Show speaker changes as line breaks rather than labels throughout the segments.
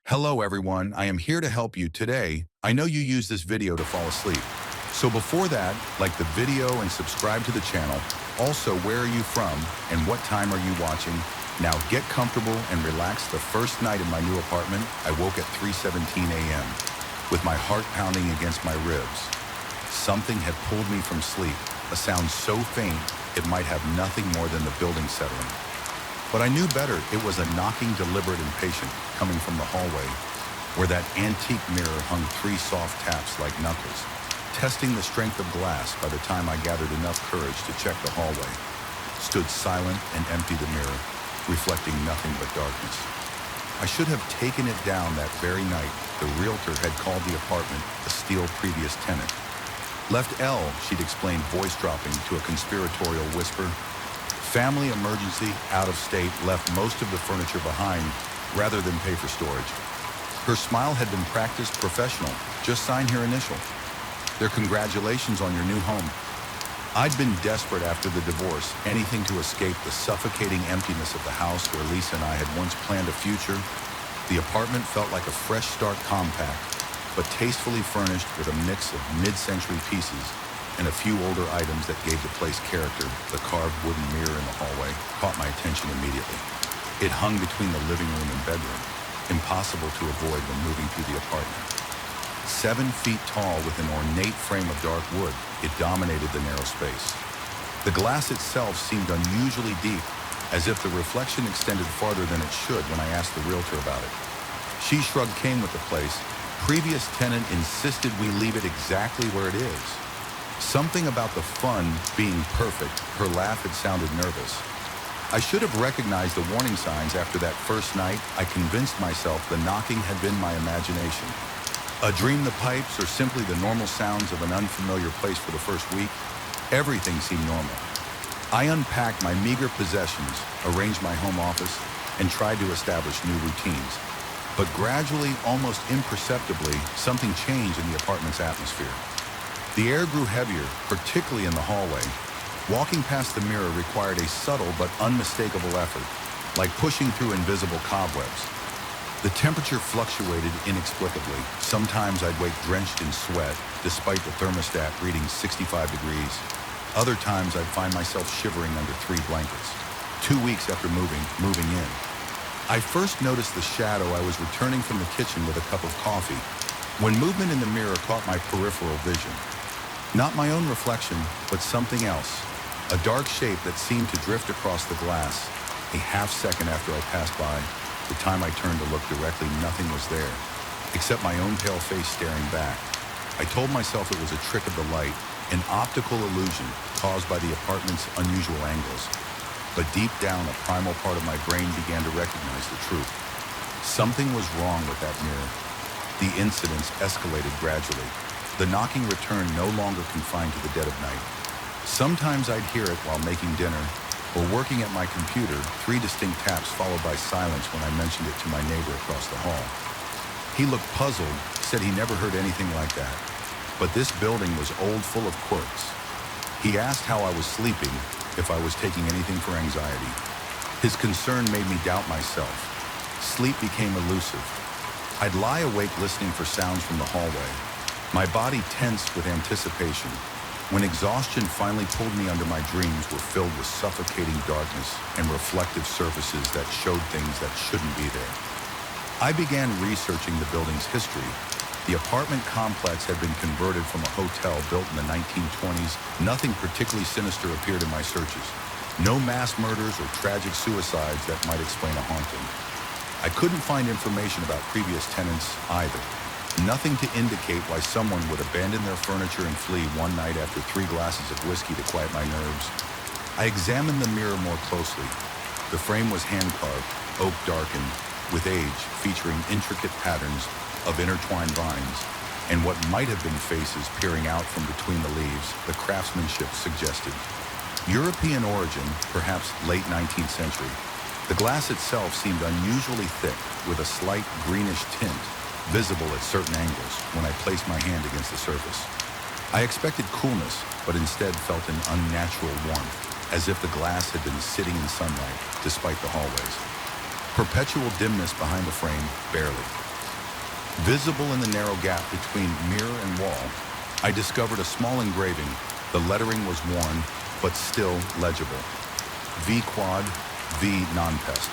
Hello everyone, I am here to help you today. I know you use this video to fall asleep. So before that, like the video and subscribe to the channel. Also, where are you from and what time are you watching? Now get comfortable and relax. The first night in my new apartment, I woke at 3:17 a.m. with my heart pounding against my ribs. Something had pulled me from sleep, a sound so faint it might have nothing more than the building settling. But I knew better. It was a knocking, deliberate and patient, coming from the hallway, where that antique mirror hung 3 soft taps like knuckles, testing the strength of glass. By the time I gathered enough courage to check the hallway, stood silent and empty, the mirror, reflecting nothing but darkness. I should have taken it down that very night. The realtor had called the apartment a steal previous tenant. Left L, she'd explained, voice dropping to a conspiratorial whisper. Family emergency, out of state, left most of the furniture behind rather than pay for storage. Her smile had been practiced, professional. Just sign here initial. Their congratulations on your new home. I'd been desperate after the divorce, anything to escape the suffocating emptiness of the house where Lisa and I had once planned a future. The apartment felt like a fresh start, compact, but tastefully furnished with a mix of mid-century pieces and a few older items that gave the place character. The carved wooden mirror in the hallway caught my attention immediately. It hung between the living room and bedroom, impossible to avoid when moving through the apartment. 7 feet tall with an ornate frame of dark wood, it dominated the narrow space. The glass itself seemed unusually deep, as if the reflection extended farther than it should when I asked the realtor about it. She shrugged, came with the place. Previous tenant insisted we leave it exactly where it is. Something about the fun being perfect. Her laugh had sounded nervous. I should have recognized the warning signs after that first night. I convinced myself the knocking had been my imagination. A dream, the pipes, or simply the normal sounds of an unfamiliar place for the first week. Everything seemed normal. I unpacked my meager possessions, arranged my home office, and tried to establish new routines. But gradually, almost imperceptibly, something changed in the apartment's atmosphere. The air grew heavier, particularly in the hallway. Walking past the mirror required a subtle but unmistakable effort, like pushing through invisible cobwebs. The temperature fluctuated inexplicably. Sometimes I'd wake drenched in sweat, despite the thermostat reading 65 degrees. Other times I'd find myself shivering under 3 blankets. 2 weeks after moving in. I first noticed the shadow. I was returning from the kitchen with a cup of coffee, when movement in the mirror caught my peripheral vision. Not my own reflection, but something else. A dark shape that seemed to drift across the glass. A half second after I passed by, the time I turned to look directly, nothing was there, except my own pale face staring back. I told myself it was a trick of the light, an optical illusion caused by the apartment's unusual angles. But deep down, a primal part of my brain began to recognize the truth. Something was wrong with that mirror. The incidents escalated gradually. The knocking returned, no longer confined to the dead of night. Sometimes I'd hear it while making dinner or working at my computer, 3 distinct taps followed by silence when I mentioned it to my neighbor across the hall. He looked puzzled, said he never heard anything like that. But this building was old, full of quirks. He asked how I was sleeping, if I was taking anything for anxiety. His concern made me doubt myself. Sleep became elusive. I'd lie awake listening for sounds from the hallway. My body tensed with anticipation. When exhaustion finally pulled me under, my dreams were filled with suffocating darkness and reflective surfaces that showed things that shouldn't be there. I began researching the building's history. The apartment complex had been converted from a hotel built in the 1920s. Nothing particularly sinister appeared in my searches. No mass murders or tragic suicides that might explain a haunting. I couldn't find information about previous tenants either. Nothing to indicate why someone would abandon their furniture and flee one night after 3 glasses of whiskey to quiet my nerves. I examined the mirror more closely. The frame was hand-carved, oak darkened, with age, featuring intricate patterns of intertwined vines, and what might have been faces peering out from between the leaves. The craftsmanship suggested European origin, perhaps late 19th century. The glass itself seemed unusually thick, with a slight greenish tint, visible at certain angles when I placed my hand against the surface. I expected coolness, but instead felt an unnatural warmth, as if the glass had been sitting in sunlight, despite the hallways. Perpetual dimness behind the frame, barely. Visible in the narrow gap between mirror and wall, I discovered a small engraving. The lettering was worn, but still legible. V quad, V non pest.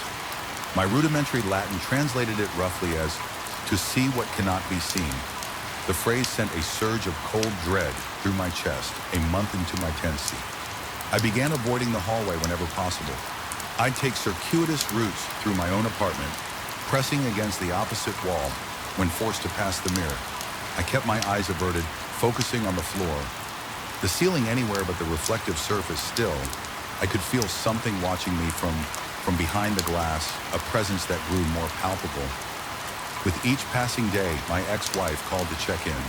My rudimentary Latin translated it roughly as, to see what cannot be seen. The phrase sent a surge of cold dread through my chest a month into my tenancy. I began avoiding the hallway whenever possible. I'd take circuitous routes through my own apartment, pressing against the opposite wall when forced to pass the mirror. I kept my eyes averted, focusing on the floor. The ceiling anywhere but the reflective surface still. I could feel something watching me from behind the glass, a presence that grew more palpable. With each passing day, my ex-wife called to check in,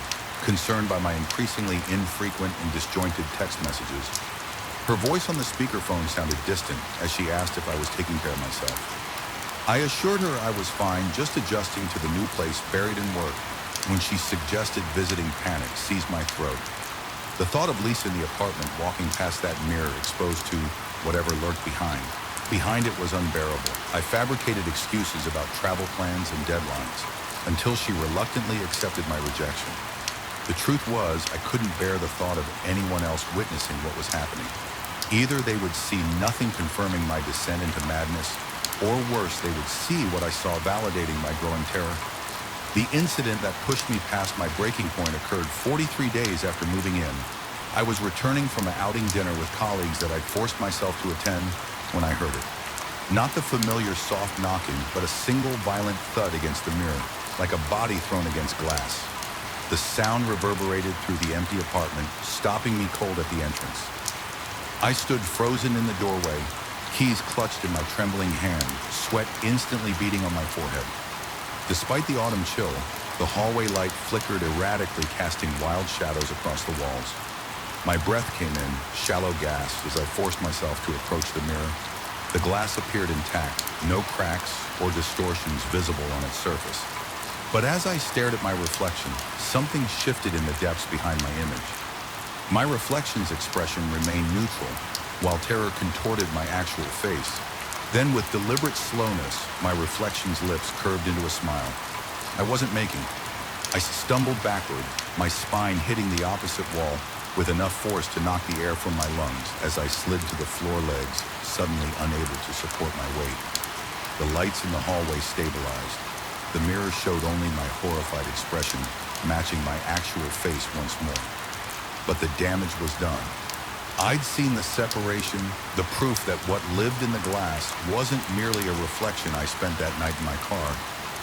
concerned by my increasingly infrequent and disjointed text messages. Her voice on the speakerphone sounded distant as she asked if I was taking care of myself. I assured her I was fine, just adjusting to the new place buried in work, when she suggested visiting panic seized my throat. The thought of Lisa in the apartment walking past that mirror exposed to whatever lurked behind. Behind it was unbearable. I fabricated excuses about travel plans and deadlines until she reluctantly accepted my rejection. The truth was, I couldn't bear the thought of anyone else witnessing what was happening. Either they would see nothing confirming my descent into madness, or worse, they would see what I saw validating my growing terror. The incident that pushed me past my breaking point occurred 43 days after moving in. I was returning from an outing dinner with colleagues that I'd forced myself to attend when I heard it. Not the familiar soft knocking, but a single violent thud against the mirror, like a body thrown against glass. The sound reverberated through the empty apartment, stopping me cold at the entrance. I stood frozen in the doorway, keys clutched in my trembling hand, sweat instantly beating on my forehead. Despite the autumn chill, the hallway light flickered erratically, casting wild shadows across the walls. My breath came in, shallow gasps, as I forced myself to approach the mirror. The glass appeared intact, no cracks or distortions visible on its surface. But as I stared at my reflection, something shifted in the depths behind my image. My reflection's expression remained neutral, while terror contorted my actual face. Then, with deliberate slowness, my reflection's lips curved into a smile. I wasn't making. I stumbled backward, my spine hitting the opposite wall with enough force to knock the air from my lungs as I slid to the floor legs, suddenly unable to support my weight. The lights in the hallway stabilized. The mirror showed only my horrified expression, matching my actual face once more. But the damage was done. I'd seen the separation, the proof that what lived in the glass wasn't merely a reflection I spent that night in my car,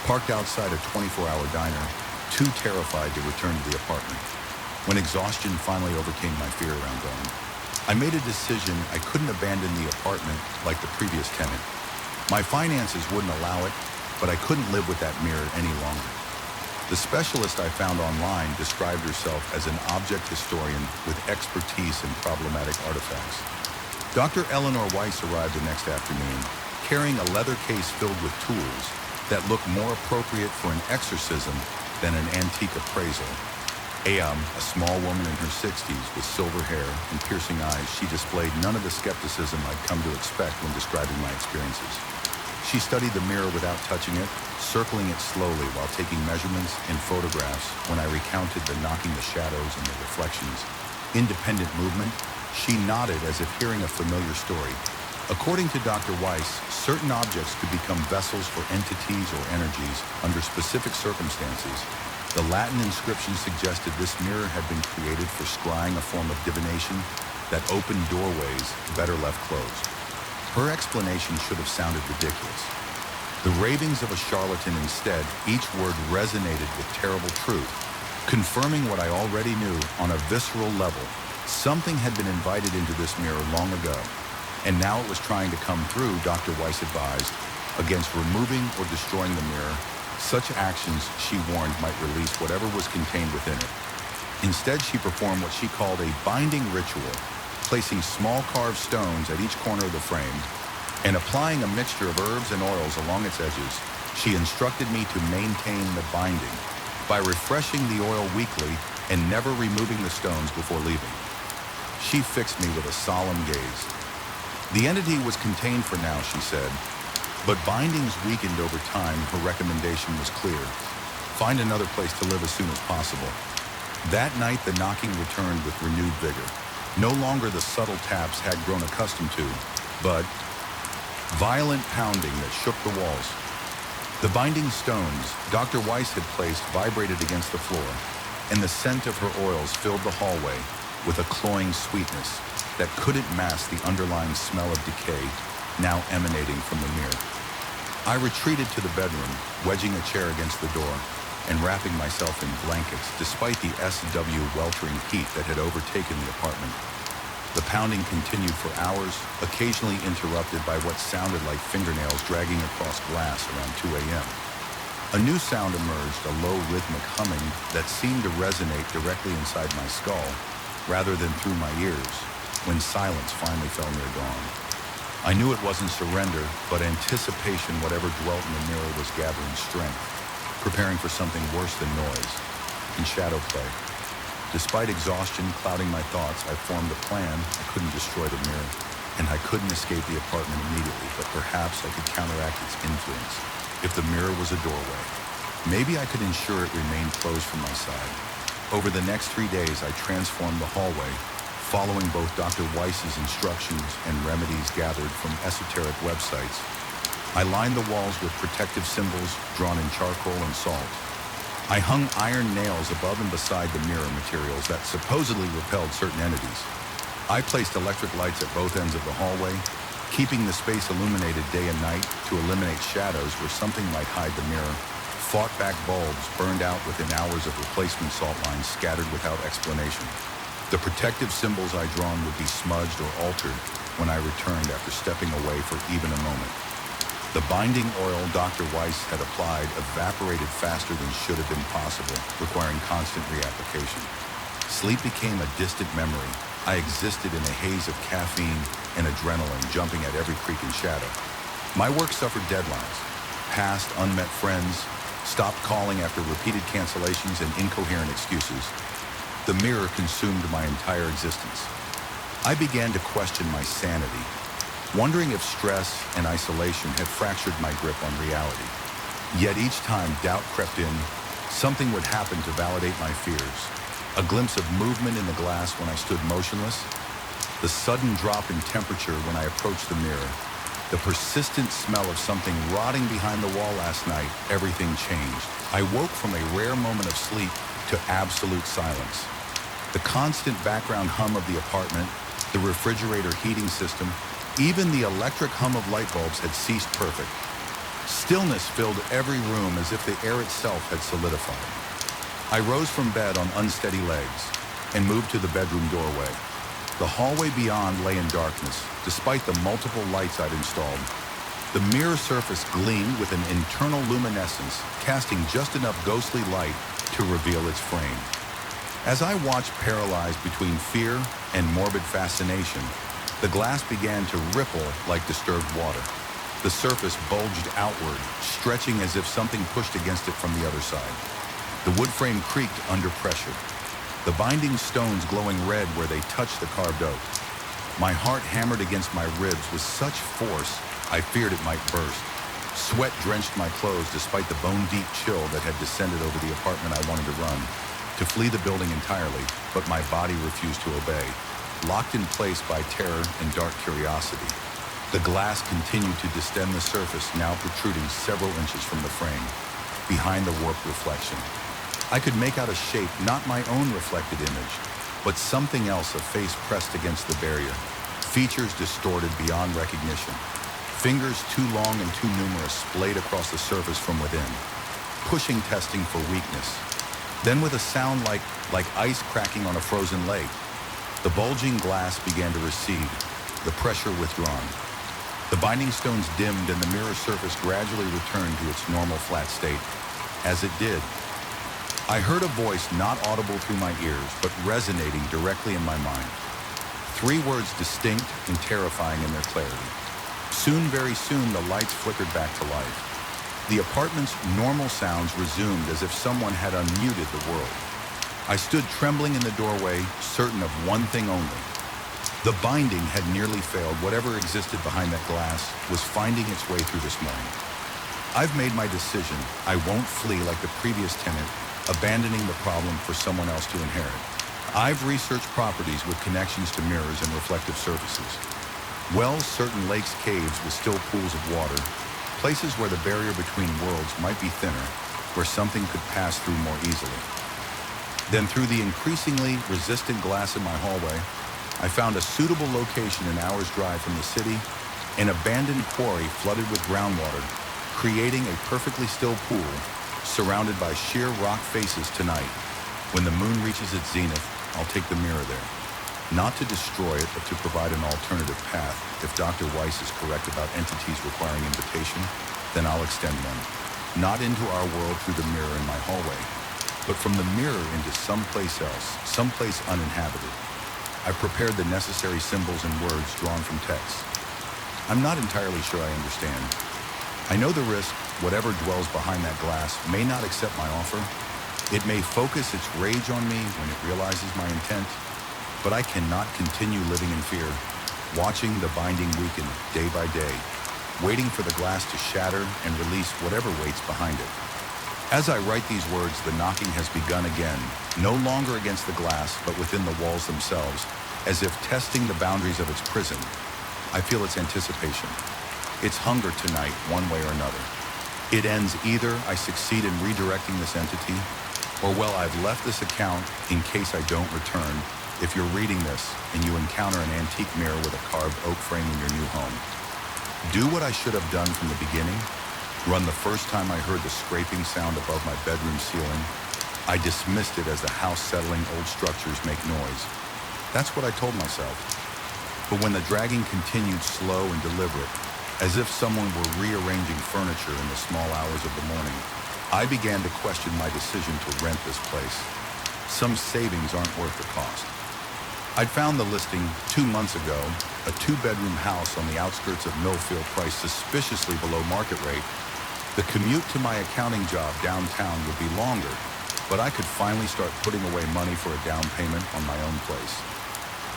parked outside a 24-hour diner, too terrified to return to the apartment. When exhaustion finally overcame my fear around going, I made a decision I couldn't abandon the apartment like the previous tenant. My finances wouldn't allow it, but I couldn't live with that mirror any longer. The specialist I found online described herself as an object historian with expertise in problematic artifacts. Dr. Eleanor Weiss arrived the next afternoon, carrying a leather case filled with tools that looked more appropriate for an exorcism than an antique appraisal. A small woman in her 60s with silver hair and piercing eyes, she displayed none of the skepticism I'd come to expect when describing my experiences. She studied the mirror without touching it, circling it slowly while taking measurements and photographs. When I recounted the knocking the shadows and the reflections' independent movement, she nodded as if hearing a familiar story. According to Dr. Weiss, certain objects could become vessels for entities or energies under specific circumstances. The Latin inscription suggested this mirror had been created for scrying, a form of divination that opened doorways better left closed. Her explanation should have sounded ridiculous. The ravings of a charlatan instead, each word resonated with terrible truth, confirming what I already knew on a visceral level. Something had been invited into this mirror long ago, and now it was trying to come through. Dr. Weiss advised against removing or destroying the mirror. Such actions, she warned, might release whatever was contained within it. Instead, she performed what she called a binding ritual, placing small carved stones at each corner of the frame and applying a mixture of herbs and oils along its edges. She instructed me to maintain the binding by refreshing the oil weekly and never removing the stones before leaving. She fixed me with a solemn gaze. The entity was contained for now, she said, but bindings weakened over time. Her recommendation was clear. find another place to live as soon as possible. That night, the knocking returned with renewed vigor. No longer the subtle taps had grown accustomed to, but violent pounding that shook the walls. The binding stones Dr. Weiss had placed vibrated against the floor, and the scent of her oils filled the hallway with a cloying sweetness that couldn't mask the underlying smell of decay now emanating from the mirror. I retreated to the bedroom, wedging a chair against the door and wrapping myself in blankets despite the SW weltering heat that had overtaken the apartment. The pounding continued for hours, occasionally interrupted by what sounded like fingernails dragging across glass around 2 a.m. A new sound emerged, a low rhythmic humming that seemed to resonate directly inside my skull rather than through my ears when silence finally fell near dawn. I knew it wasn't surrender, but anticipation, whatever dwelt in the mirror, was gathering strength, preparing for something worse than noise and shadow play. Despite exhaustion clouding my thoughts, I formed a plan. I couldn't destroy the mirror, and I couldn't escape the apartment immediately, but perhaps I could counteract its influence if the mirror was a doorway. Maybe I could ensure it remained closed from my side. Over the next 3 days, I transformed the hallway, following both Dr. Weiss's instructions and remedies gathered from esoteric websites. I lined the walls with protective symbols drawn in charcoal and salt. I hung iron nails above and beside the mirror materials that supposedly repelled certain entities. I placed electric lights at both ends of the hallway, keeping the space illuminated day and night to eliminate shadows where something might hide the mirror. Fought-back bulbs burned out within hours of replacement salt lines scattered without explanation. The protective symbols I'd drawn would be smudged or altered when I returned after stepping away for even a moment. The binding oil Dr. Weiss had applied evaporated faster than should have been possible, requiring constant reapplication. Sleep became a distant memory. I existed in a haze of caffeine and adrenaline jumping at every creak and shadow. My work suffered deadlines. Past unmet friends stopped calling after repeated cancellations and incoherent excuses. The mirror consumed my entire existence. I began to question my sanity, wondering if stress and isolation had fractured my grip on reality. Yet each time doubt crept in, something would happen to validate my fears. A glimpse of movement in the glass when I stood motionless, the sudden drop in temperature when I approached the mirror, the persistent smell of something rotting behind the wall last night. Everything changed. I woke from a rare moment of sleep to absolute silence. The constant background hum of the apartment, the refrigerator heating system, even the electric hum of light bulbs had ceased perfect. Stillness filled every room as if the air itself had solidified. I rose from bed on unsteady legs and moved to the bedroom doorway. The hallway beyond lay in darkness, despite the multiple lights I'd installed. The mirror surface gleamed with an internal luminescence, casting just enough ghostly light to reveal its frame. As I watched paralyzed between fear and morbid fascination, the glass began to ripple like disturbed water. The surface bulged outward, stretching as if something pushed against it from the other side. The wood frame creaked under pressure, the binding stones glowing red where they touched the carved oak. My heart hammered against my ribs with such force I feared it might burst. Sweat drenched my clothes despite the bone-deep chill that had descended over the apartment I wanted to run, to flee the building entirely, but my body refused to obey, locked in place by terror and dark curiosity. The glass continued to distend the surface, now protruding several inches from the frame, behind the warped reflection. I could make out a shape, not my own reflected image, but something else, a face pressed against the barrier, features distorted beyond recognition, fingers too long and too numerous splayed across the surface from within, pushing testing for weakness. Then with a sound like ice cracking on a frozen lake, the bulging glass began to recede, the pressure withdrawn. The binding stones dimmed and the mirror surface gradually returned to its normal flat state. As it did, I heard a voice not audible through my ears, but resonating directly in my mind. 3 words distinct and terrifying in their clarity. Soon, very soon, the lights flickered back to life. The apartment's normal sounds resumed as if someone had unmuted the world. I stood trembling in the doorway, certain of one thing only. The binding had nearly failed. Whatever existed behind that glass was finding its way through this morning. I've made my decision. I won't flee like the previous tenant, abandoning the problem for someone else to inherit. I've researched properties with connections to mirrors and reflective surfaces. Wells, certain lakes, caves with still pools of water, places where the barrier between worlds might be thinner, where something could pass through more easily. Then through the increasingly resistant glass in my hallway, I found a suitable location an hour's drive from the city, an abandoned quarry flooded with groundwater, creating a perfectly still pool surrounded by sheer rock faces tonight. When the moon reaches its zenith, I'll take the mirror there. Not to destroy it, but to provide an alternative path. If Dr. Weiss is correct about entities requiring invitation, then I'll extend one. Not into our world through the mirror in my hallway, but from the mirror into someplace else, someplace uninhabited. I've prepared the necessary symbols and words drawn from texts. I'm not entirely sure I understand. I know the risk, whatever dwells behind that glass, may not accept my offer. It may focus its rage on me when it realizes my intent, but I cannot continue living in fear, watching the binding weaken day by day, waiting for the glass to shatter and release whatever waits behind it. As I write these words, the knocking has begun again, no longer against the glass, but within the walls themselves, as if testing the boundaries of its prison. I feel its anticipation, its hunger tonight, one way or another. It ends either I succeed in redirecting this entity, or well, I've left this account in case I don't return. If you're reading this and you encounter an antique mirror with a carved oak frame in your new home, do what I should have done from the beginning. Run the first time I heard the scraping sound above my bedroom ceiling. I dismissed it as the house settling old structures make noise. That's what I told myself. But when the dragging continued slow and deliberate, as if someone were rearranging furniture in the small hours of the morning, I began to question my decision to rent this place. Some savings aren't worth the cost. I'd found the listing 2 months ago, a 2-bedroom house on the outskirts of Millfield priced suspiciously below market rate. The commute to my accounting job downtown would be longer, but I could finally start putting away money for a down payment on my own place.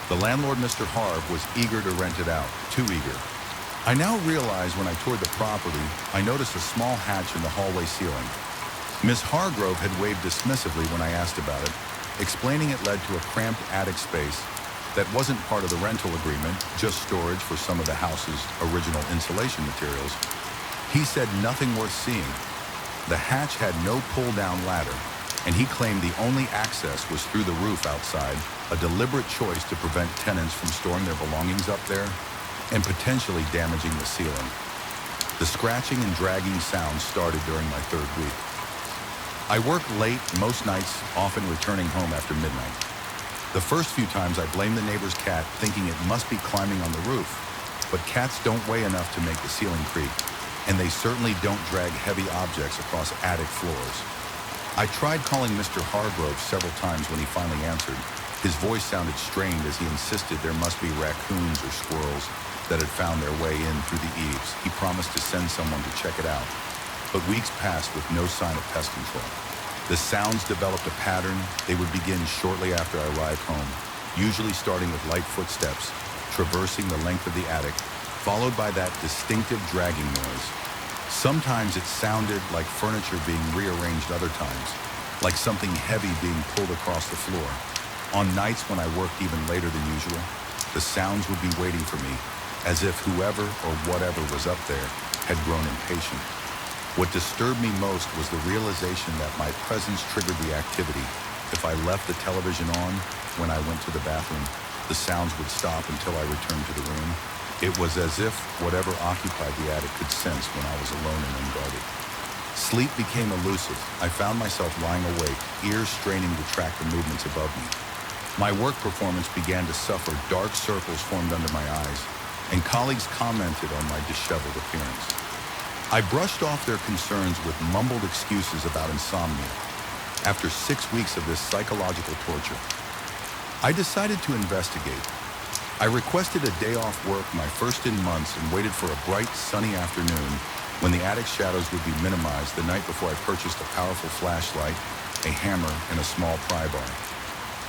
The landlord, Mr. Harv, was eager to rent it out, too eager. I now realize when I toured the property, I noticed a small hatch in the hallway ceiling. Miss Hargrove had waved dismissively when I asked about it, explaining it led to a cramped attic space that wasn't part of the rental agreement, just storage for some of the house's original insulation materials. He said nothing worth seeing. The hatch had no pull-down ladder, and he claimed the only access was through the roof outside, a deliberate choice to prevent tenants from storing their belongings up there and potentially damaging the ceiling. The scratching and dragging sounds started during my 3rd week. I worked late most nights, often returning home after midnight. The first few times I blamed the neighbor's cat, thinking it must be climbing on the roof. But cats don't weigh enough to make the ceiling creak, and they certainly don't drag heavy objects across attic floors. I tried calling Mr. Hargrove several times when he finally answered. His voice sounded strained as he insisted there must be raccoons or squirrels that had found their way in through the eaves. He promised to send someone to check it out. But weeks passed with no sign of pest control. The sounds developed a pattern. They would begin shortly after I arrived home, usually starting with light footsteps, traversing the length of the attic, followed by that distinctive dragging noise. Sometimes it sounded like furniture being rearranged, other times, like something heavy being pulled across the floor. On nights when I worked even later than usual, the sounds would be waiting for me, as if whoever or whatever was up there had grown impatient. What disturbed me most was the realization that my presence triggered the activity. If I left the television on when I went to the bathroom, the sounds would stop until I returned to the room. It was as if whatever occupied the attic could sense when I was alone and unguarded. Sleep became elusive. I found myself lying awake, ears straining to track the movements above me. My work performance began to suffer. Dark circles formed under my eyes, and colleagues commented on my disheveled appearance. I brushed off their concerns with mumbled excuses about insomnia. After 6 weeks of this psychological torture, I decided to investigate. I requested a day off work, my first in months, and waited for a bright, sunny afternoon when the attic shadows would be minimized the night before I purchased a powerful flashlight, a hammer, and a small pry bar.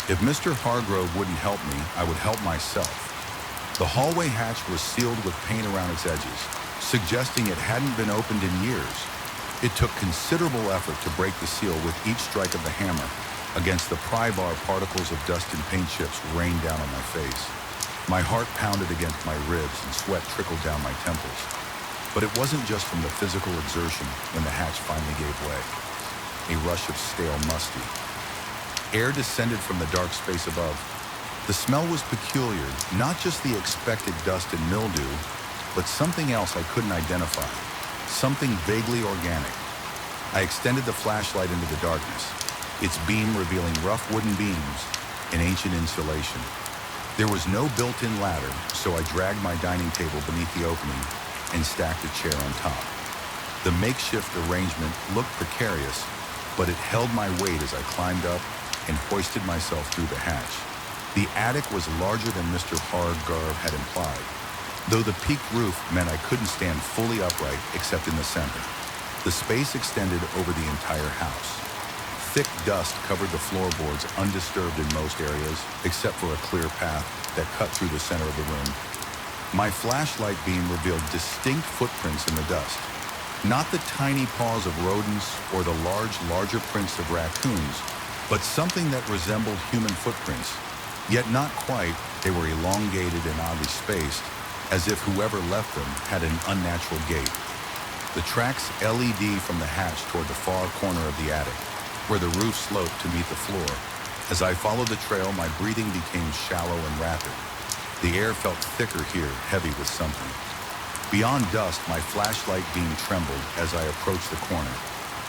If Mr. Hargrove wouldn't help me, I would help myself. The hallway hatch was sealed with paint around its edges, suggesting it hadn't been opened in years. It took considerable effort to break the seal with each strike of the hammer. Against the pry bar, particles of dust and paint chips rained down on my face. My heart pounded against my ribs and sweat trickled down my temples. But it wasn't just from the physical exertion when the hatch finally gave way. A rush of stale musty. Air descended from the dark space above. The smell was peculiar, not just the expected dust and mildew, but something else I couldn't identify. Something vaguely organic. I extended the flashlight into the darkness, its beam revealing rough wooden beams and ancient insulation. There was no built-in ladder, so I dragged my dining table beneath the opening and stacked a chair on top. The makeshift arrangement looked precarious, but it held my weight as I climbed up and hoisted myself through the hatch. The attic was larger than Mr. Hargrove had implied, though the peaked roof meant I couldn't stand fully upright except in the center. The space extended over the entire house. Thick dust covered the floorboards undisturbed in most areas, except for a clear path that cut through the center of the room. My flashlight beam revealed distinct footprints in the dust. Not the tiny paws of rodents or the larger prints of raccoons, but something that resembled human footprints. Yet not quite. They were elongated and oddly spaced, as if whoever left them had an unnatural gait. The tracks LED from the hatch toward the far corner of the attic, where the roof sloped to meet the floor. As I followed the trail, my breathing became shallow and rapid. The air felt thicker here, heavy with something. Beyond dust, my flashlight beam trembled as I approached the corner,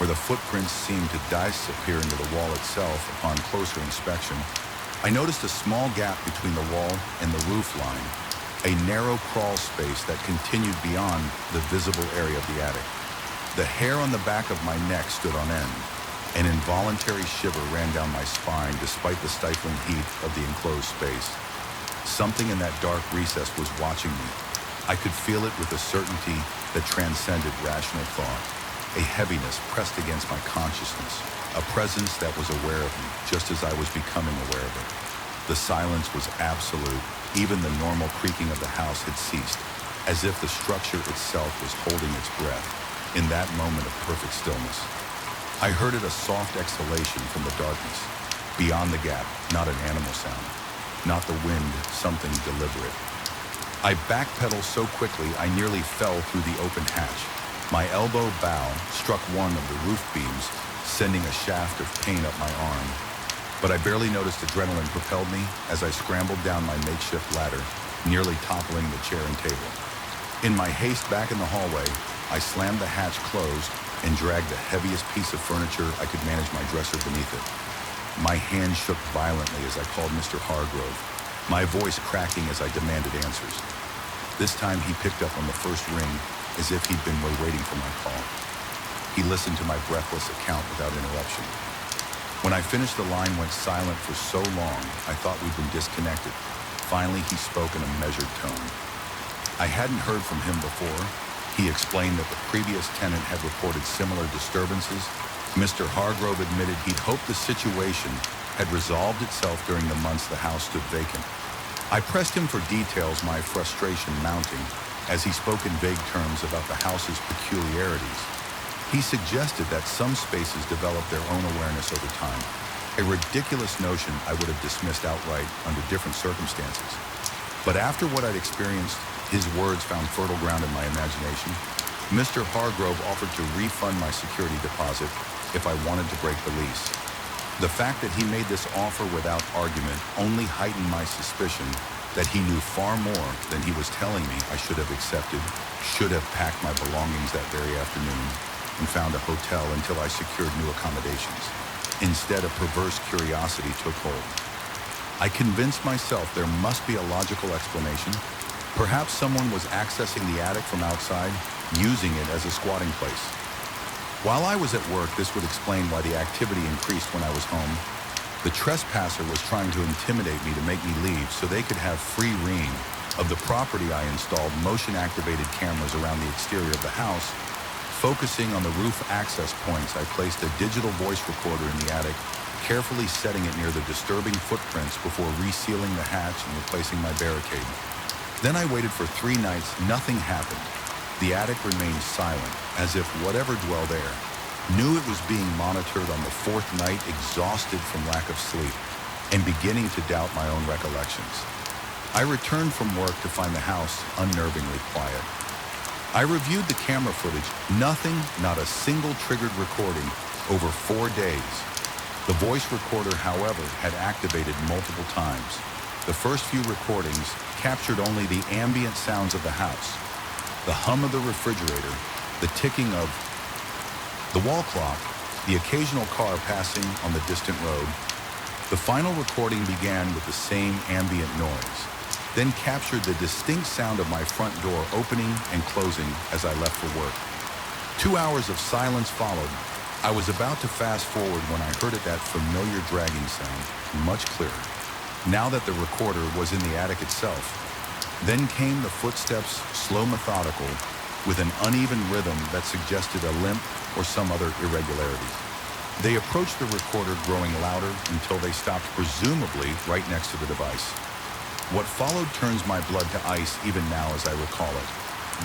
where the footprints seemed to disappear into the wall itself upon closer inspection. I noticed a small gap between the wall and the roof line, a narrow crawl space that continued beyond the visible area of the attic. The hair on the back of my neck stood on end. An involuntary shiver ran down my spine despite the stifling heat of the enclosed space. Something in that dark recess was watching me. I could feel it with a certainty that transcended rational thought. A heaviness pressed against my consciousness, a presence that was aware of me, just as I was becoming aware of it. The silence was absolute. Even the normal creaking of the house had ceased, as if the structure itself was holding its breath in that moment of perfect stillness. I heard it, a soft exhalation from the darkness. Beyond the gap, not an animal sound, not the wind, something deliberate. I backpedaled so quickly I nearly fell through the open hatch. My elbow bow struck one of the roof beams, sending a shaft of pain up my arm. But I barely noticed adrenaline propelled me as I scrambled down my makeshift ladder, nearly toppling the chair and table. In my haste back in the hallway, I slammed the hatch closed and dragged the heaviest piece of furniture I could manage my dresser beneath it. My hand shook violently as I called Mr. Hargrove, my voice cracking as I demanded answers. This time he picked up on the first ring as if he'd been waiting for my call. He listened to my breathless account without interruption. When I finished, the line went silent for so long I thought we'd been disconnected. Finally, he spoke in a measured tone. I hadn't heard from him before. He explained that the previous tenant had reported similar disturbances. Mr. Hargrove admitted he'd hoped the situation had resolved itself during the months the house stood vacant. I pressed him for details, my frustration mounting, as he spoke in vague terms about the house's peculiarities. He suggested that some spaces develop their own awareness over time, a ridiculous notion I would have dismissed outright under different circumstances. But after what I'd experienced, his words found fertile ground in my imagination. Mr. Hargrove offered to refund my security deposit if I wanted to break the lease. The fact that he made this offer without argument only heightened my suspicion that he knew far more than he was telling me I should have accepted, should have packed my belongings that very afternoon, and found a hotel until I secured new accommodations. Instead, a perverse curiosity took hold. I convinced myself there must be a logical explanation. Perhaps someone was accessing the attic from outside, using it as a squatting place. While I was at work, this would explain why the activity increased when I was home. The trespasser was trying to intimidate me to make me leave so they could have free reign of the property. I installed motion-activated cameras around the exterior of the house. Focusing on the roof access points, I placed a digital voice recorder in the attic, carefully setting it near the disturbing footprints before resealing the hatch and replacing my barricade. Then I waited for 3 nights. Nothing happened. The attic remained silent, as if whatever dwelled there knew it was being monitored on the fourth night, exhausted from lack of sleep and beginning to doubt my own recollections. I returned from work to find the house unnervingly quiet. I reviewed the camera footage. Nothing, not a single triggered recording over 4 days. The voice recorder, however, had activated multiple times. The first few recordings captured only the ambient sounds of the house, the hum of the refrigerator, the ticking of the wall clock, the occasional car passing on the distant road. The final recording began with the same ambient noise, then captured the distinct sound of my front door opening and closing as I left for work. 2 hours of silence followed. I was about to fast forward when I heard that familiar dragging sound, much clearer, now that the recorder was in the attic itself. Then came the footsteps, slow, methodical, with an uneven rhythm that suggested a limp or some other irregularity. They approached the recorder, growing louder until they stopped, presumably right next to the device. What followed turns my blood to ice even now as I recall it.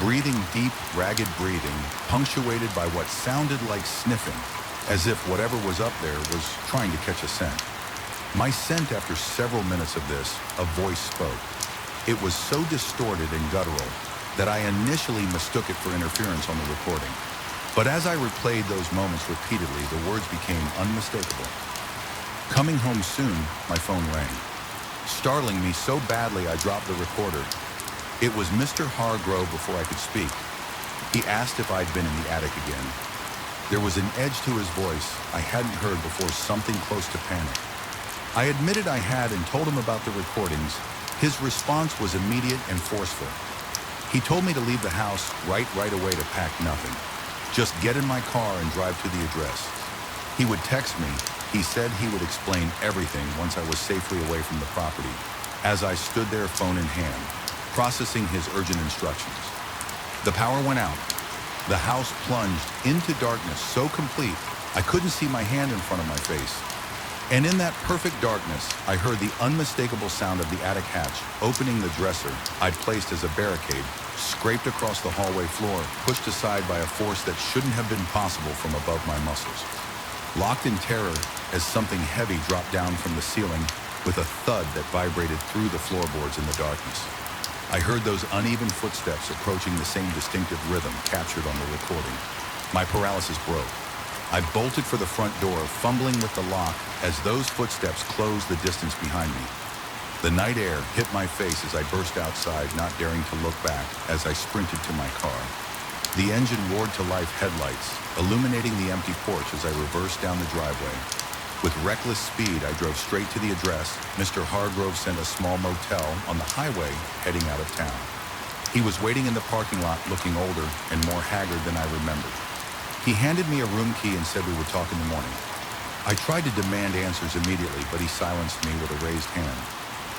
Breathing deep, ragged breathing, punctuated by what sounded like sniffing, as if whatever was up there was trying to catch a scent. My scent, after several minutes of this, a voice spoke. It was so distorted and guttural that I initially mistook it for interference on the recording. But as I replayed those moments repeatedly, the words became unmistakable. Coming home soon, my phone rang. Startling me so badly, I dropped the recorder. It was Mr. Hargrove before I could speak. He asked if I'd been in the attic again. There was an edge to his voice I hadn't heard before, something close to panic. I admitted I had and told him about the recordings. His response was immediate and forceful. He told me to leave the house right away, to pack nothing. Just get in my car and drive to the address. He would text me. He said he would explain everything once I was safely away from the property. As I stood there, phone in hand, processing his urgent instructions, the power went out. The house plunged into darkness so complete I couldn't see my hand in front of my face. And in that perfect darkness, I heard the unmistakable sound of the attic hatch opening. The dresser I'd placed as a barricade scraped across the hallway floor, pushed aside by a force that shouldn't have been possible from above my muscles. Locked in terror as something heavy dropped down from the ceiling with a thud that vibrated through the floorboards in the darkness. I heard those uneven footsteps approaching, the same distinctive rhythm captured on the recording. My paralysis broke. I bolted for the front door, fumbling with the lock as those footsteps closed the distance behind me. The night air hit my face as I burst outside, not daring to look back as I sprinted to my car. The engine roared to life, headlights illuminating the empty porch as I reversed down the driveway. With reckless speed, I drove straight to the address. Mr. Hargrove sent a small motel on the highway heading out of town. He was waiting in the parking lot, looking older and more haggard than I remembered. He handed me a room key and said we would talk in the morning. I tried to demand answers immediately, but he silenced me with a raised hand.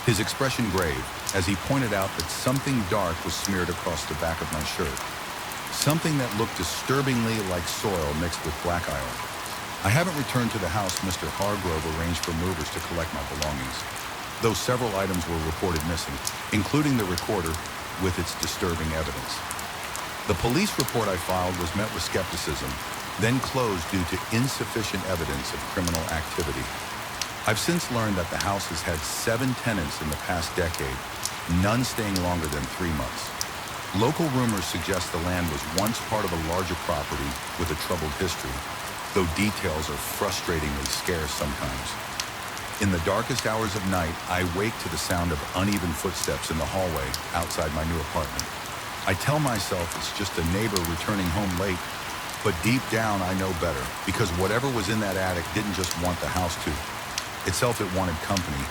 His expression grave as he pointed out that something dark was smeared across the back of my shirt. Something that looked disturbingly like soil mixed with black iron. I haven't returned to the house. Mr. Hargrove arranged for movers to collect my belongings, though several items were reported missing, including the recorder with its disturbing evidence. The police report I filed was met with skepticism, then closed due to insufficient evidence of criminal activity. I've since learned that the house has had 7 tenants in the past decade, none staying longer than 3 months. Local rumors suggest the land was once part of a larger property with a troubled history, though details are frustratingly scarce sometimes. In the darkest hours of night, I wake to the sound of uneven footsteps in the hallway outside my new apartment. I tell myself it's just a neighbor returning home late, but deep down I know better, because whatever was in that attic didn't just want the house to. Itself, it wanted company,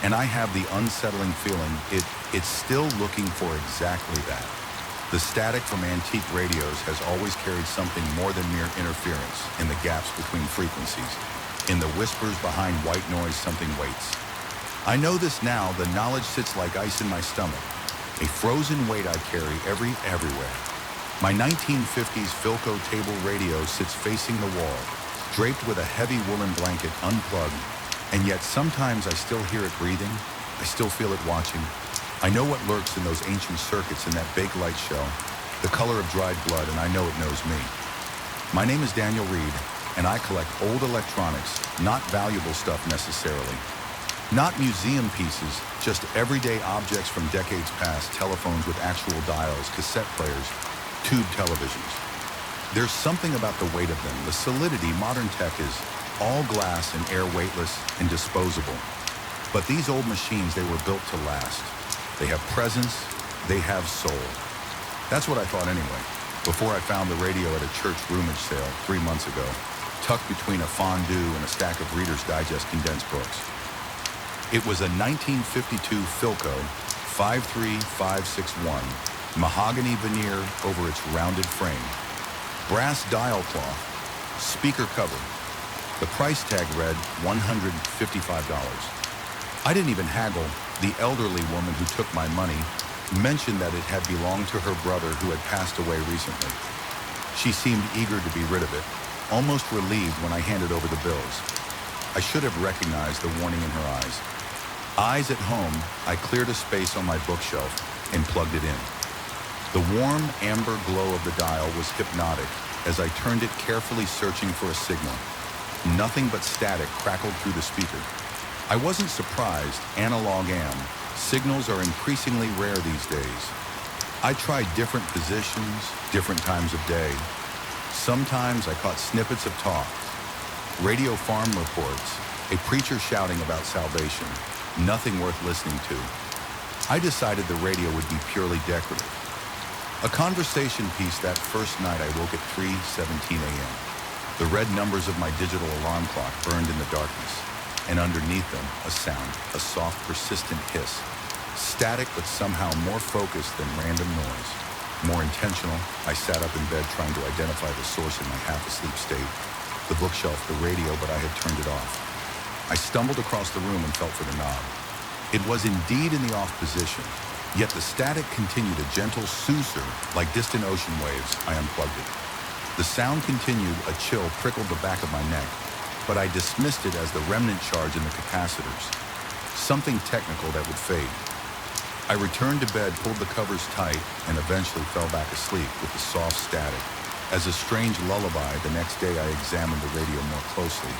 and I have the unsettling feeling it's still looking for exactly that. The static from antique radios has always carried something more than mere interference in the gaps between frequencies. In the whispers behind white noise, something waits. I know this now. The knowledge sits like ice in my stomach, a frozen weight I carry everywhere. My 1950s Philco table radio sits facing the wall, draped with a heavy woolen blanket, unplugged, and yet sometimes I still hear it breathing. I still feel it watching. I know what lurks in those ancient circuits in that big light shell. the color of dried blood, and I know it knows me. My name is Daniel Reed, and I collect old electronics, not valuable stuff necessarily. Not museum pieces, just everyday objects from decades past, telephones with actual dials, cassette players, tube televisions. There's something about the weight of them, the solidity. Modern tech is all glass and air weightless and disposable. But these old machines, they were built to last. They have presence, they have soul. That's what I thought anyway, before I found the radio at a church roomage sale 3 months ago, tucked between a fondue and a stack of Reader's Digest condensed books. It was a 1952 Philco 53561, mahogany veneer over its rounded frame, brass dial cloth, speaker cover. The price tag read $155. I didn't even haggle. The elderly woman who took my money mentioned that it had belonged to her brother who had passed away recently. She seemed eager to be rid of it, almost relieved when I handed over the bills. I should have recognized the warning in her eyes. Eyes at home, I cleared a space on my bookshelf and plugged it in. The warm amber glow of the dial was hypnotic as I turned it, carefully searching for a signal. Nothing but static crackled through the speaker. I wasn't surprised. Analog AM. Signals are increasingly rare these days. I tried different positions, different times of day. Sometimes I caught snippets of talk. Radio farm reports, a preacher shouting about salvation. Nothing worth listening to. I decided the radio would be purely decorative. A conversation piece. That first night I woke at 3:17 a.m. The red numbers of my digital alarm clock burned in the darkness, and underneath them, a sound, a soft, persistent hiss. Static, but somehow more focused than random noise. More intentional. I sat up in bed trying to identify the source in my half-asleep state. The bookshelf, the radio, but I had turned it off. I stumbled across the room and felt for the knob. It was indeed in the off position, yet the static continued, a gentle susurr like distant ocean waves. I unplugged it. The sound continued. A chill prickled the back of my neck, but I dismissed it as the remnant charge in the capacitors. Something technical that would fade. I returned to bed, pulled the covers tight, and eventually fell back asleep with the soft static. As a strange lullaby, the next day I examined the radio more closely.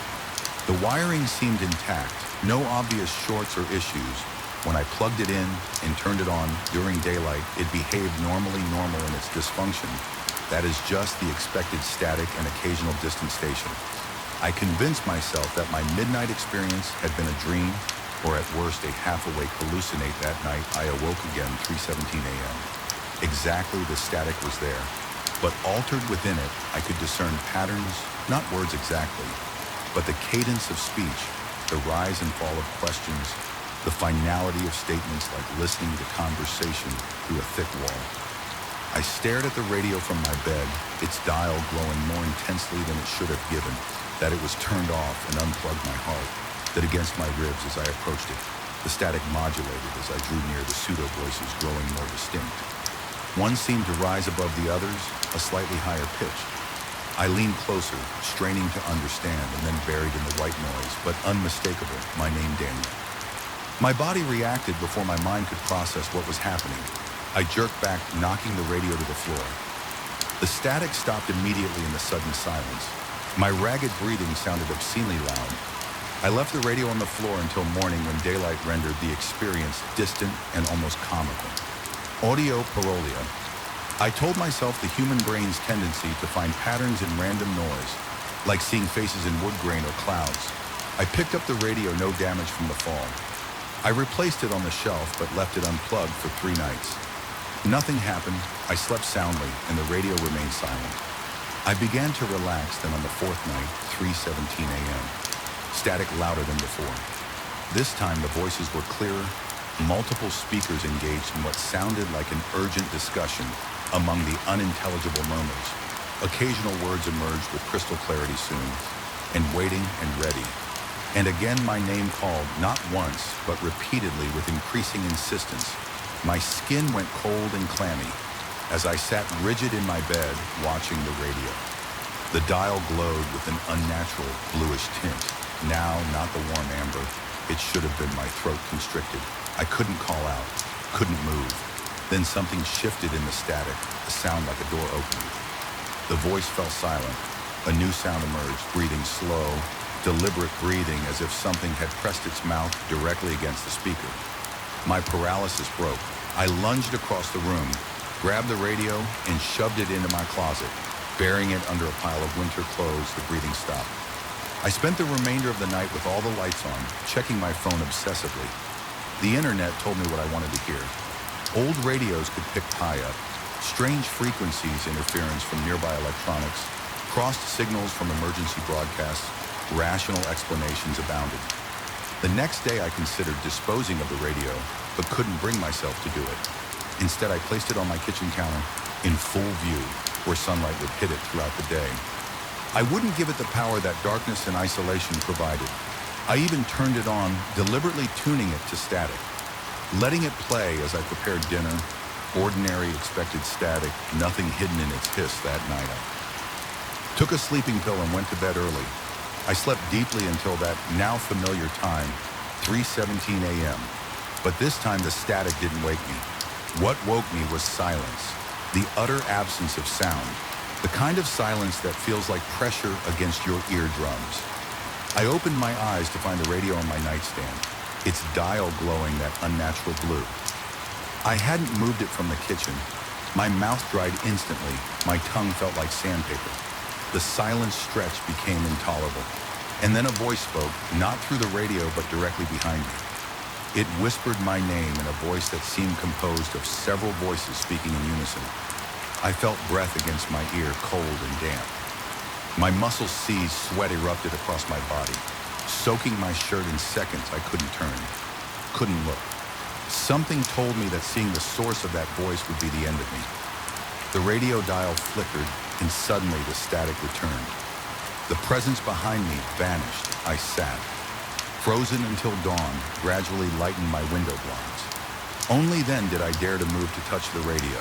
The wiring seemed intact, no obvious shorts or issues. When I plugged it in and turned it on during daylight, it behaved normally, normal in its dysfunction. That is just the expected static and occasional distant station. I convinced myself that my midnight experience had been a dream, or at worst a half-awake hallucinate. That night, I awoke again 3:17 a.m. Exactly, the static was there, but altered within it, I could discern patterns, not words exactly, but the cadence of speech, the rise and fall of questions, the finality of statements like listening to conversation through a thick wall. I stared at the radio from my bed, its dial glowing more intensely than it should have given, that it was turned off, and unplugged my heart, that against my ribs as I approached it. The static modulated as I drew near, the pseudo-voices growing more distinct. One seemed to rise above the others, a slightly higher pitch. I leaned closer, straining to understand, and then buried in the white noise, but unmistakable, my name Daniel. My body reacted before my mind could process what was happening. I jerked back, knocking the radio to the floor. The static stopped immediately in the sudden silence. My ragged breathing sounded obscenely loud. I left the radio on the floor until morning, when daylight rendered the experience distant and almost comical. Audio parolia. I told myself the human brain's tendency to find patterns in random noise, like seeing faces in wood grain or clouds. I picked up the radio, no damage from the fall. I replaced it on the shelf, but left it unplugged for 3 nights. Nothing happened. I slept soundly, and the radio remained silent. I began to relax, then on the 4th night, 3:17 a.m., static louder than before. This time the voices were clearer, multiple speakers engaged in what sounded like an urgent discussion among the unintelligible murmurs. Occasional words emerged with crystal clarity soon, and waiting and ready. And again my name called, not once, but repeatedly with increasing insistence. My skin went cold and clammy as I sat rigid in my bed watching the radio. The dial glowed with an unnatural bluish tint. Now, not the warm amber. It should have been my throat constricted. I couldn't call out, couldn't move. Then something shifted in the static, a sound like a door opening. The voice fell silent. A new sound emerged, breathing slow, deliberate breathing as if something had pressed its mouth directly against the speaker. My paralysis broke. I lunged across the room, grabbed the radio, and shoved it into my closet. Burying it under a pile of winter clothes, the breathing stopped. I spent the remainder of the night with all the lights on, checking my phone obsessively. The internet told me what I wanted to hear. Old radios could pick high up, strange frequencies, interference from nearby electronics, crossed signals from emergency broadcasts, rational explanations abounded. The next day I considered disposing of the radio, but couldn't bring myself to do it. Instead, I placed it on my kitchen counter in full view, where sunlight would hit it throughout the day. I wouldn't give it the power that darkness and isolation provided. I even turned it on, deliberately tuning it to static, letting it play as I prepared dinner. Ordinary, expected static, nothing hidden in its hiss that night. I took a sleeping pill and went to bed early. I slept deeply until that now familiar time, 3:17 a.m. But this time the static didn't wake me. What woke me was silence, the utter absence of sound, the kind of silence that feels like pressure against your eardrums. I opened my eyes to find the radio on my nightstand, its dial glowing that unnatural blue. I hadn't moved it from the kitchen. My mouth dried instantly. My tongue felt like sandpaper. The silence stretch became intolerable. And then a voice spoke, not through the radio, but directly behind me. It whispered my name in a voice that seemed composed of several voices speaking in unison. I felt breath against my ear, cold and damp. My muscles seized, sweat erupted across my body, soaking my shirt in seconds. I couldn't turn, couldn't look. Something told me that seeing the source of that voice would be the end of me. The radio dial flickered, and suddenly the static returned. The presence behind me vanished. I sat, frozen until dawn, gradually lightened my window blinds. Only then did I dare to move to touch the radio.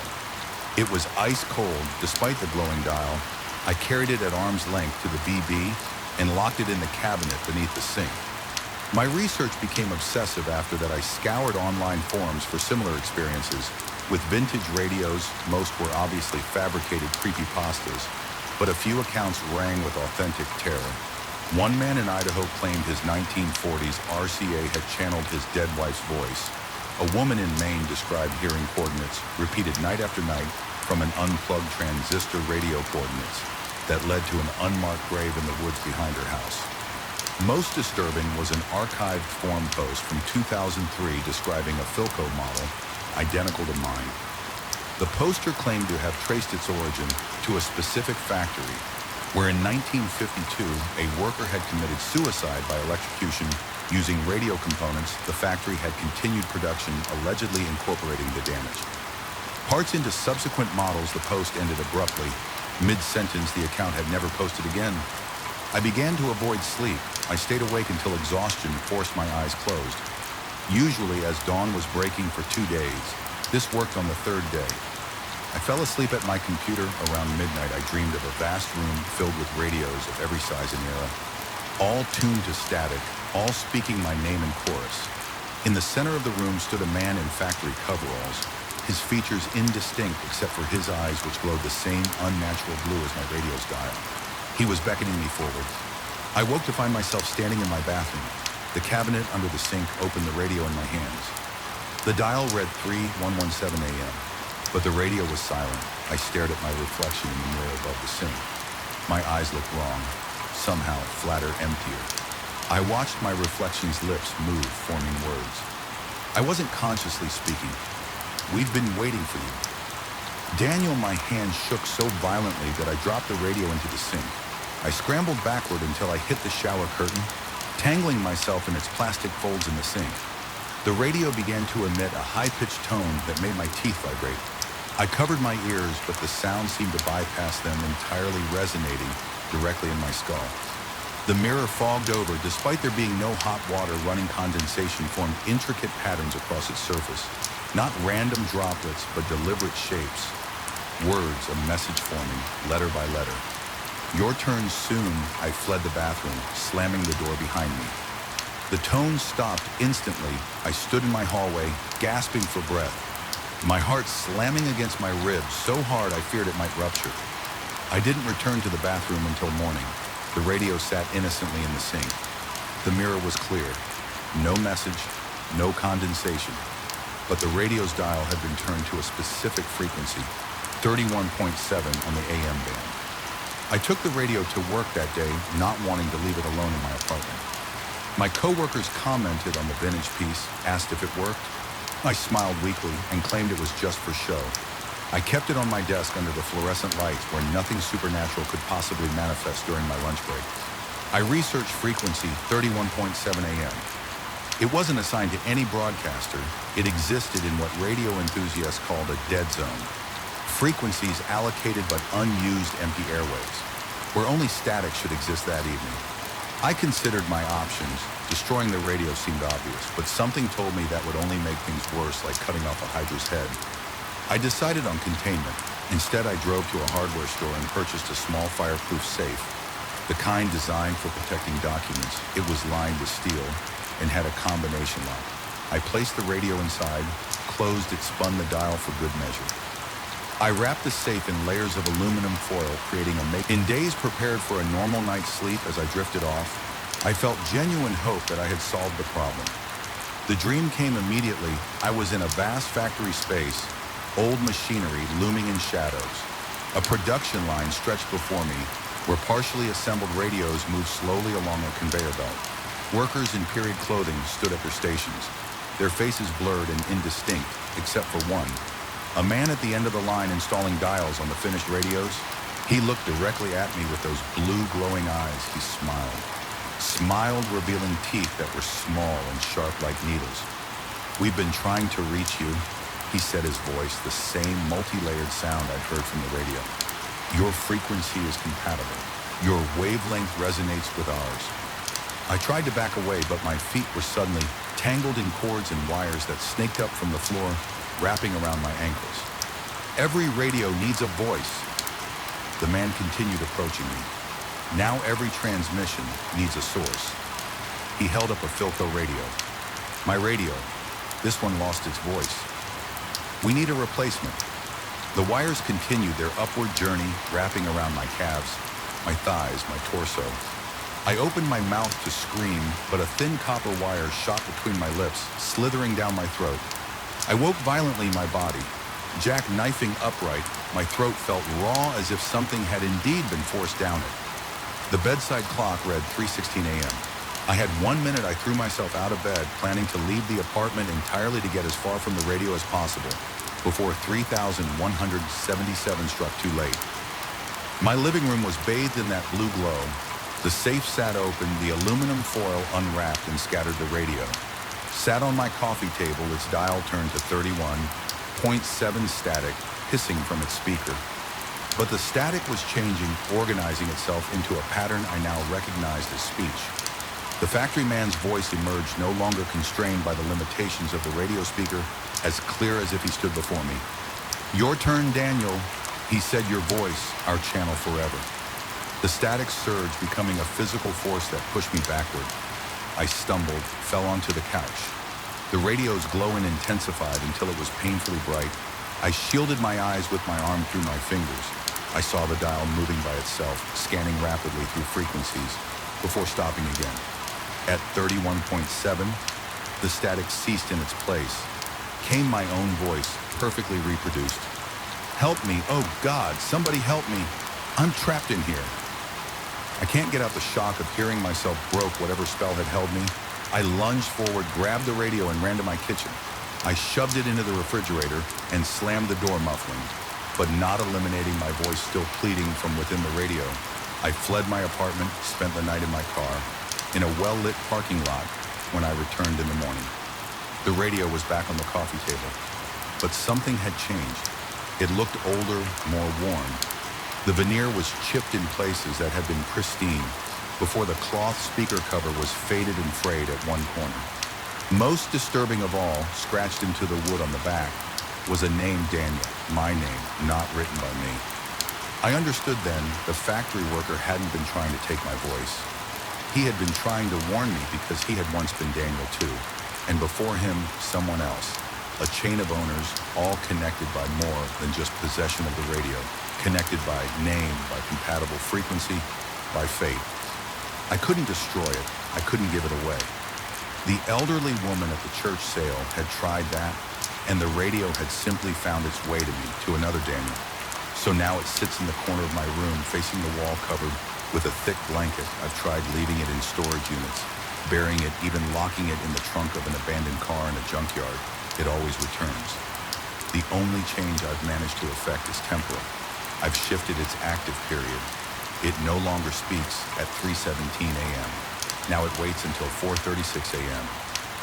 It was ice cold, despite the glowing dial. I carried it at arm's length to the BB and locked it in the cabinet beneath the sink. My research became obsessive after that. I scoured online forums for similar experiences with vintage radios. Most were obviously fabricated creepypastas, but a few accounts rang with authentic terror. One man in Idaho claimed his 1940s RCA had channeled his dead wife's voice. A woman in Maine described hearing coordinates repeated night after night from an unplugged transistor radio coordinates that led to an unmarked grave in the woods behind her house. Most disturbing was an archived forum post from 2003 describing a Philco model identical to mine. The poster claimed to have traced its origin to a specific factory where in 1952 a worker had committed suicide by electrocution using radio components. The factory had continued production, allegedly incorporating the damage. Parts into subsequent models. The post ended abruptly. Mid-sentence, the account had never posted again. I began to avoid sleep. I stayed awake until exhaustion forced my eyes closed. Usually, as dawn was breaking for 2 days, this worked on the third day. I fell asleep at my computer around midnight. I dreamed of a vast room filled with radios of every size and era, all tuned to static, all speaking my name in chorus. In the center of the room stood a man in factory coveralls, his features indistinct except for his eyes, which glowed the same unnatural blue as my radio's dial. He was beckoning me forward. I woke to find myself standing in my bathroom. The cabinet under the sink opened, the radio in my hands. The dial read 3:117 a.m., but the radio was silent. I stared at my reflection in the mirror above the sink. My eyes looked wrong, somehow flatter, emptier. I watched my reflection's lips move, forming words. I wasn't consciously speaking. "We've been waiting for you." Daniel, my hand shook so violently that I dropped the radio into the sink. I scrambled backward until I hit the shower curtain, tangling myself in its plastic folds in the sink. The radio began to emit a high-pitched tone that made my teeth vibrate. I covered my ears, but the sound seemed to bypass them, entirely resonating directly in my skull. The mirror fogged over. Despite there being no hot water, running condensation formed intricate patterns across its surface. Not random droplets, but deliberate shapes. Words, a message forming, letter by letter. "Your turn soon." I fled the bathroom, slamming the door behind me. The tone stopped instantly. I stood in my hallway, gasping for breath. my heart slamming against my ribs so hard I feared it might rupture. I didn't return to the bathroom until morning. The radio sat innocently in the sink. The mirror was clear. No message, no condensation. But the radio's dial had been turned to a specific frequency, 31.7 on the AM band. I took the radio to work that day, not wanting to leave it alone in my apartment. My coworkers commented on the vintage piece, asked if it worked. I smiled weakly and claimed it was just for show. I kept it on my desk under the fluorescent lights where nothing supernatural could possibly manifest during my lunch break. I researched frequency 31.7 AM. It wasn't assigned to any broadcaster. It existed in what radio enthusiasts called a dead zone. Frequencies allocated but unused empty airwaves, where only static should exist that evening. I considered my options. Destroying the radio seemed obvious, but something told me that would only make things worse, like cutting off a hydra's head. I decided on containment. Instead, I drove to a hardware store and purchased a small fireproof safe, the kind designed for protecting documents. It was lined with steel and had a combination lock. I placed the radio inside, closed it, spun the dial for good measure. I wrapped the safe in layers of aluminum foil, creating In days prepared for a normal night's sleep as I drifted off, I felt genuine hope that I had solved the problem. The dream came immediately. I was in a vast factory space, old machinery looming in shadows. A production line stretched before me, where partially assembled radios moved slowly along a conveyor belt. Workers in period clothing stood at their stations, their faces blurred and indistinct, except for one. A man at the end of the line installing dials on the finished radios. He looked directly at me with those blue glowing eyes. He smiled, revealing teeth that were small and sharp like needles. "We've been trying to reach you," he said, his voice the same multi-layered sound I'd heard from the radio. "Your frequency is compatible. Your wavelength resonates with ours." I tried to back away, but my feet were suddenly tangled in cords and wires that snaked up from the floor, wrapping around my ankles. "Every radio needs a voice." The man continued approaching me. "Now every transmission needs a source." He held up a Philco radio. "My radio. This one lost its voice. We need a replacement." The wires continued their upward journey, wrapping around my calves, my thighs, my torso. I opened my mouth to scream, but a thin copper wire shot between my lips, slithering down my throat. I woke violently in my body. Jackknifing upright, my throat felt raw as if something had indeed been forced down it. The bedside clock read 3:16 a.m. I had 1 minute. I threw myself out of bed, planning to leave the apartment entirely to get as far from the radio as possible, before 3,177 struck too late. My living room was bathed in that blue glow. The safe sat open, the aluminum foil unwrapped and scattered the radio. Sat on my coffee table, its dial turned to 31.7 static, hissing from its speaker. But the static was changing, organizing itself into a pattern I now recognized as speech. The factory man's voice emerged, no longer constrained by the limitations of the radio speaker, as clear as if he stood before me. "Your turn, Daniel," he said, "your voice, our channel forever." The static surged, becoming a physical force that pushed me backward. I stumbled, fell onto the couch. The radio's glow intensified until it was painfully bright. I shielded my eyes with my arm through my fingers. I saw the dial moving by itself, scanning rapidly through frequencies, before stopping again. At 31.7, the static ceased in its place. Came my own voice, perfectly reproduced. "Help me, oh God, somebody help me. I'm trapped in here." I can't get out the shock of hearing myself broke whatever spell had held me. I lunged forward, grabbed the radio, and ran to my kitchen. I shoved it into the refrigerator and slammed the door, muffling, but not eliminating my voice still pleading from within the radio. I fled my apartment, spent the night in my car, in a well-lit parking lot when I returned in the morning. The radio was back on the coffee table, but something had changed. It looked older, more worn. The veneer was chipped in places that had been pristine, before the cloth speaker cover was faded and frayed at one corner. Most disturbing of all, scratched into the wood on the back, was a name, Daniel, my name, not written by me. I understood then the factory worker hadn't been trying to take my voice. He had been trying to warn me because he had once been Daniel too, and before him, someone else. a chain of owners, all connected by more than just possession of the radio, connected by name, by compatible frequency, by fate. I couldn't destroy it. I couldn't give it away. The elderly woman at the church sale had tried that, and the radio had simply found its way to me, to another Daniel. So now it sits in the corner of my room, facing the wall covered with a thick blanket. I've tried leaving it in storage units, burying it, even locking it in the trunk of an abandoned car in a junkyard. It always returns. The only change I've managed to effect is temporal. I've shifted its active period. It no longer speaks at 3:17 a.m. Now it waits until 4:36 a.m.,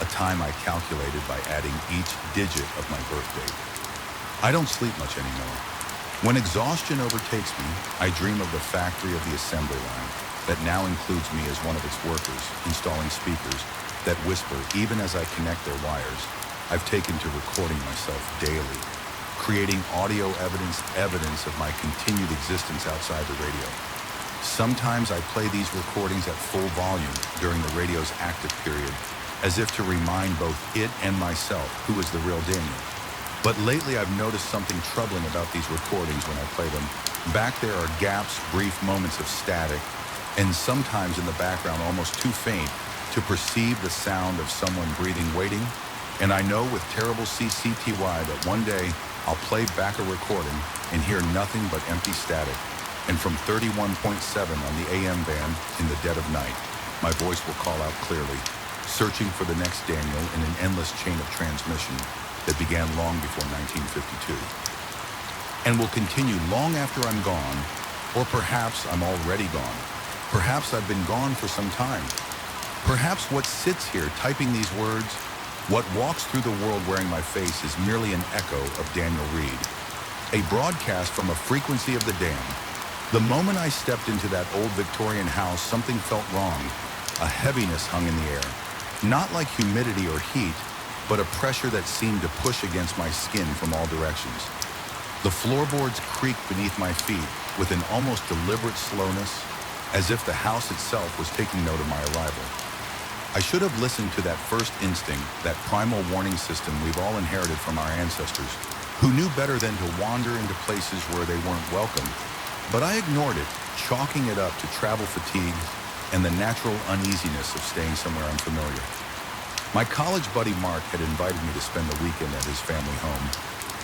a time I calculated by adding each digit of my birth date. I don't sleep much anymore. When exhaustion overtakes me, I dream of the factory of the assembly line that now includes me as one of its workers, installing speakers that whisper even as I connect their wires. I've taken to recording myself daily, creating audio evidence of my continued existence outside the radio. Sometimes I play these recordings at full volume during the radio's active period, as if to remind both it and myself who is the real Daniel. But lately I've noticed something troubling about these recordings when I play them. Back there are gaps, brief moments of static, and sometimes in the background almost too faint to perceive the sound of someone breathing, waiting. And I know with terrible CCTY that one day I'll play back a recording and hear nothing but empty static. And from 31.7 on the AM band in the dead of night, my voice will call out clearly, searching for the next Daniel in an endless chain of transmission that began long before 1952. And will continue long after I'm gone, or perhaps I'm already gone. Perhaps I've been gone for some time. Perhaps what sits here typing these words, what walks through the world wearing my face, is merely an echo of Daniel Reed, a broadcast from a frequency of the damned. The moment I stepped into that old Victorian house, something felt wrong. A heaviness hung in the air, not like humidity or heat, but a pressure that seemed to push against my skin from all directions. The floorboards creaked beneath my feet with an almost deliberate slowness, as if the house itself was taking note of my arrival. I should have listened to that first instinct, that primal warning system we've all inherited from our ancestors, who knew better than to wander into places where they weren't welcome. But I ignored it, chalking it up to travel fatigue and the natural uneasiness of staying somewhere unfamiliar. My college buddy Mark had invited me to spend the weekend at his family home,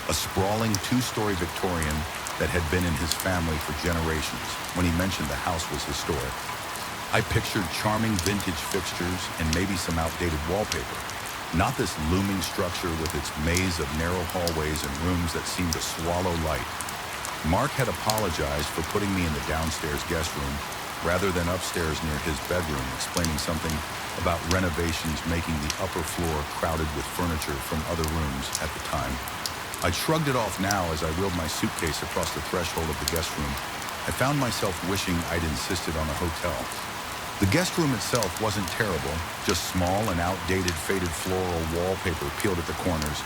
a sprawling two-story Victorian that had been in his family for generations. When he mentioned the house was historic, I pictured charming vintage fixtures and maybe some outdated wallpaper, not this looming structure with its maze of narrow hallways and rooms that seemed to swallow light. Mark had apologized for putting me in the downstairs guest room rather than upstairs near his bedroom, explaining something about renovations making the upper floor crowded with furniture from other rooms at the time. I shrugged it off now as I wheeled my suitcase across the threshold of the guest room. I found myself wishing I'd insisted on a hotel. The guest room itself wasn't terrible, just small and outdated faded floral wallpaper peeled at the corners,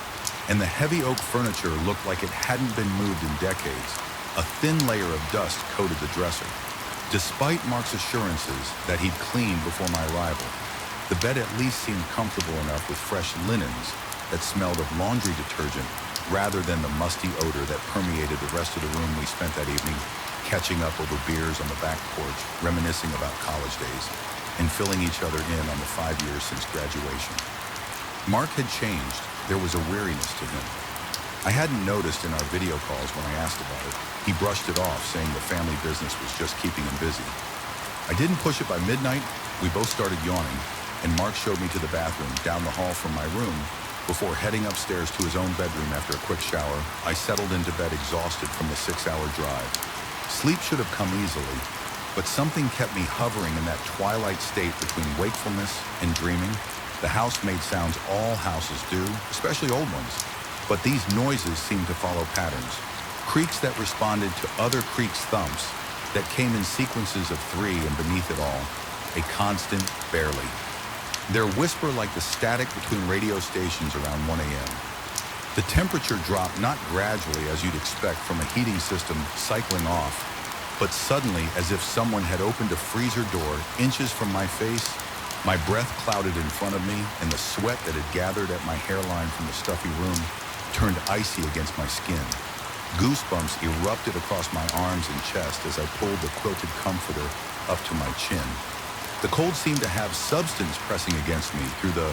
and the heavy oak furniture looked like it hadn't been moved in decades. A thin layer of dust coated the dresser. Despite Mark's assurances that he'd cleaned before my arrival, the bed at least seemed comfortable enough with fresh linens that smelled of laundry detergent rather than the musty odor that permeated the rest of the room we spent that evening, catching up over beers on the back porch, reminiscing about college days, and filling each other in on the 5 years since graduation. Mark had changed. There was a weariness to him. I hadn't noticed in our video calls when I asked about it. He brushed it off, saying the family business was just keeping him busy. I didn't push it by midnight. We both started yawning, and Mark showed me to the bathroom down the hall from my room. Before heading upstairs to his own bedroom after a quick shower, I settled into bed exhausted from the 6-hour drive. Sleep should have come easily, but something kept me hovering in that twilight state between wakefulness and dreaming. The house made sounds all houses do, especially old ones, but these noises seemed to follow patterns. Creaks that responded to other creaks' thumps that came in sequences of 3, and beneath it all, a constant barely. Their whisper like the static between radio stations around 1 a.m. The temperature dropped not gradually as you'd expect from a heating system cycling off, but suddenly as if someone had opened a freezer door inches from my face My breath clouded in front of me, and the sweat that had gathered at my hairline from the stuffy room turned icy against my skin. Goosebumps erupted across my arms and chest as I pulled the quilted comforter up to my chin. The cold seemed to have substance pressing against me through the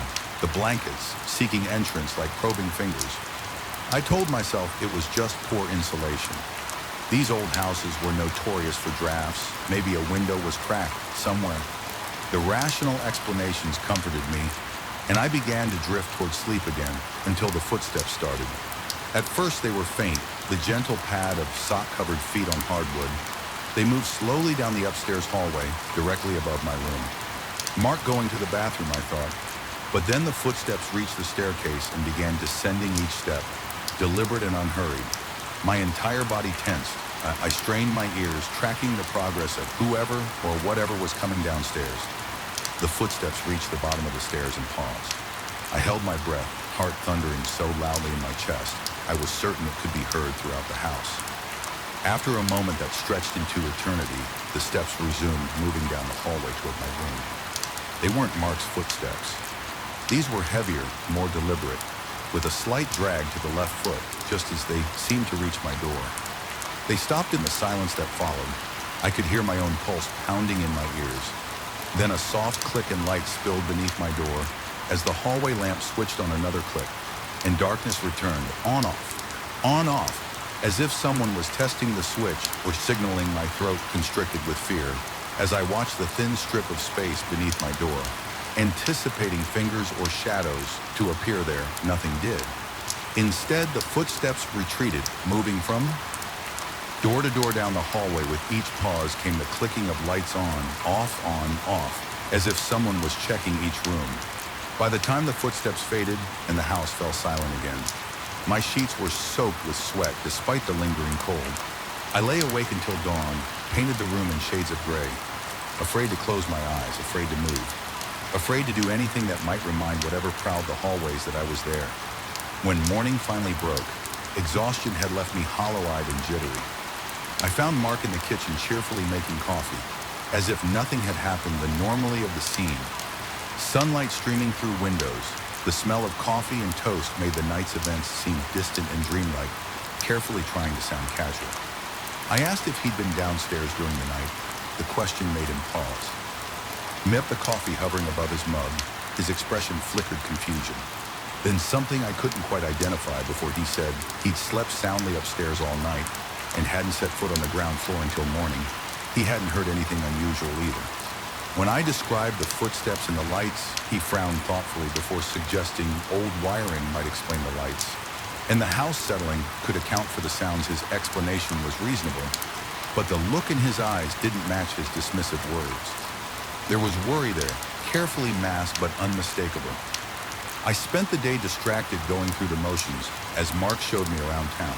blankets, seeking entrance like probing fingers. I told myself it was just poor insulation. These old houses were notorious for drafts. Maybe a window was cracked somewhere. The rational explanations comforted me, and I began to drift toward sleep again until the footsteps started. At first they were faint, the gentle pad of sock-covered feet on hardwood. They moved slowly down the upstairs hallway, directly above my room. Mark going to the bathroom, I thought. But then the footsteps reached the staircase and began descending each step, deliberate and unhurried. My entire body tensed. I strained my ears, tracking the progress of whoever or whatever was coming downstairs. The footsteps reached the bottom of the stairs and paused. I held my breath, heart thundering so loudly in my chest, I was certain it could be heard throughout the house. After a moment that stretched into eternity, the steps resumed, moving down the hallway toward my room. They weren't Mark's footsteps. These were heavier, more deliberate, with a slight drag to the left foot, just as they seemed to reach my door. They stopped in the silence that followed. I could hear my own pulse pounding in my ears. Then a soft click and light spilled beneath my door as the hallway lamp switched on another click, and darkness returned, on off, as if someone was testing the switch or signaling. My throat constricted with fear as I watched the thin strip of space beneath my door. Anticipating fingers or shadows to appear there, nothing did. Instead, the footsteps retreated, moving from door to door down the hallway. With each pause came the clicking of lights on, off, as if someone was checking each room. By the time the footsteps faded and the house fell silent again, my sheets were soaked with sweat despite the lingering cold. I lay awake until dawn, painted the room in shades of gray, afraid to close my eyes, afraid to move, afraid to do anything that might remind whatever prowled the hallways that I was there. When morning finally broke, exhaustion had left me hollow-eyed and jittery. I found Mark in the kitchen cheerfully making coffee, as if nothing had happened. The normality of the scene. Sunlight streaming through windows, the smell of coffee and toast made the night's events seem distant and dreamlike, carefully trying to sound casual. I asked if he'd been downstairs during the night. The question made him pause. Amid the coffee hovering above his mug, his expression flickered confusion. Then something I couldn't quite identify before he said he'd slept soundly upstairs all night and hadn't set foot on the ground floor until morning. He hadn't heard anything unusual either. When I described the footsteps and the lights, he frowned thoughtfully before suggesting old wiring might explain the lights. And the house settling could account for the sounds. His explanation was reasonable, but the look in his eyes didn't match his dismissive words. There was worry there, carefully masked but unmistakable. I spent the day distracted going through the motions as Mark showed me around town.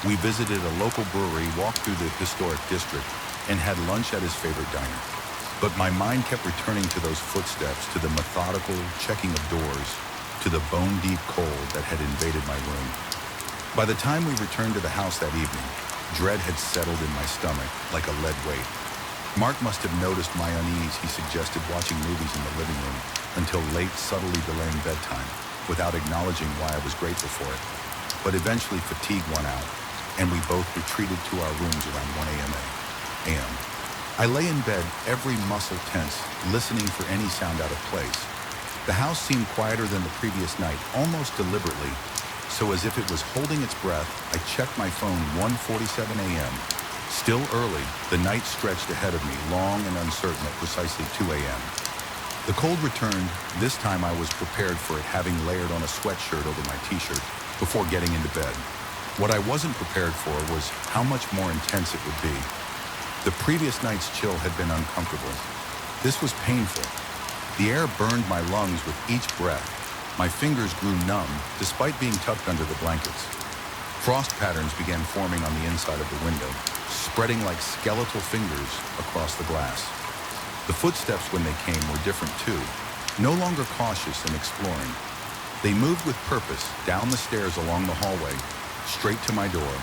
We visited a local brewery, walked through the historic district, and had lunch at his favorite diner. But my mind kept returning to those footsteps, to the methodical checking of doors, to the bone-deep cold that had invaded my room. By the time we returned to the house that evening, dread had settled in my stomach like a lead weight. Mark must have noticed my unease. He suggested watching movies in the living room until late, subtly delaying bedtime, without acknowledging why I was grateful for it. But eventually fatigue won out, and we both retreated to our rooms around 1 a.m. I lay in bed, every muscle tense, listening for any sound out of place. The house seemed quieter than the previous night, almost deliberately, so as if it was holding its breath. I checked my phone. 1:47 a.m. Still early, the night stretched ahead of me, long and uncertain at precisely 2 a.m. The cold returned. This time I was prepared for it, having layered on a sweatshirt over my t-shirt before getting into bed. What I wasn't prepared for was how much more intense it would be. The previous night's chill had been uncomfortable. This was painful. The air burned my lungs with each breath. My fingers grew numb, despite being tucked under the blankets. Frost patterns began forming on the inside of the window, spreading like skeletal fingers across the glass. The footsteps, when they came, were different too, no longer cautious and exploring. They moved with purpose, down the stairs along the hallway, straight to my door.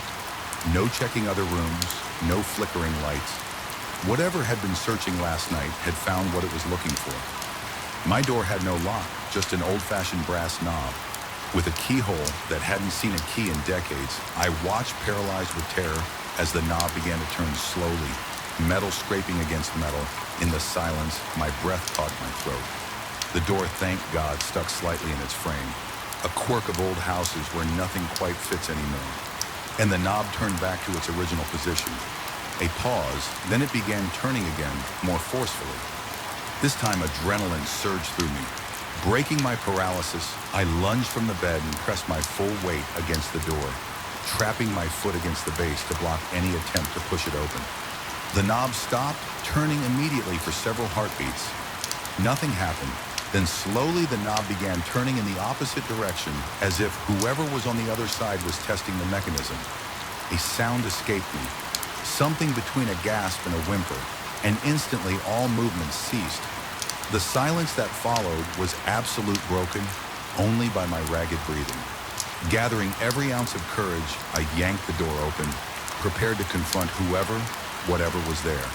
No checking other rooms, no flickering lights. Whatever had been searching last night had found what it was looking for. My door had no lock, just an old-fashioned brass knob. With a keyhole that hadn't seen a key in decades, I watched paralyzed with terror as the knob began to turn slowly, metal scraping against metal. In the silence, my breath caught my throat. The door, thank God, stuck slightly in its frame, a quirk of old houses where nothing quite fits anymore. And the knob turned back to its original position. A pause, then it began turning again, more forcefully. This time, adrenaline surged through me. Breaking my paralysis, I lunged from the bed and pressed my full weight against the door, trapping my foot against the base to block any attempt to push it open. The knob stopped, turning immediately for several heartbeats. Nothing happened. Then slowly the knob began turning in the opposite direction, as if whoever was on the other side was testing the mechanism. A sound escaped me, something between a gasp and a whimper, and instantly all movement ceased. The silence that followed was absolute, broken only by my ragged breathing. Gathering every ounce of courage, I yanked the door open, prepared to confront whoever, whatever was there.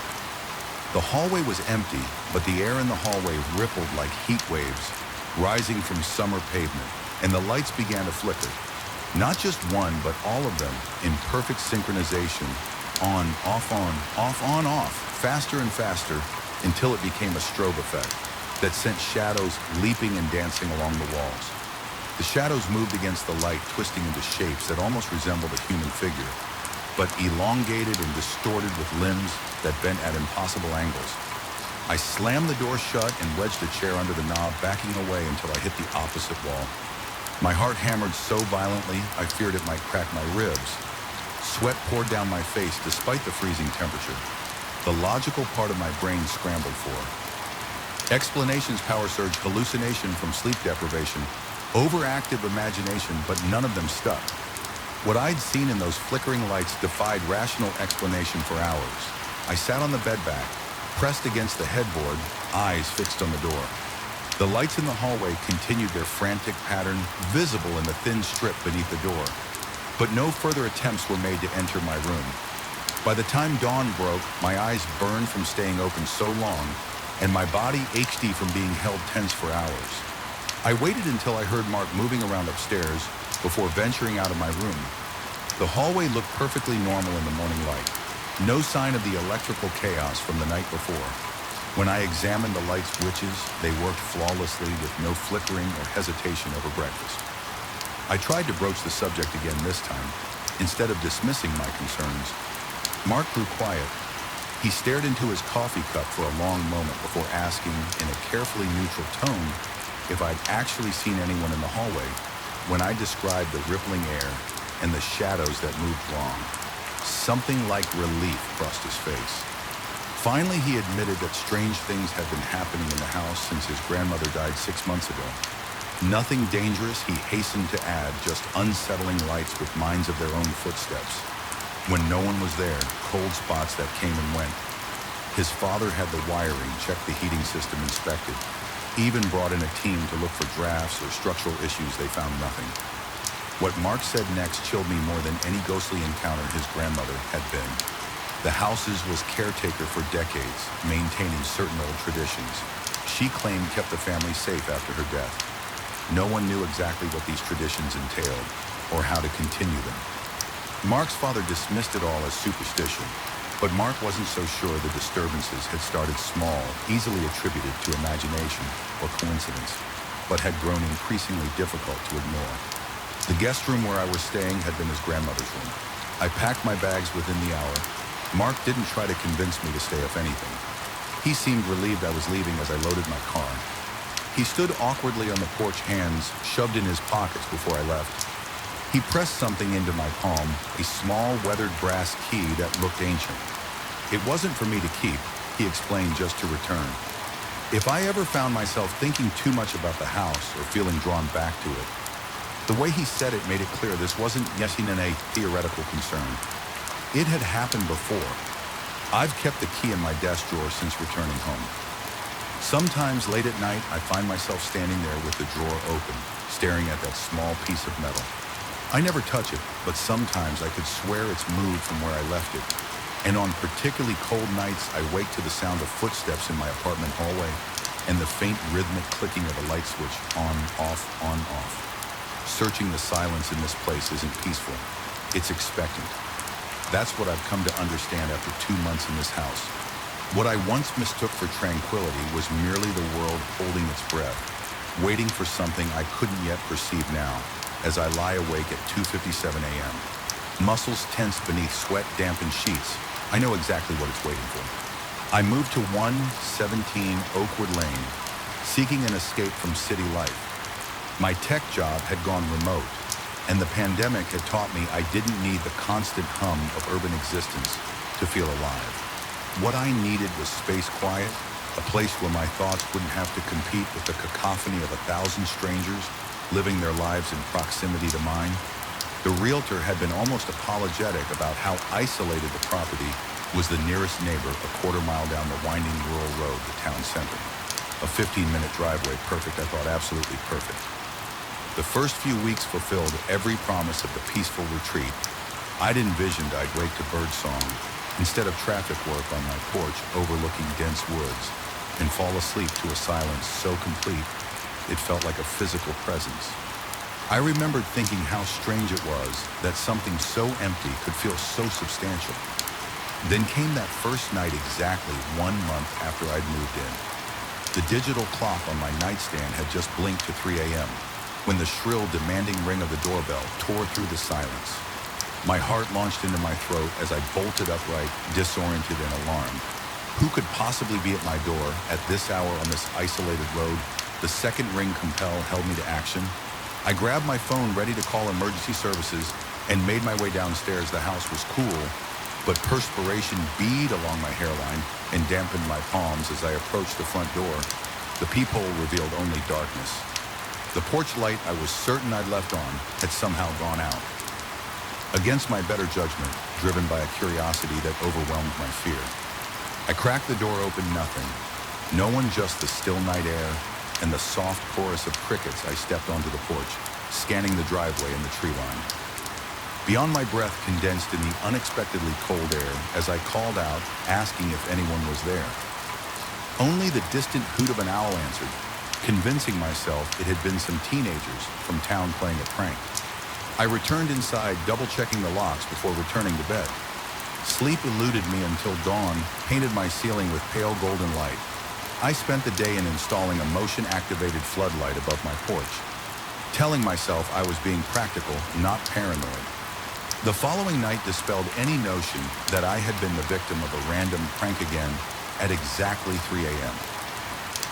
The hallway was empty, but the air in the hallway rippled like heat waves, rising from summer pavement, and the lights began to flicker. Not just one, but all of them, in perfect synchronization, on, off, faster and faster, until it became a strobe effect that sent shadows leaping and dancing along the walls. The shadows moved against the light, twisting into shapes that almost resembled a human figure, but elongated and distorted with limbs that bent at impossible angles. I slammed the door shut and wedged a chair under the knob, backing away until I hit the opposite wall. My heart hammered so violently, I feared it might crack my ribs. Sweat poured down my face despite the freezing temperature. The logical part of my brain scrambled for explanations, power surge, hallucination from sleep deprivation, overactive imagination, but none of them stuck. What I'd seen in those flickering lights defied rational explanation for hours. I sat on the bed back, pressed against the headboard, eyes fixed on the door. The lights in the hallway continued their frantic pattern, visible in the thin strip beneath the door. But no further attempts were made to enter my room. By the time dawn broke, my eyes burned from staying open so long, and my body ached from being held tense for hours. I waited until I heard Mark moving around upstairs before venturing out of my room. The hallway looked perfectly normal in the morning light. No sign of the electrical chaos from the night before. When I examined the light switches, they worked flawlessly with no flickering or hesitation over breakfast. I tried to broach the subject again this time. Instead of dismissing my concerns, Mark grew quiet. He stared into his coffee cup for a long moment before asking in a carefully neutral tone if I'd actually seen anyone in the hallway when I described the rippling air and the shadows that moved wrong. Something like relief crossed his face. Finally, he admitted that strange things had been happening in the house since his grandmother died 6 months ago. Nothing dangerous, he hastened to add, just unsettling lights with minds of their own footsteps. When no one was there, cold spots that came and went. His father had the wiring, checked the heating system, inspected, even brought in a team to look for drafts or structural issues. They found nothing. What Mark said next chilled me more than any ghostly encounter his grandmother had been. The house's was caretaker for decades, maintaining certain old traditions. She claimed kept the family safe after her death. No one knew exactly what these traditions entailed or how to continue them. Mark's father dismissed it all as superstition, but Mark wasn't so sure the disturbances had started small, easily attributed to imagination or coincidence, but had grown increasingly difficult to ignore. The guest room where I was staying had been his grandmother's room. I packed my bags within the hour. Mark didn't try to convince me to stay, if anything. He seemed relieved I was leaving as I loaded my car. He stood awkwardly on the porch, hands shoved in his pockets before I left. He pressed something into my palm, a small weathered brass key that looked ancient. It wasn't for me to keep, he explained, just to return. If I ever found myself thinking too much about the house or feeling drawn back to it, the way he said it made it clear this wasn't a theoretical concern. It had happened before. I've kept the key in my desk drawer since returning home. Sometimes late at night, I find myself standing there with the drawer open, staring at that small piece of metal. I never touch it, but sometimes I could swear it's moved from where I left it. And on particularly cold nights, I wake to the sound of footsteps in my apartment hallway and the faint rhythmic clicking of a light switch on, off. Searching the silence in this place isn't peaceful. It's expectant. That's what I've come to understand after 2 months in this house. What I once mistook for tranquility was merely the world holding its breath, waiting for something I couldn't yet perceive now, as I lie awake at 2:57 a.m. Muscles tense beneath sweat-dampened sheets. I know exactly what it's waiting for. I moved to 117 Oakwood Lane, seeking an escape from city life. My tech job had gone remote, and the pandemic had taught me I didn't need the constant hum of urban existence to feel alive. What I needed was space quiet, a place where my thoughts wouldn't have to compete with the cacophony of 1,000 strangers living their lives in proximity to mine. The realtor had been almost apologetic about how isolated the property was. The nearest neighbor a quarter-mile down the winding rural road, the town center. A 15-minute driveway, perfect, I thought, absolutely perfect. The first few weeks fulfilled every promise of the peaceful retreat. I'd envisioned I'd wake to birdsong instead of traffic work on my porch overlooking dense woods and fall asleep to a silence so complete it felt like a physical presence. I remembered thinking how strange it was that something so empty could feel so substantial. Then came that first night exactly 1 month after I'd moved in. The digital clock on my nightstand had just blinked to 3 a.m. when the shrill, demanding ring of the doorbell tore through the silence. My heart launched into my throat as I bolted upright, disoriented and alarmed. Who could possibly be at my door at this hour on this isolated road? The second ring compel held me to action. I grabbed my phone ready to call emergency services and made my way downstairs. The house was cool, but perspiration bead along my hairline and dampened my palms as I approached the front door. The peephole revealed only darkness. The porch light I was certain I'd left on had somehow gone out. Against my better judgment, driven by a curiosity that overwhelmed my fear, I cracked the door open. Nothing. No one, just the still night air and the soft chorus of crickets. I stepped onto the porch, scanning the driveway and the tree line. Beyond my breath condensed in the unexpectedly cold air as I called out, asking if anyone was there. Only the distant hoot of an owl answered, convincing myself it had been some teenagers from town playing a prank. I returned inside, double-checking the locks before returning to bed. Sleep eluded me until dawn painted my ceiling with pale golden light. I spent the day in installing a motion-activated floodlight above my porch, telling myself I was being practical, not paranoid. The following night dispelled any notion that I had been the victim of a random prank again at exactly 3 a.m.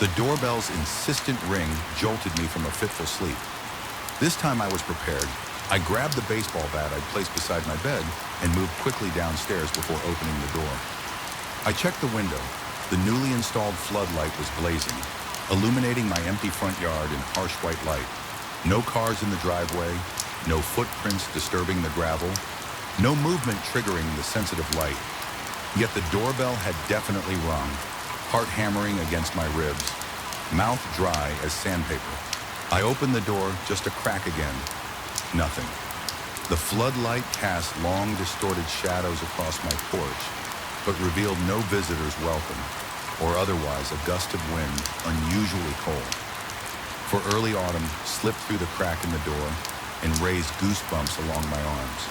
The doorbell's insistent ring jolted me from a fitful sleep. This time I was prepared. I grabbed the baseball bat I'd placed beside my bed and moved quickly downstairs before opening the door. I checked the window. The newly installed floodlight was blazing, illuminating my empty front yard in harsh white light. No cars in the driveway, no footprints disturbing the gravel, no movement triggering the sensitive light. Yet the doorbell had definitely rung, heart hammering against my ribs, mouth dry as sandpaper. I opened the door just a crack again. Nothing. The floodlight cast long, distorted shadows across my porch, but revealed no visitor's welcome, or otherwise a gust of wind unusually cold. For early autumn slipped through the crack in the door and raised goosebumps along my arms.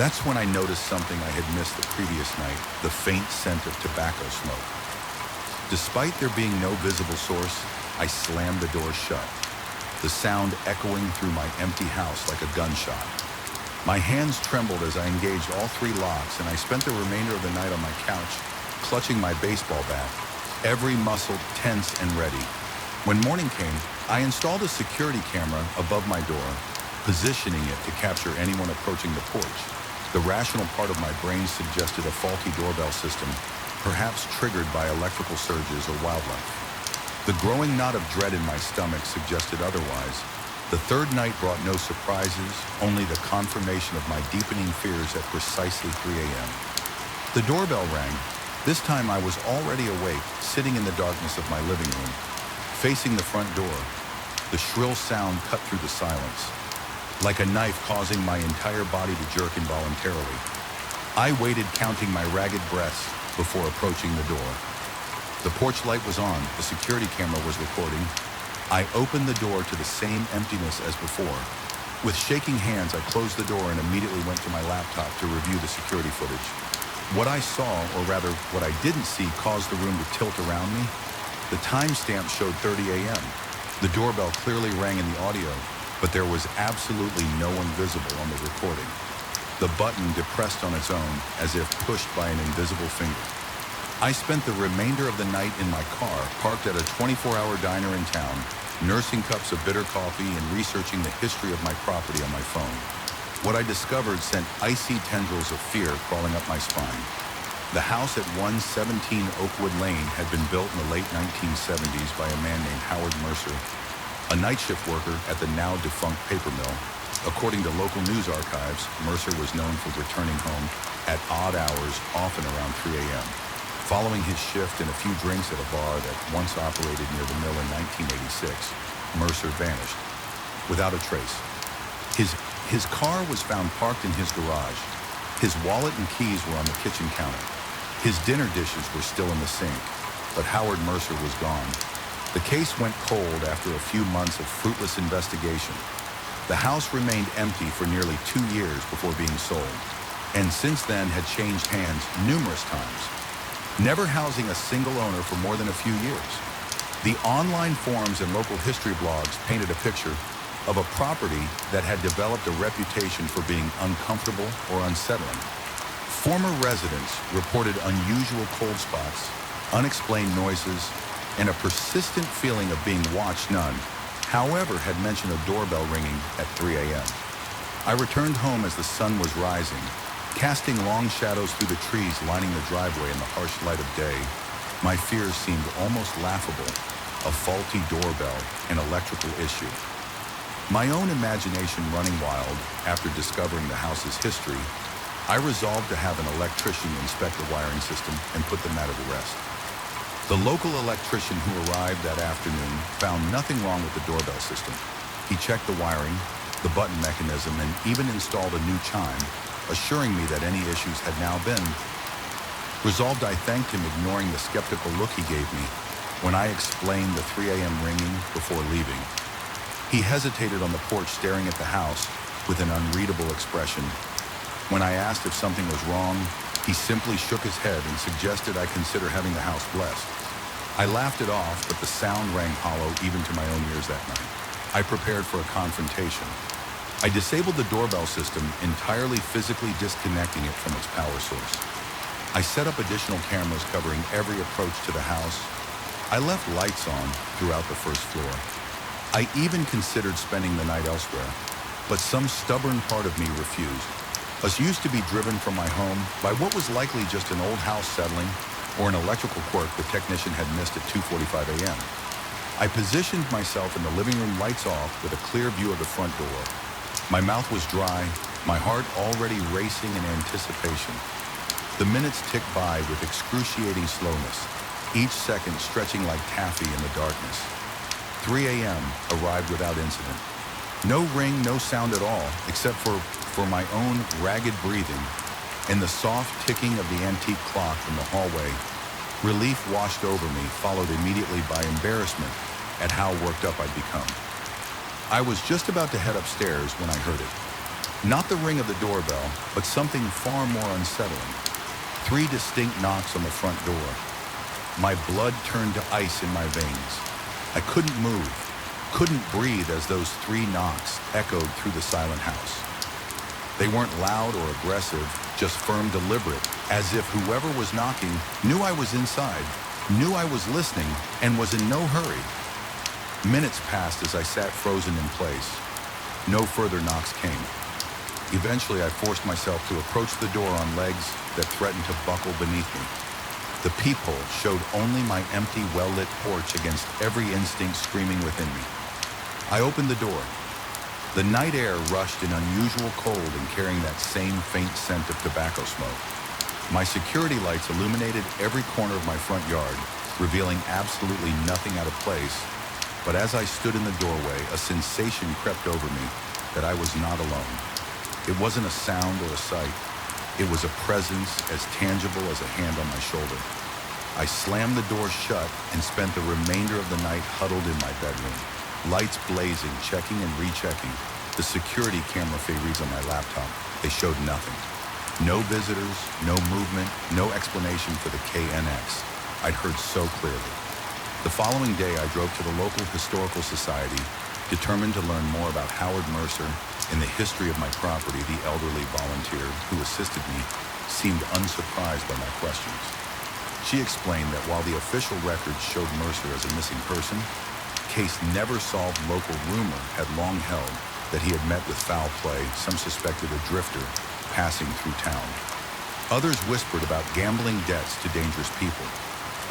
That's when I noticed something I had missed the previous night, the faint scent of tobacco smoke. Despite there being no visible source, I slammed the door shut, the sound echoing through my empty house like a gunshot. My hands trembled as I engaged all 3 locks, and I spent the remainder of the night on my couch, clutching my baseball bat, every muscle tense and ready. When morning came, I installed a security camera above my door, positioning it to capture anyone approaching the porch. The rational part of my brain suggested a faulty doorbell system, perhaps triggered by electrical surges or wildlife. The growing knot of dread in my stomach suggested otherwise. The third night brought no surprises, only the confirmation of my deepening fears at precisely 3 a.m. The doorbell rang. This time I was already awake, sitting in the darkness of my living room, facing the front door. The shrill sound cut through the silence, like a knife causing my entire body to jerk involuntarily. I waited, counting my ragged breaths before approaching the door. The porch light was on, the security camera was recording. I opened the door to the same emptiness as before. With shaking hands, I closed the door and immediately went to my laptop to review the security footage. What I saw, or rather what I didn't see, caused the room to tilt around me. The timestamp showed 30 a.m. The doorbell clearly rang in the audio, but there was absolutely no one visible on the recording. The button depressed on its own, as if pushed by an invisible finger. I spent the remainder of the night in my car, parked at a 24-hour diner in town, nursing cups of bitter coffee and researching the history of my property on my phone. What I discovered sent icy tendrils of fear crawling up my spine. The house at 117 Oakwood Lane had been built in the late 1970s by a man named Howard Mercer, a night shift worker at the now-defunct paper mill. According to local news archives, Mercer was known for returning home at odd hours, often around 3 a.m. Following his shift and a few drinks at a bar that once operated near the mill in 1986, Mercer vanished, without a trace. His car was found parked in his garage. His wallet and keys were on the kitchen counter. His dinner dishes were still in the sink, but Howard Mercer was gone. The case went cold after a few months of fruitless investigation. The house remained empty for nearly 2 years before being sold, and since then had changed hands numerous times, never housing a single owner for more than a few years. The online forums and local history blogs painted a picture of a property that had developed a reputation for being uncomfortable or unsettling. Former residents reported unusual cold spots, unexplained noises, and a persistent feeling of being watched. None, however, had mentioned a doorbell ringing at 3 a.m. I returned home as the sun was rising, casting long shadows through the trees lining the driveway in the harsh light of day. My fears seemed almost laughable, a faulty doorbell, an electrical issue. My own imagination running wild after discovering the house's history, I resolved to have an electrician inspect the wiring system and put the matter to rest. The local electrician who arrived that afternoon found nothing wrong with the doorbell system. He checked the wiring, the button mechanism, and even installed a new chime, assuring me that any issues had now been resolved. I thanked him, ignoring the skeptical look he gave me when I explained the 3 a.m. ringing before leaving. He hesitated on the porch, staring at the house with an unreadable expression. When I asked if something was wrong, he simply shook his head and suggested I consider having the house blessed. I laughed it off, but the sound rang hollow even to my own ears that night. I prepared for a confrontation. I disabled the doorbell system, entirely physically disconnecting it from its power source. I set up additional cameras covering every approach to the house. I left lights on throughout the first floor. I even considered spending the night elsewhere, but some stubborn part of me refused. I used to be driven from my home by what was likely just an old house settling or an electrical quirk the technician had missed at 2:45 a.m. I positioned myself in the living room, lights off, with a clear view of the front door. My mouth was dry, my heart already racing in anticipation. The minutes ticked by with excruciating slowness, each second stretching like taffy in the darkness. 3 a.m. arrived without incident. No ring, no sound at all, except for my own ragged breathing and the soft ticking of the antique clock from the hallway. Relief washed over me, followed immediately by embarrassment at how worked up I'd become. I was just about to head upstairs when I heard it. Not the ring of the doorbell, but something far more unsettling. 3 distinct knocks on the front door. My blood turned to ice in my veins. I couldn't move, couldn't breathe as those 3 knocks echoed through the silent house. They weren't loud or aggressive, just firm, deliberate, as if whoever was knocking knew I was inside, knew I was listening, and was in no hurry. Minutes passed as I sat frozen in place. No further knocks came. Eventually, I forced myself to approach the door on legs that threatened to buckle beneath me. The peephole showed only my empty, well-lit porch against every instinct screaming within me. I opened the door. The night air rushed in unusual cold and carrying that same faint scent of tobacco smoke. My security lights illuminated every corner of my front yard, revealing absolutely nothing out of place. But as I stood in the doorway, a sensation crept over me that I was not alone. It wasn't a sound or a sight. It was a presence as tangible as a hand on my shoulder. I slammed the door shut and spent the remainder of the night huddled in my bedroom, lights blazing, checking and rechecking. The security camera feeds on my laptop. They showed nothing. No visitors, no movement, no explanation for the KNX I'd heard so clearly. The following day, I drove to the local historical society, determined to learn more about Howard Mercer and the history of my property. The elderly volunteer who assisted me seemed unsurprised by my questions. She explained that while the official records showed Mercer as a missing person, case never solved. Local rumor had long held that he had met with foul play. Some suspected a drifter passing through town. Others whispered about gambling debts to dangerous people.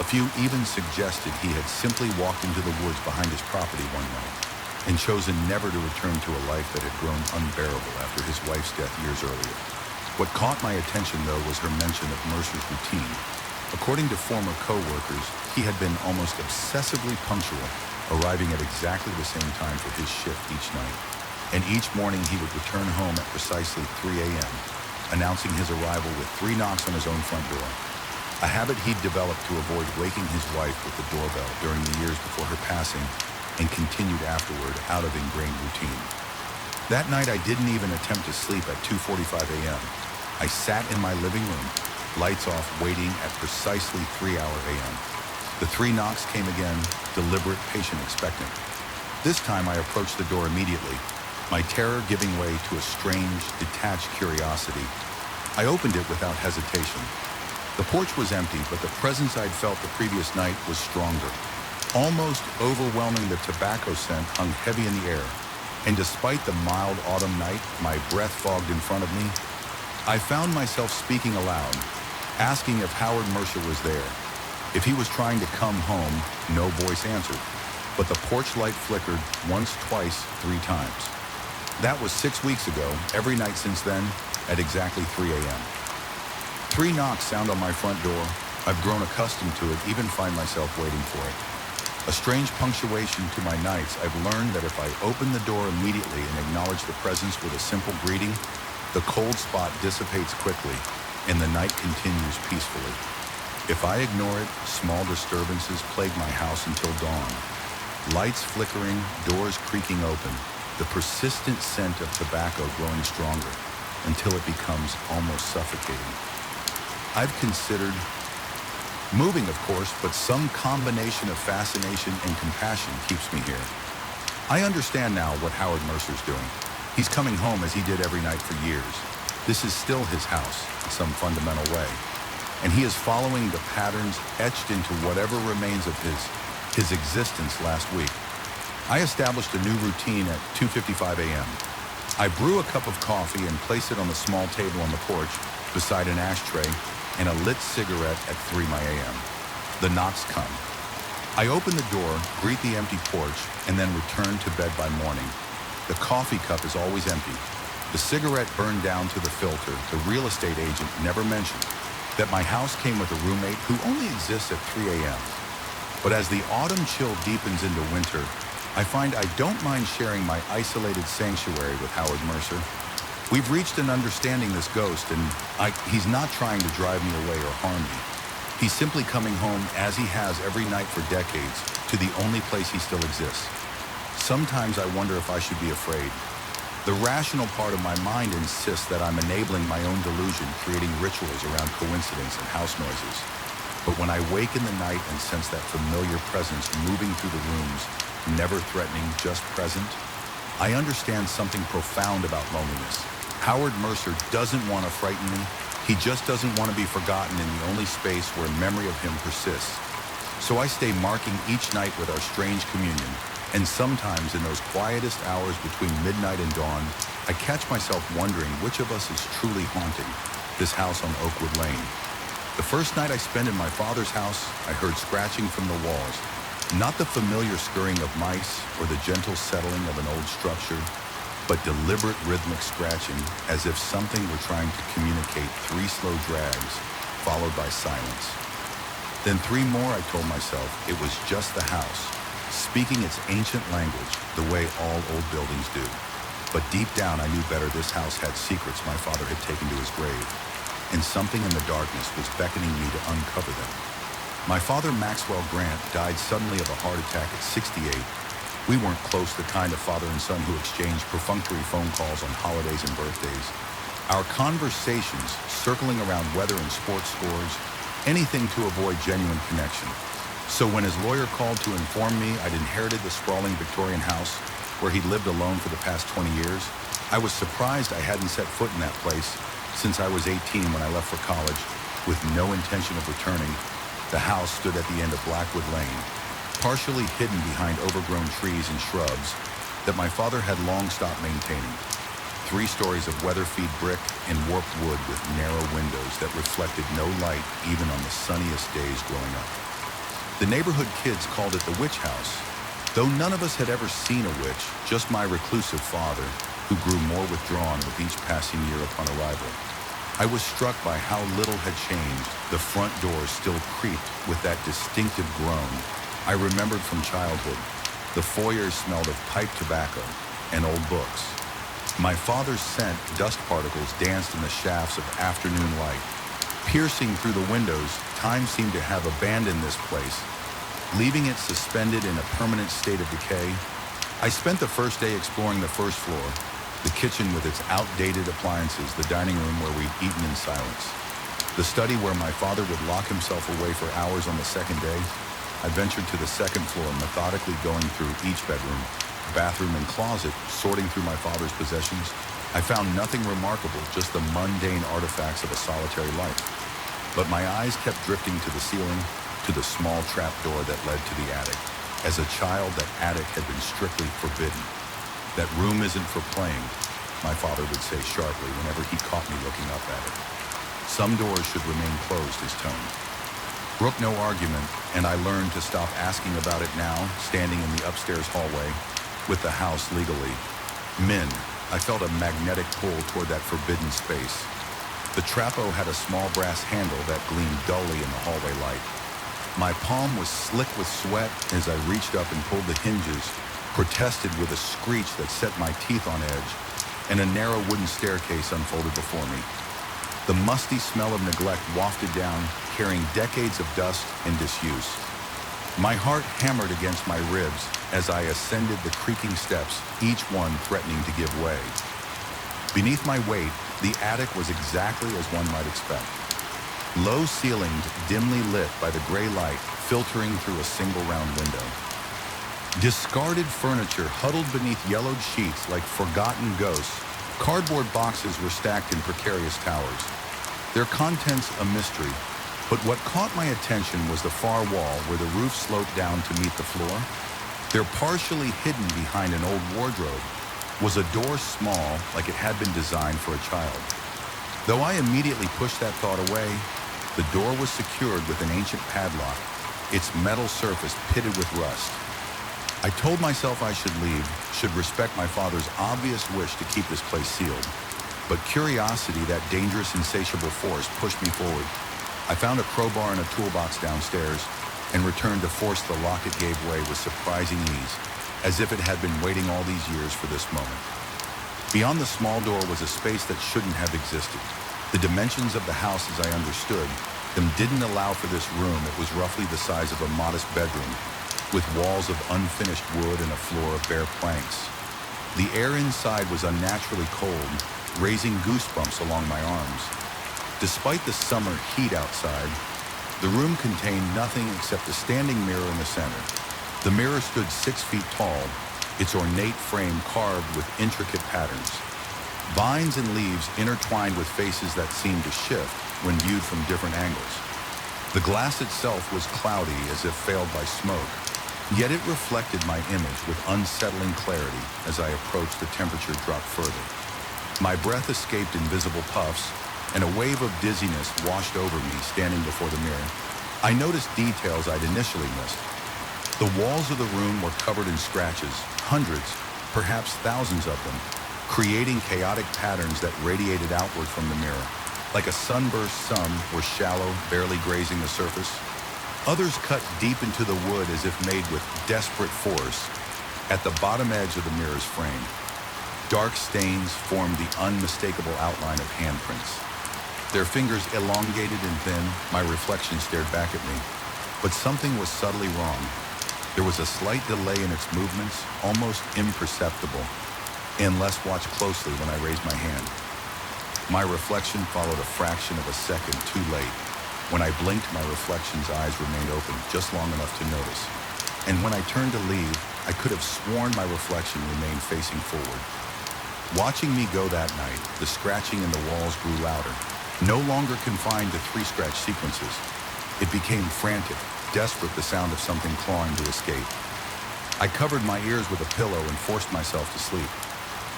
A few even suggested he had simply walked into the woods behind his property one night and chosen never to return to a life that had grown unbearable after his wife's death years earlier. What caught my attention, though, was her mention of Mercer's routine. According to former co-workers, he had been almost obsessively punctual, arriving at exactly the same time for his shift each night. And each morning he would return home at precisely 3 a.m., announcing his arrival with 3 knocks on his own front door, a habit he'd developed to avoid waking his wife with the doorbell during the years before her passing, and continued afterward out of ingrained routine. That night I didn't even attempt to sleep at 2:45 a.m. I sat in my living room, lights off, waiting at precisely 3 a.m. The 3 knocks came again, deliberate, patient, expectant. This time I approached the door immediately, my terror giving way to a strange, detached curiosity. I opened it without hesitation. The porch was empty, but the presence I'd felt the previous night was stronger. Almost overwhelming, the tobacco scent hung heavy in the air, and despite the mild autumn night, my breath fogged in front of me, I found myself speaking aloud, asking if Howard Mercer was there. If he was trying to come home, no voice answered, but the porch light flickered once, twice, 3 times. That was 6 weeks ago, every night since then, at exactly 3 a.m. 3 knocks sound on my front door. I've grown accustomed to it, even find myself waiting for it. A strange punctuation to my nights. I've learned that if I open the door immediately and acknowledge the presence with a simple greeting, the cold spot dissipates quickly, and the night continues peacefully. If I ignore it, small disturbances plague my house until dawn. Lights flickering, doors creaking open, the persistent scent of tobacco growing stronger until it becomes almost suffocating. I've considered moving, of course, but some combination of fascination and compassion keeps me here. I understand now what Howard Mercer's doing. He's coming home as he did every night for years. This is still his house in some fundamental way. And he is following the patterns etched into whatever remains of his existence last week. I established a new routine at 2:55 a.m. I brew a cup of coffee and place it on the small table on the porch beside an ashtray and a lit cigarette at 3 a.m. The knocks come. I open the door, greet the empty porch, and then return to bed by morning. The coffee cup is always empty. The cigarette burned down to the filter. The real estate agent never mentioned that my house came with a roommate who only exists at 3 a.m. But as the autumn chill deepens into winter, I find I don't mind sharing my isolated sanctuary with Howard Mercer. We've reached an understanding, this ghost, and he's not trying to drive me away or harm me. He's simply coming home, as he has every night for decades, to the only place he still exists. Sometimes I wonder if I should be afraid. The rational part of my mind insists that I'm enabling my own delusion, creating rituals around coincidence and house noises. But when I wake in the night and sense that familiar presence moving through the rooms, never threatening, just present, I understand something profound about loneliness. Howard Mercer doesn't want to frighten me. He just doesn't want to be forgotten in the only space where memory of him persists. So I stay marking each night with our strange communion. And sometimes in those quietest hours between midnight and dawn, I catch myself wondering which of us is truly haunting this house on Oakwood Lane. The first night I spent in my father's house, I heard scratching from the walls. Not the familiar scurrying of mice or the gentle settling of an old structure, but deliberate rhythmic scratching, as if something were trying to communicate 3 slow drags, followed by silence. Then 3 more, I told myself. It was just the house, speaking its ancient language the way all old buildings do. But deep down, I knew better. This house had secrets my father had taken to his grave, and something in the darkness was beckoning me to uncover them. My father, Maxwell Grant, died suddenly of a heart attack at 68. We weren't close, the kind of father and son who exchanged perfunctory phone calls on holidays and birthdays. Our conversations circling around weather and sports scores, anything to avoid genuine connection. So when his lawyer called to inform me I'd inherited the sprawling Victorian house where he'd lived alone for the past 20 years, I was surprised I hadn't set foot in that place since I was 18 when I left for college with no intention of returning. The house stood at the end of Blackwood Lane, partially hidden behind overgrown trees and shrubs that my father had long stopped maintaining. 3 stories of weather-feed brick and warped wood with narrow windows that reflected no light even on the sunniest days growing up. The neighborhood kids called it the witch house, though none of us had ever seen a witch, just my reclusive father, who grew more withdrawn with each passing year upon arrival. I was struck by how little had changed. The front door still creaked with that distinctive groan I remembered from childhood. The foyer smelled of pipe tobacco and old books. My father's scent, dust particles danced in the shafts of afternoon light. Piercing through the windows, time seemed to have abandoned this place, leaving it suspended in a permanent state of decay. I spent the first day exploring the first floor, the kitchen with its outdated appliances, the dining room where we'd eaten in silence, the study where my father would lock himself away for hours on the second day. I ventured to the second floor, methodically going through each bedroom, bathroom, and closet, sorting through my father's possessions. I found nothing remarkable, just the mundane artifacts of a solitary life. But my eyes kept drifting to the ceiling, to the small trap door that led to the attic. As a child, that attic had been strictly forbidden. That room isn't for playing, my father would say sharply whenever he caught me looking up at it. Some doors should remain closed, his tone. Brook no argument, and I learned to stop asking about it now, standing in the upstairs hallway, with the house legally. I felt a magnetic pull toward that forbidden space. The trappo had a small brass handle that gleamed dully in the hallway light. My palm was slick with sweat as I reached up and pulled the hinges, protested with a screech that set my teeth on edge, and a narrow wooden staircase unfolded before me. The musty smell of neglect wafted down, carrying decades of dust and disuse. My heart hammered against my ribs as I ascended the creaking steps, each one threatening to give way. Beneath my weight, the attic was exactly as one might expect. Low-ceilinged, dimly lit by the gray light filtering through a single round window. Discarded furniture huddled beneath yellowed sheets like forgotten ghosts. Cardboard boxes were stacked in precarious towers, their contents a mystery. But what caught my attention was the far wall where the roof sloped down to meet the floor. There, partially hidden behind an old wardrobe, was a door small, like it had been designed for a child. Though I immediately pushed that thought away, the door was secured with an ancient padlock, its metal surface pitted with rust. I told myself I should leave, should respect my father's obvious wish to keep this place sealed. But curiosity, that dangerous, insatiable force, pushed me forward. I found a crowbar and a toolbox downstairs and returned to force the lock. It gave way with surprising ease, as if it had been waiting all these years for this moment. Beyond the small door was a space that shouldn't have existed. The dimensions of the house as I understood them didn't allow for this room. It was roughly the size of a modest bedroom, with walls of unfinished wood and a floor of bare planks. The air inside was unnaturally cold, raising goosebumps along my arms. Despite the summer heat outside, the room contained nothing except a standing mirror in the center. The mirror stood 6 feet tall, its ornate frame carved with intricate patterns. Vines and leaves intertwined with faces that seemed to shift when viewed from different angles. The glass itself was cloudy as if veiled by smoke, yet it reflected my image with unsettling clarity. As I approached, the temperature dropped further. My breath escaped invisible puffs, and a wave of dizziness washed over me standing before the mirror. I noticed details I'd initially missed. The walls of the room were covered in scratches, hundreds, perhaps thousands of them, creating chaotic patterns that radiated outward from the mirror. Like a sunburst, some were shallow, barely grazing the surface. Others cut deep into the wood as if made with desperate force. At the bottom edge of the mirror's frame, dark stains formed the unmistakable outline of handprints. Their fingers elongated and thin, my reflection stared back at me. But something was subtly wrong. There was a slight delay in its movements, almost imperceptible, unless watched closely when I raised my hand. My reflection followed a fraction of a second too late. When I blinked, my reflection's eyes remained open just long enough to notice. And when I turned to leave, I could have sworn my reflection remained facing forward. Watching me go that night, the scratching in the walls grew louder, no longer confined to 3 scratch sequences. It became frantic, desperate, the sound of something clawing to escape. I covered my ears with a pillow and forced myself to sleep,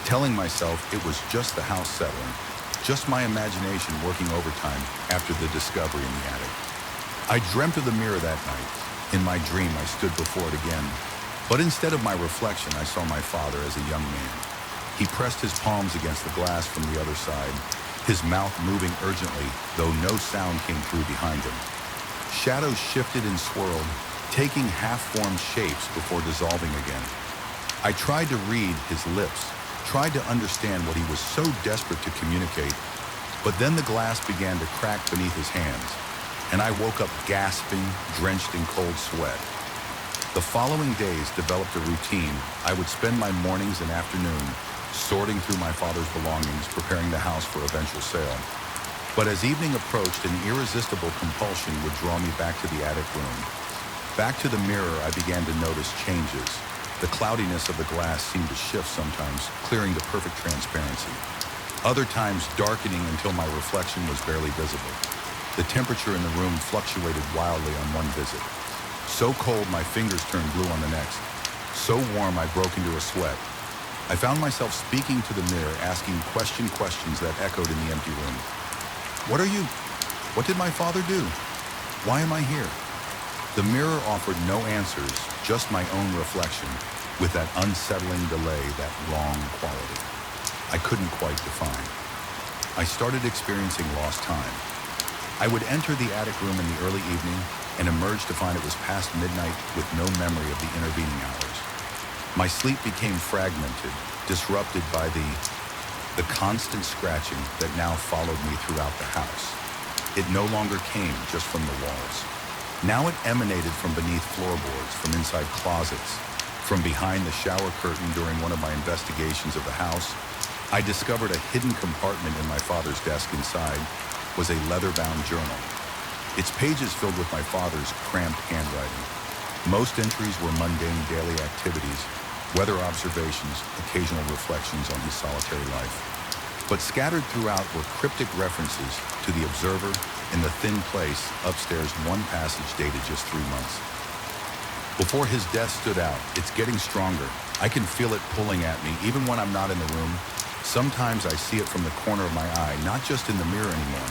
telling myself it was just the house settling, just my imagination working overtime after the discovery in the attic. I dreamt of the mirror that night. In my dream, I stood before it again. But instead of my reflection, I saw my father as a young man. He pressed his palms against the glass from the other side, his mouth moving urgently, though no sound came through behind him. Shadows shifted and swirled, taking half-formed shapes before dissolving again. I tried to read his lips, tried to understand what he was so desperate to communicate, but then the glass began to crack beneath his hands, and I woke up gasping, drenched in cold sweat. The following days developed a routine. I would spend my mornings and afternoon sorting through my father's belongings, preparing the house for eventual sale. But as evening approached, an irresistible compulsion would draw me back to the attic room. Back to the mirror, I began to notice changes. The cloudiness of the glass seemed to shift sometimes, clearing to perfect transparency. Other times, darkening until my reflection was barely visible. The temperature in the room fluctuated wildly on one visit. So cold, my fingers turned blue on the next. So warm, I broke into a sweat. I found myself speaking to the mirror, asking questions that echoed in the empty room. What are you? What did my father do? Why am I here? The mirror offered no answers, just my own reflection, with that unsettling delay, that wrong quality I couldn't quite define. I started experiencing lost time. I would enter the attic room in the early evening and emerge to find it was past midnight with no memory of the intervening hours. My sleep became fragmented, disrupted by the constant scratching that now followed me throughout the house. It no longer came just from the walls. Now it emanated from beneath floorboards, from inside closets, from behind the shower curtain. During one of my investigations of the house, I discovered a hidden compartment in my father's desk. Inside was a leather-bound journal, its pages filled with my father's cramped handwriting. Most entries were mundane daily activities, weather observations, occasional reflections on his solitary life. But scattered throughout were cryptic references to the observer in the thin place upstairs. One passage dated just 3 months before his death stood out. It's getting stronger. I can feel it pulling at me, even when I'm not in the room. Sometimes I see it from the corner of my eye, not just in the mirror anymore,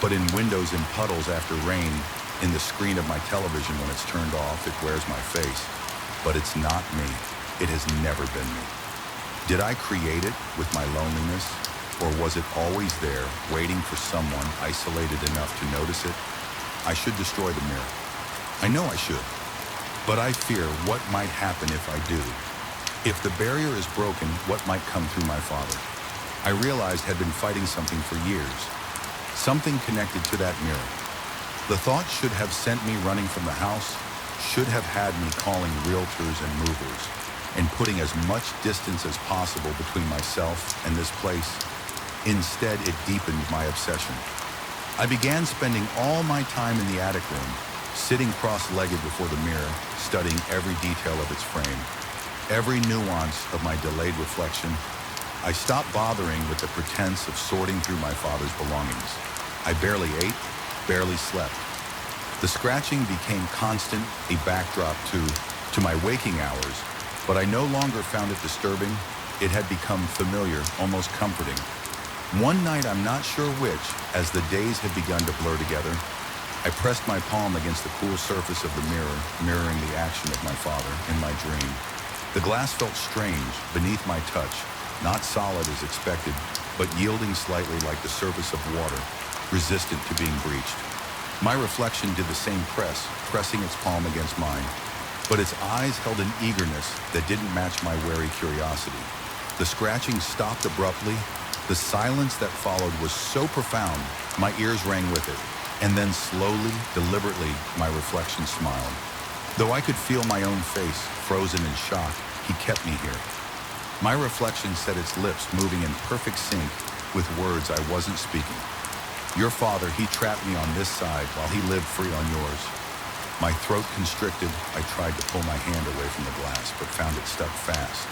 but in windows, in puddles after rain, in the screen of my television when it's turned off. It wears my face. But it's not me. It has never been me. Did I create it with my loneliness? Or was it always there, waiting for someone isolated enough to notice it? I should destroy the mirror. I know I should. But I fear what might happen if I do. If the barrier is broken, what might come through my father? I realized had been fighting something for years. Something connected to that mirror. The thought should have sent me running from the house, should have had me calling realtors and movers, and putting as much distance as possible between myself and this place. Instead, it deepened my obsession. I began spending all my time in the attic room, sitting cross-legged before the mirror, studying every detail of its frame, every nuance of my delayed reflection. I stopped bothering with the pretense of sorting through my father's belongings. I barely ate, barely slept. The scratching became constant, a backdrop to my waking hours, but I no longer found it disturbing. It had become familiar, almost comforting. One night, I'm not sure which, as the days had begun to blur together, I pressed my palm against the cool surface of the mirror, mirroring the action of my father in my dream. The glass felt strange beneath my touch, not solid as expected, but yielding slightly like the surface of water, resistant to being breached. My reflection did the same, pressing its palm against mine, but its eyes held an eagerness that didn't match my wary curiosity. The scratching stopped abruptly. The silence that followed was so profound, my ears rang with it. And then slowly, deliberately, my reflection smiled. Though I could feel my own face, frozen in shock, he kept me here. My reflection set its lips moving in perfect sync with words I wasn't speaking. Your father, he trapped me on this side while he lived free on yours. My throat constricted, I tried to pull my hand away from the glass, but found it stuck fast.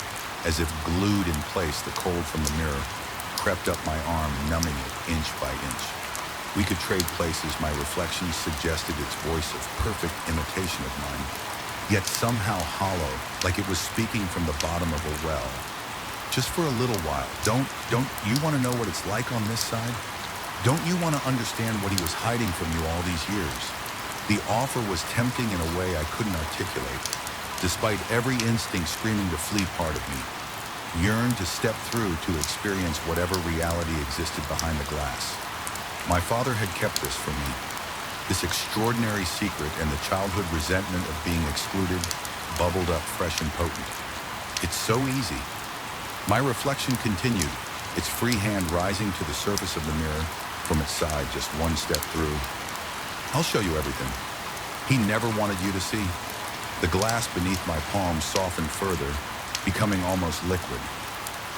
As if glued in place, the cold from the mirror crept up my arm, numbing it inch by inch. We could trade places. My reflection suggested its voice of perfect imitation of mine, yet somehow hollow, like it was speaking from the bottom of a well. Just for a little while. Don't you want to know what it's like on this side? Don't you want to understand what he was hiding from you all these years? The offer was tempting in a way I couldn't articulate, despite every instinct screaming to flee part of me, yearned to step through to experience whatever reality existed behind the glass. My father had kept this from me, this extraordinary secret, and the childhood resentment of being excluded bubbled up fresh and potent. It's so easy. My reflection continued, its free hand rising to the surface of the mirror from its side just one step through. I'll show you everything. He never wanted you to see. The glass beneath my palm softened further, becoming almost liquid.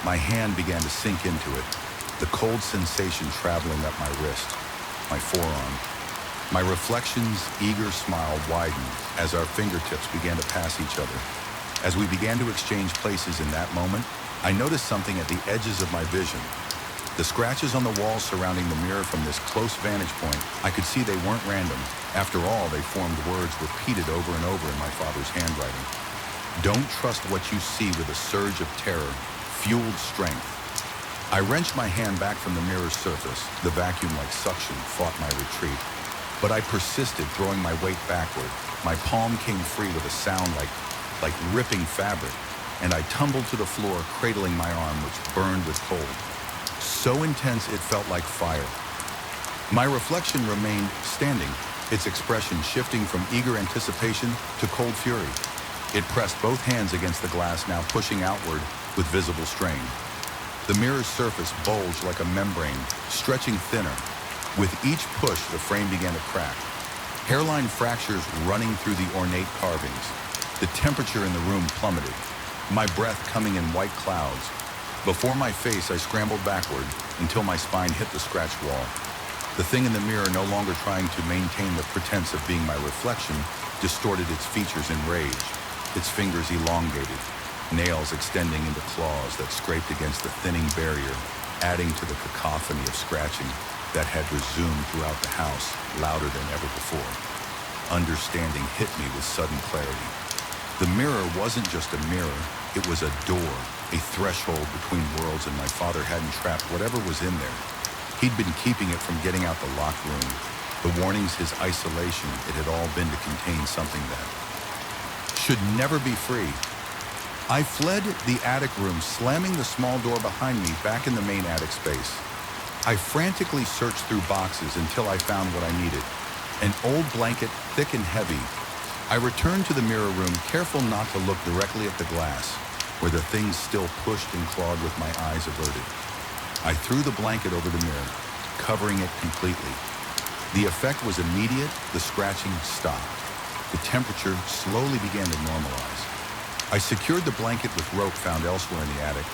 My hand began to sink into it, the cold sensation traveling up my wrist, my forearm. My reflection's eager smile widened as our fingertips began to pass each other. As we began to exchange places in that moment, I noticed something at the edges of my vision. The scratches on the walls surrounding the mirror from this close vantage point, I could see they weren't random. After all, they formed words repeated over and over in my father's handwriting. Don't trust what you see. With a surge of terror, fueled strength. I wrenched my hand back from the mirror's surface. The vacuum-like suction fought my retreat. But I persisted, throwing my weight backward. My palm came free with a sound like ripping fabric, and I tumbled to the floor, cradling my arm, which burned with cold. So intense it felt like fire. My reflection remained standing, its expression shifting from eager anticipation to cold fury. It pressed both hands against the glass, now pushing outward with visible strain. The mirror's surface bulged like a membrane, stretching thinner. With each push, the frame began to crack, hairline fractures running through the ornate carvings. The temperature in the room plummeted, my breath coming in white clouds. Before my face, I scrambled backward until my spine hit the scratch wall. The thing in the mirror, no longer trying to maintain the pretense of being my reflection, distorted its features in rage, its fingers elongated, nails extending into claws that scraped against the thinning barrier, adding to the cacophony of scratching that had resumed throughout the house, louder than ever before. Understanding hit me with sudden clarity. The mirror wasn't just a mirror, it was a door, a threshold between worlds, and my father hadn't trapped whatever was in there. He'd been keeping it from getting out the locked room. The warnings, his isolation, it had all been to contain something that should never be free. I fled the attic room, slamming the small door behind me back in the main attic space. I frantically searched through boxes until I found what I needed. An old blanket, thick and heavy. I returned to the mirror room, careful not to look directly at the glass, where the thing still pushed and clawed with my eyes averted. I threw the blanket over the mirror, covering it completely. The effect was immediate. The scratching stopped. The temperature slowly began to normalize. I secured the blanket with rope found elsewhere in the attic,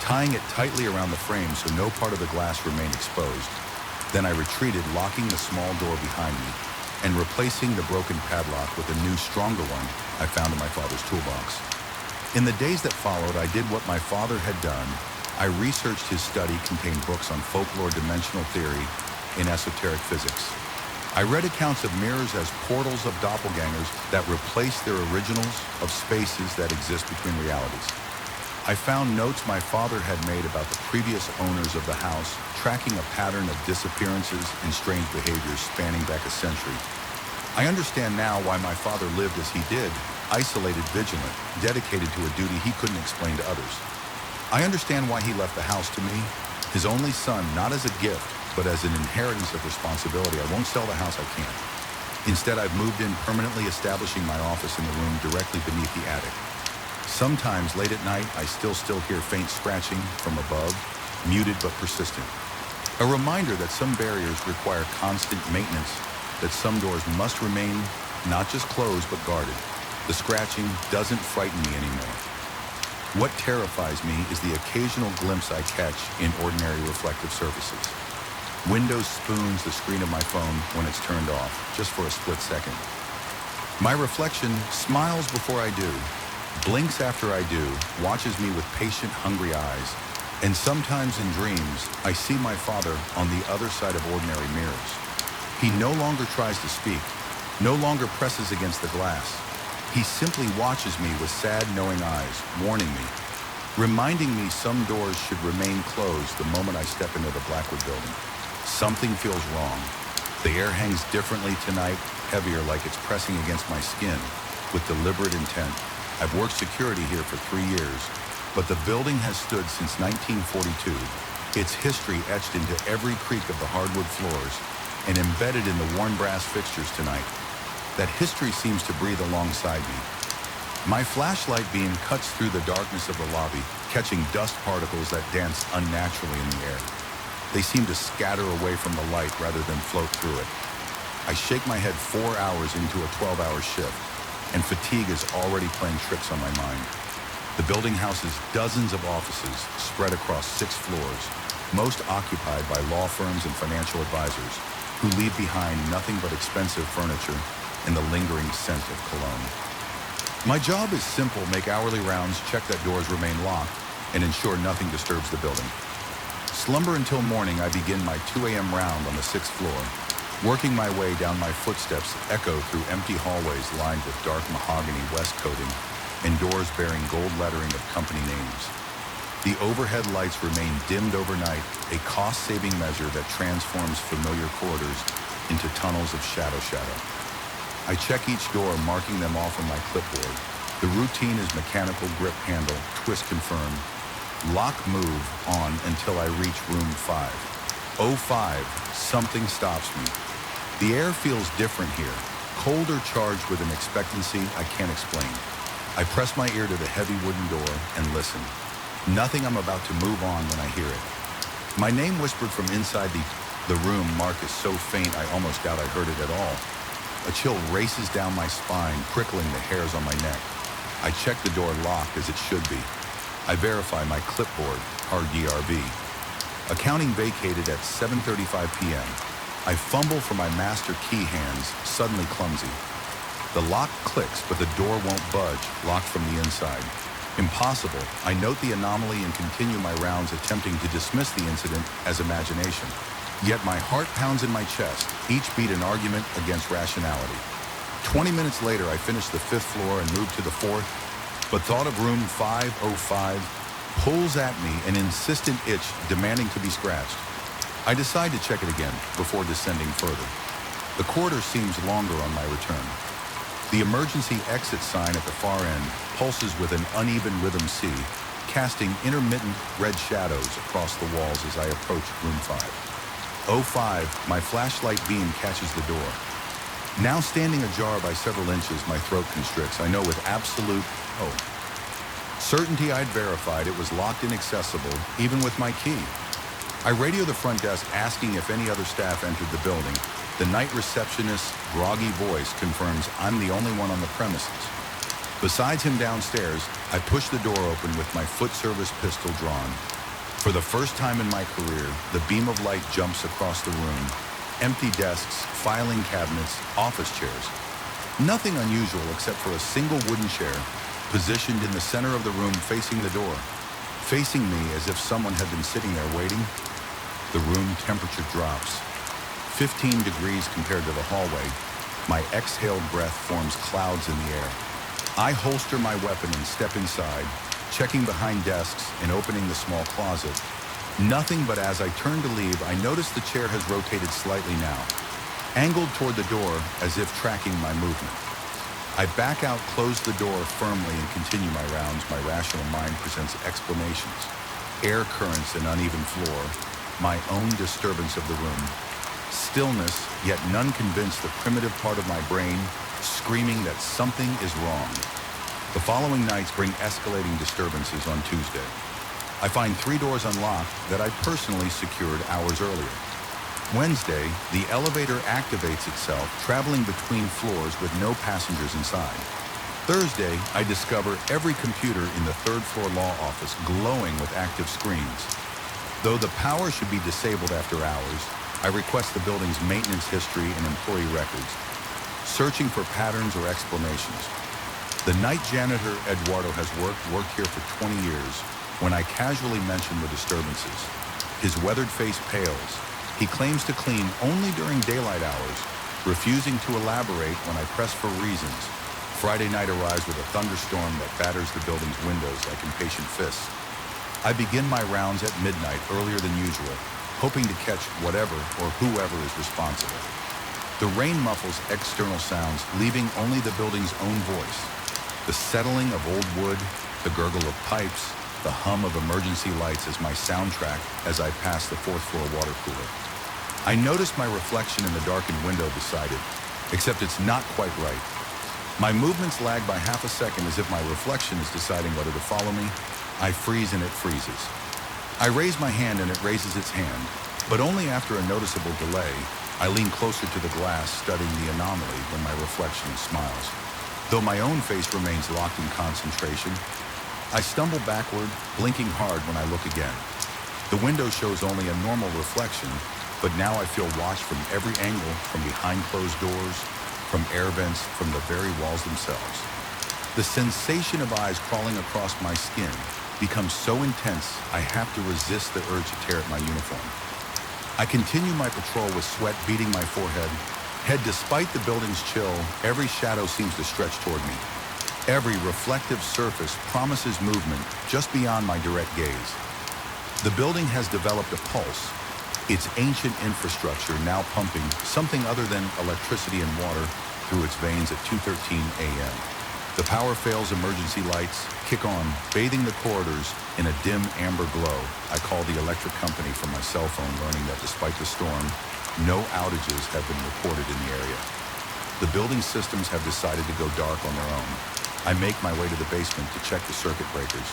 tying it tightly around the frame so no part of the glass remained exposed. Then I retreated, locking the small door behind me and replacing the broken padlock with a new, stronger one I found in my father's toolbox. In the days that followed, I did what my father had done. I researched his study, contained books on folklore, dimensional theory, and esoteric physics. I read accounts of mirrors as portals of doppelgangers that replace their originals of spaces that exist between realities. I found notes my father had made about the previous owners of the house, tracking a pattern of disappearances and strange behaviors spanning back a century. I understand now why my father lived as he did, isolated, vigilant, dedicated to a duty he couldn't explain to others. I understand why he left the house to me, his only son, not as a gift, but as an inheritance of responsibility. I won't sell the house, I can't. Instead, I've moved in, permanently establishing my office in the room directly beneath the attic. Sometimes, late at night, I still hear faint scratching from above, muted but persistent. A reminder that some barriers require constant maintenance that some doors must remain not just closed but guarded. The scratching doesn't frighten me anymore. What terrifies me is the occasional glimpse I catch in ordinary reflective surfaces. Windows spoons the screen of my phone when it's turned off, just for a split second. My reflection smiles before I do, blinks after I do, watches me with patient, hungry eyes, and sometimes in dreams, I see my father on the other side of ordinary mirrors. He no longer tries to speak, no longer presses against the glass. He simply watches me with sad, knowing eyes, warning me, reminding me some doors should remain closed the moment I step into the Blackwood building. Something feels wrong. The air hangs differently tonight, heavier like it's pressing against my skin, with deliberate intent. I've worked security here for 3 years, but the building has stood since 1942, its history etched into every creak of the hardwood floors and embedded in the worn brass fixtures tonight. That history seems to breathe alongside me. My flashlight beam cuts through the darkness of the lobby, catching dust particles that dance unnaturally in the air. They seem to scatter away from the light rather than float through it. I shake my head 4 hours into a 12-hour shift, and fatigue is already playing tricks on my mind. The building houses dozens of offices spread across 6 floors, most occupied by law firms and financial advisors, who leave behind nothing but expensive furniture and the lingering scent of cologne. My job is simple: make hourly rounds, check that doors remain locked, and ensure nothing disturbs the building. Slumber until morning. I begin my 2 a.m. round on the 6th floor, working my way down. My footsteps echo through empty hallways lined with dark mahogany west coating and doors bearing gold lettering of company names. The overhead lights remain dimmed overnight, a cost-saving measure that transforms familiar corridors into tunnels of shadow. I check each door, marking them off on my clipboard. The routine is mechanical grip handle, twist confirm, lock move on until I reach room 505. Something stops me. The air feels different here, cold or charged with an expectancy I can't explain. I press my ear to the heavy wooden door and listen. Nothing. I'm about to move on when I hear it. My name whispered from inside the room. Mark is so faint I almost doubt I heard it at all. A chill races down my spine, prickling the hairs on my neck. I check the door locked as it should be. I verify my clipboard, RDRB. Accounting vacated at 7:35 p.m. I fumble for my master key, hands suddenly clumsy. The lock clicks, but the door won't budge, locked from the inside. Impossible. I note the anomaly and continue my rounds, attempting to dismiss the incident as imagination. Yet my heart pounds in my chest, each beat an argument against rationality. 20 minutes later, I finish the 5th floor and move to the 4th, but thought of room 505 pulls at me, an insistent itch demanding to be scratched. I decide to check it again before descending further. The corridor seems longer on my return. The emergency exit sign at the far end pulses with an uneven rhythm C, casting intermittent red shadows across the walls as I approach room 505. My flashlight beam catches the door. Now standing ajar by several inches, my throat constricts. I know with absolute certainty I'd verified it was locked inaccessible, even with my key. I radio the front desk asking if any other staff entered the building. The night receptionist's groggy voice confirms I'm the only one on the premises. Besides him downstairs, I push the door open with my foot service pistol drawn. For the first time in my career, the beam of light jumps across the room. Empty desks, filing cabinets, office chairs. Nothing unusual except for a single wooden chair positioned in the center of the room facing the door. Facing me as if someone had been sitting there waiting. The room temperature drops. 15 degrees compared to the hallway. My exhaled breath forms clouds in the air. I holster my weapon and step inside, checking behind desks and opening the small closet. Nothing, but as I turn to leave, I notice the chair has rotated slightly now, angled toward the door as if tracking my movement. I back out, close the door firmly, and continue my rounds. My rational mind presents explanations. Air currents, an uneven floor, my own disturbance of the room. Stillness, yet none convinced the primitive part of my brain, screaming that something is wrong. The following nights bring escalating disturbances. On Tuesday, I find 3 doors unlocked that I personally secured hours earlier. Wednesday, the elevator activates itself, traveling between floors with no passengers inside. Thursday, I discover every computer in the third-floor law office glowing with active screens. Though the power should be disabled after hours, I request the building's maintenance history and employee records, searching for patterns or explanations. The night janitor, Eduardo, has worked here for 20 years when I casually mention the disturbances. His weathered face pales. He claims to clean only during daylight hours, refusing to elaborate when I press for reasons. Friday night arrives with a thunderstorm that batters the building's windows like impatient fists. I begin my rounds at midnight earlier than usual, hoping to catch whatever or whoever is responsible. The rain muffles external sounds, leaving only the building's own voice. The settling of old wood, the gurgle of pipes, the hum of emergency lights as my soundtrack as I pass the fourth-floor water cooler. I notice my reflection in the darkened window beside it, except it's not quite right. My movements lag by half a second as if my reflection is deciding whether to follow me. I freeze and it freezes. I raise my hand and it raises its hand, but only after a noticeable delay. I lean closer to the glass, studying the anomaly when my reflection smiles. Though my own face remains locked in concentration, I stumble backward, blinking hard when I look again. The window shows only a normal reflection, but now I feel watched from every angle, from behind closed doors, from air vents, from the very walls themselves. The sensation of eyes crawling across my skin becomes so intense, I have to resist the urge to tear at my uniform. I continue my patrol with sweat beading my forehead. Despite the building's chill, every shadow seems to stretch toward me. Every reflective surface promises movement just beyond my direct gaze. The building has developed a pulse, its ancient infrastructure now pumping something other than electricity and water through its veins at 2:13 a.m. The power fails emergency lights kick on, bathing the corridors in a dim amber glow. I call the electric company from my cell phone, learning that despite the storm, no outages have been reported in the area. The building systems have decided to go dark on their own. I make my way to the basement to check the circuit breakers.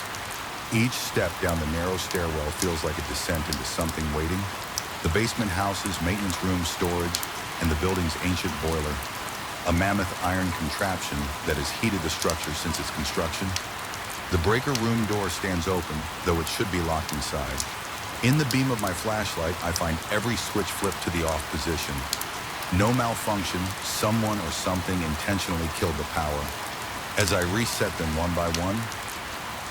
Each step down the narrow stairwell feels like a descent into something waiting. The basement houses maintenance room, storage, and the building's ancient boiler, a mammoth iron contraption that has heated the structure since its construction. The breaker room door stands open, though it should be locked inside. In the beam of my flashlight, I find every switch flipped to the off position. No malfunction, someone or something intentionally killed the power. As I reset them one by one,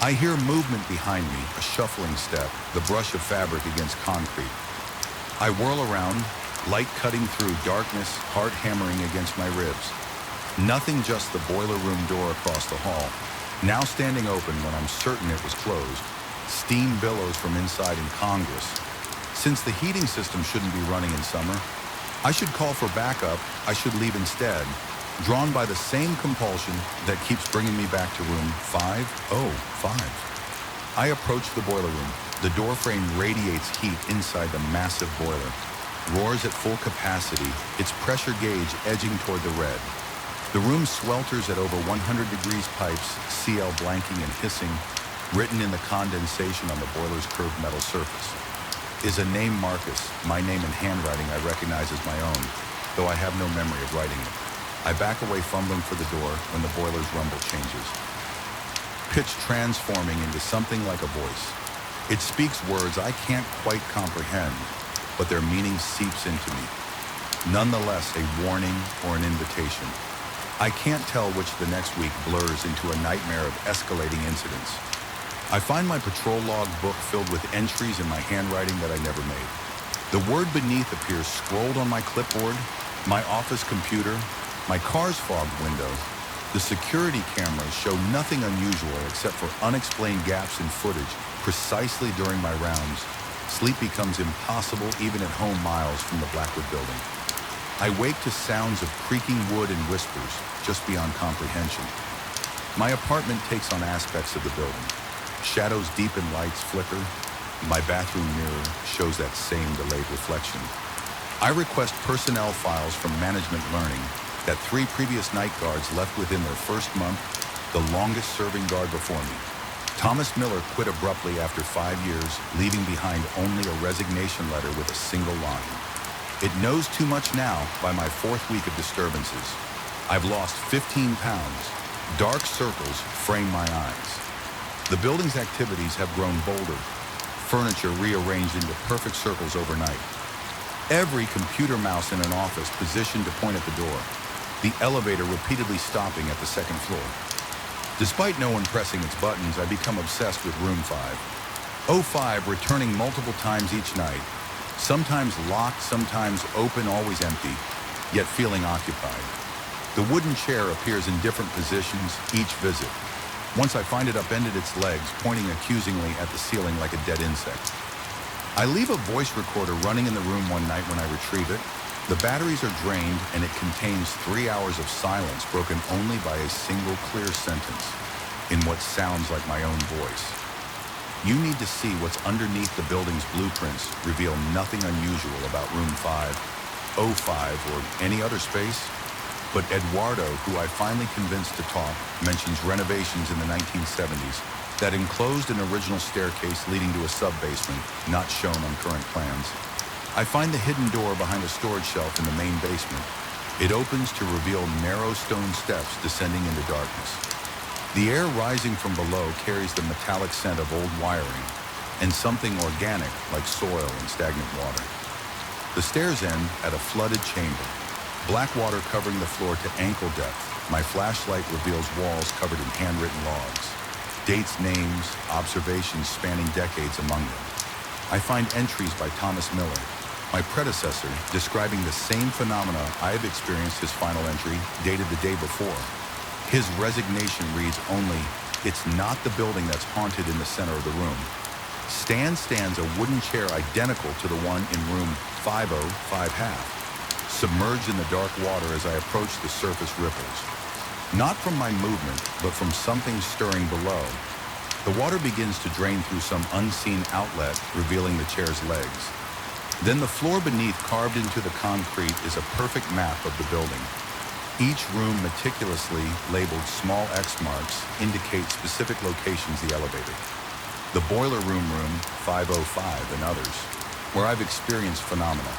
I hear movement behind me, a shuffling step, the brush of fabric against concrete. I whirl around, light cutting through darkness, heart hammering against my ribs. Nothing, just the boiler room door across the hall, now standing open when I'm certain it was closed. Steam billows from inside incongruous. Since the heating system shouldn't be running in summer, I should call for backup. I should leave instead, drawn by the same compulsion that keeps bringing me back to room 505. I approach the boiler room. The door frame radiates heat inside the massive boiler, roars at full capacity, its pressure gauge edging toward the red. The room swelters at over 100 degrees. Pipes, CL blanking and hissing, written in the condensation on the boiler's curved metal surface. Is a name Marcus, my name in handwriting I recognize as my own, though I have no memory of writing it. I back away, fumbling for the door when the boiler's rumble changes, pitch transforming into something like a voice. It speaks words I can't quite comprehend, but their meaning seeps into me. Nonetheless, a warning or an invitation. I can't tell which the next week blurs into a nightmare of escalating incidents. I find my patrol log book filled with entries in my handwriting that I never made. The word beneath appears scrolled on my clipboard, my office computer, my car's fogged window. The security cameras show nothing unusual except for unexplained gaps in footage precisely during my rounds. Sleep becomes impossible even at home miles from the Blackwood building. I wake to sounds of creaking wood and whispers just beyond comprehension. My apartment takes on aspects of the building. Shadows deepen, lights flicker. My bathroom mirror shows that same delayed reflection. I request personnel files from management, learning that 3 previous night guards left within their first month, the longest serving guard before me. Thomas Miller quit abruptly after 5 years, leaving behind only a resignation letter with a single line. It knows too much now by my fourth week of disturbances. I've lost 15 pounds. Dark circles frame my eyes. The building's activities have grown bolder, furniture rearranged into perfect circles overnight. Every computer mouse in an office positioned to point at the door. The elevator repeatedly stopping at the second floor. Despite no one pressing its buttons, I become obsessed with room 5. O5 returning multiple times each night, sometimes locked, sometimes open, always empty, yet feeling occupied. The wooden chair appears in different positions each visit. Once I find it upended its legs, pointing accusingly at the ceiling like a dead insect. I leave a voice recorder running in the room one night when I retrieve it. The batteries are drained and it contains 3 hours of silence broken only by a single clear sentence in what sounds like my own voice. You need to see what's underneath the building's blueprints reveal nothing unusual about room 5, O5, or any other space. But Eduardo, who I finally convinced to talk, mentions renovations in the 1970s that enclosed an original staircase leading to a sub-basement, not shown on current plans. I find the hidden door behind a storage shelf in the main basement. It opens to reveal narrow stone steps descending into darkness. The air rising from below carries the metallic scent of old wiring and something organic like soil and stagnant water. The stairs end at a flooded chamber. Black water covering the floor to ankle depth. My flashlight reveals walls covered in handwritten logs. Dates, names, observations spanning decades among them. I find entries by Thomas Miller, my predecessor, describing the same phenomena I have experienced. His final entry, dated the day before. His resignation reads only, "It's not the building that's haunted in the center of the room." Stands a wooden chair identical to the one in room 50/5 submerged in the dark water as I approach the surface ripples. Not from my movement, but from something stirring below. The water begins to drain through some unseen outlet, revealing the chair's legs. Then the floor beneath, carved into the concrete, is a perfect map of the building. Each room meticulously labeled small X marks indicate specific locations the elevator. The boiler room 505 and others, where I've experienced phenomena.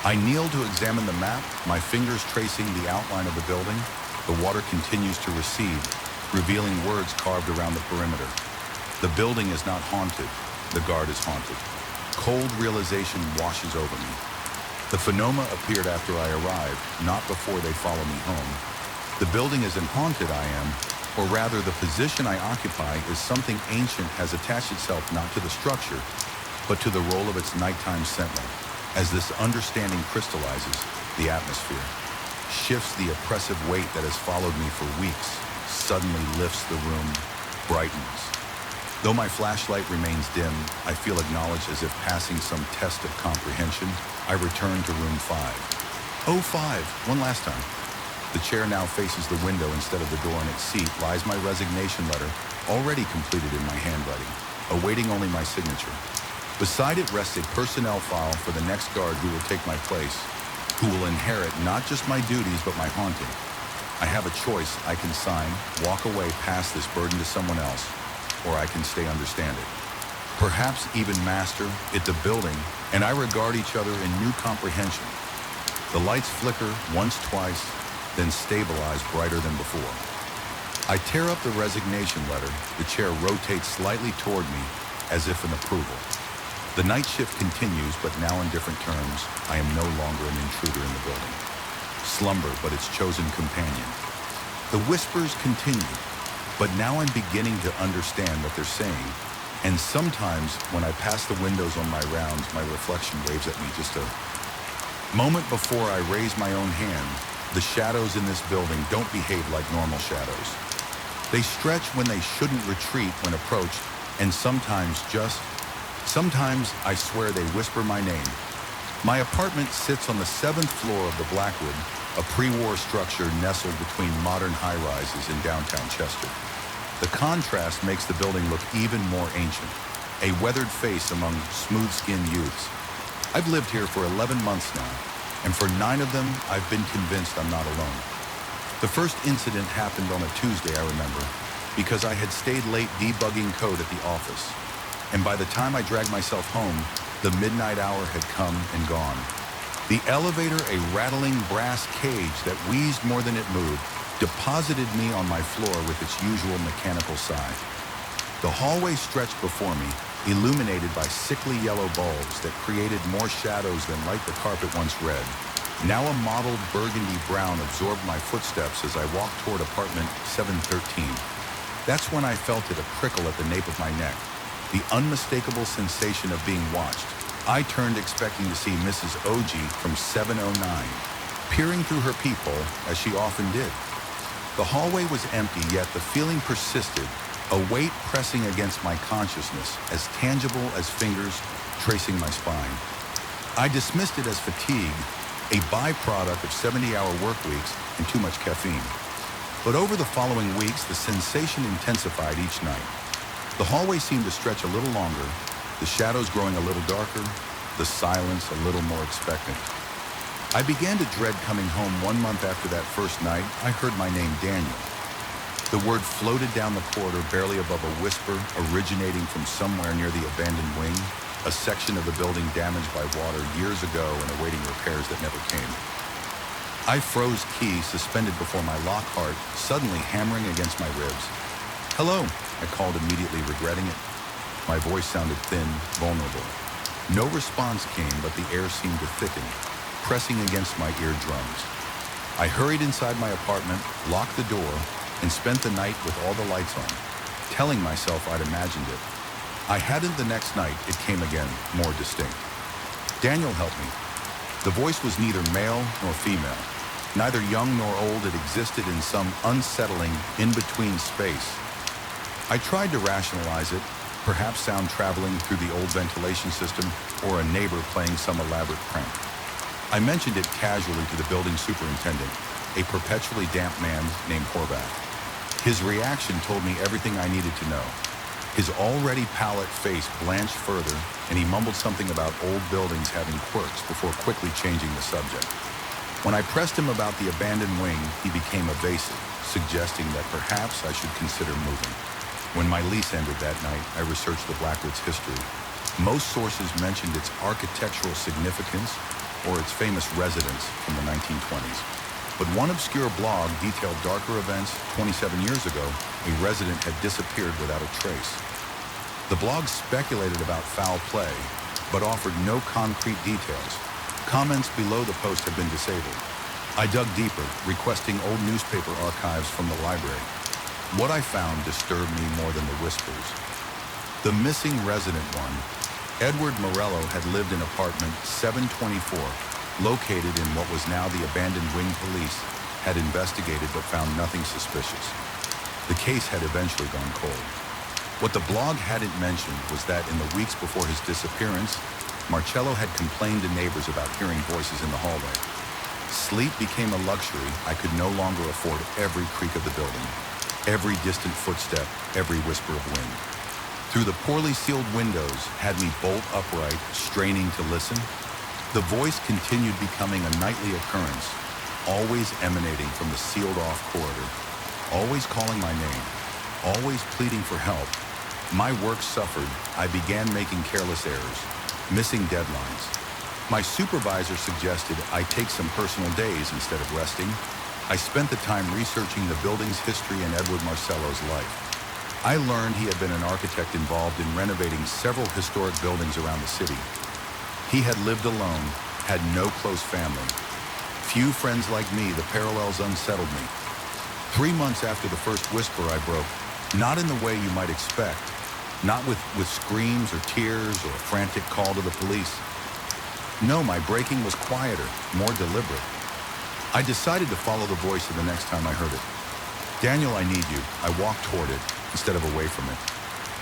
I kneel to examine the map, my fingers tracing the outline of the building. The water continues to recede, revealing words carved around the perimeter. The building is not haunted, the guard is haunted. Cold realization washes over me. The phenomena appeared after I arrived, not before they follow me home. The building isn't haunted, I am, or rather the position I occupy is something ancient has attached itself not to the structure, but to the role of its nighttime sentinel. As this understanding crystallizes, the atmosphere shifts. The oppressive weight that has followed me for weeks suddenly lifts the room, brightens. Though my flashlight remains dim, I feel acknowledged as if passing some test of comprehension. I return to room 5. One last time. The chair now faces the window instead of the door. In its seat lies my resignation letter, already completed in my handwriting, awaiting only my signature. Beside it rests a personnel file for the next guard who will take my place, who will inherit not just my duties but my haunting. I have a choice. I can sign, walk away past this burden to someone else, or I can stay understand it. Perhaps even master it, the building, and I regard each other in new comprehension. The lights flicker once, twice, then stabilize brighter than before. I tear up the resignation letter. The chair rotates slightly toward me as if in approval. The night shift continues, but now on different terms. I am no longer an intruder in the building. Slumber, but its chosen companion. The whispers continue, but now I'm beginning to understand what they're saying. And sometimes, when I pass the windows on my rounds, my reflection waves at me just a moment before I raise my own hand. The shadows in this building don't behave like normal shadows. They stretch when they shouldn't, retreat when approached, and sometimes I swear they whisper my name. My apartment sits on the 7th floor of the Blackwood, a pre-war structure nestled between modern high-rises in downtown Chester. The contrast makes the building look even more ancient, a weathered face among smooth-skinned youths. I've lived here for 11 months now, and for 9 of them, I've been convinced I'm not alone. The first incident happened on a Tuesday, I remember, because I had stayed late debugging code at the office. And by the time I dragged myself home, the midnight hour had come and gone. The elevator, a rattling brass cage that wheezed more than it moved, deposited me on my floor with its usual mechanical sigh. The hallway stretched before me, illuminated by sickly yellow bulbs that created more shadows than light the carpet once read. Now a mottled burgundy brown absorbed my footsteps as I walked toward apartment 713. That's when I felt it, a prickle at the nape of my neck, the unmistakable sensation of being watched. I turned expecting to see Mrs. OG from 709, peering through her peephole as she often did. The hallway was empty, yet the feeling persisted, a weight pressing against my consciousness, as tangible as fingers tracing my spine. I dismissed it as fatigue, a byproduct of 70-hour work weeks and too much caffeine. But over the following weeks, the sensation intensified each night. The hallway seemed to stretch a little longer, the shadows growing a little darker, the silence a little more expectant. I began to dread coming home 1 month after that first night. I heard my name, Daniel. The word floated down the corridor barely above a whisper, originating from somewhere near the abandoned wing, a section of the building damaged by water years ago and awaiting repairs that never came. I froze key, suspended before my lock heart, suddenly hammering against my ribs. "Hello," I called, immediately regretting it. My voice sounded thin, vulnerable. No response came, but the air seemed to thicken, pressing against my eardrums. I hurried inside my apartment, locked the door, and spent the night with all the lights on, telling myself I'd imagined it. I hadn't. The next night, it came again, more distinct. Daniel helped me. The voice was neither male nor female. Neither young nor old. It existed in some unsettling, in-between space. I tried to rationalize it, perhaps sound traveling through the old ventilation system or a neighbor playing some elaborate prank. I mentioned it casually to the building superintendent, a perpetually damp man named Horvath. His reaction told me everything I needed to know. His already pallid face blanched further, and he mumbled something about old buildings having quirks before quickly changing the subject. When I pressed him about the abandoned wing, he became evasive, suggesting that perhaps I should consider moving. When my lease ended that night, I researched the Blackwood's history. Most sources mentioned its architectural significance or its famous residence from the 1920s. But one obscure blog detailed darker events. 27 years ago, a resident had disappeared without a trace. The blog speculated about foul play, but offered no concrete details. Comments below the post have been disabled. I dug deeper, requesting old newspaper archives from the library. What I found disturbed me more than the whispers. The missing resident one, Edward Morello, had lived in apartment 724, located in what was now the abandoned wing. Police had investigated but found nothing suspicious. The case had eventually gone cold. What the blog hadn't mentioned was that in the weeks before his disappearance, Marcello had complained to neighbors about hearing voices in the hallway. Sleep became a luxury. I could no longer afford every creak of the building, every distant footstep, every whisper of wind. Through the poorly sealed windows had me bolt upright, straining to listen. The voice continued becoming a nightly occurrence, always emanating from the sealed-off corridor, always calling my name, always pleading for help. My work suffered. I began making careless errors, missing deadlines. My supervisor suggested I take some personal days instead of resting. I spent the time researching the building's history and Edward Marcello's life. I learned he had been an architect involved in renovating several historic buildings around the city. He had lived alone, had no close family. Few friends like me. The parallels unsettled me. 3 months after the first whisper, I broke, not in the way you might expect, not with screams or tears or a frantic call to the police. No, my breaking was quieter, more deliberate. I decided to follow the voice the next time I heard it. "Daniel, I need you." I walked toward it instead of away from it.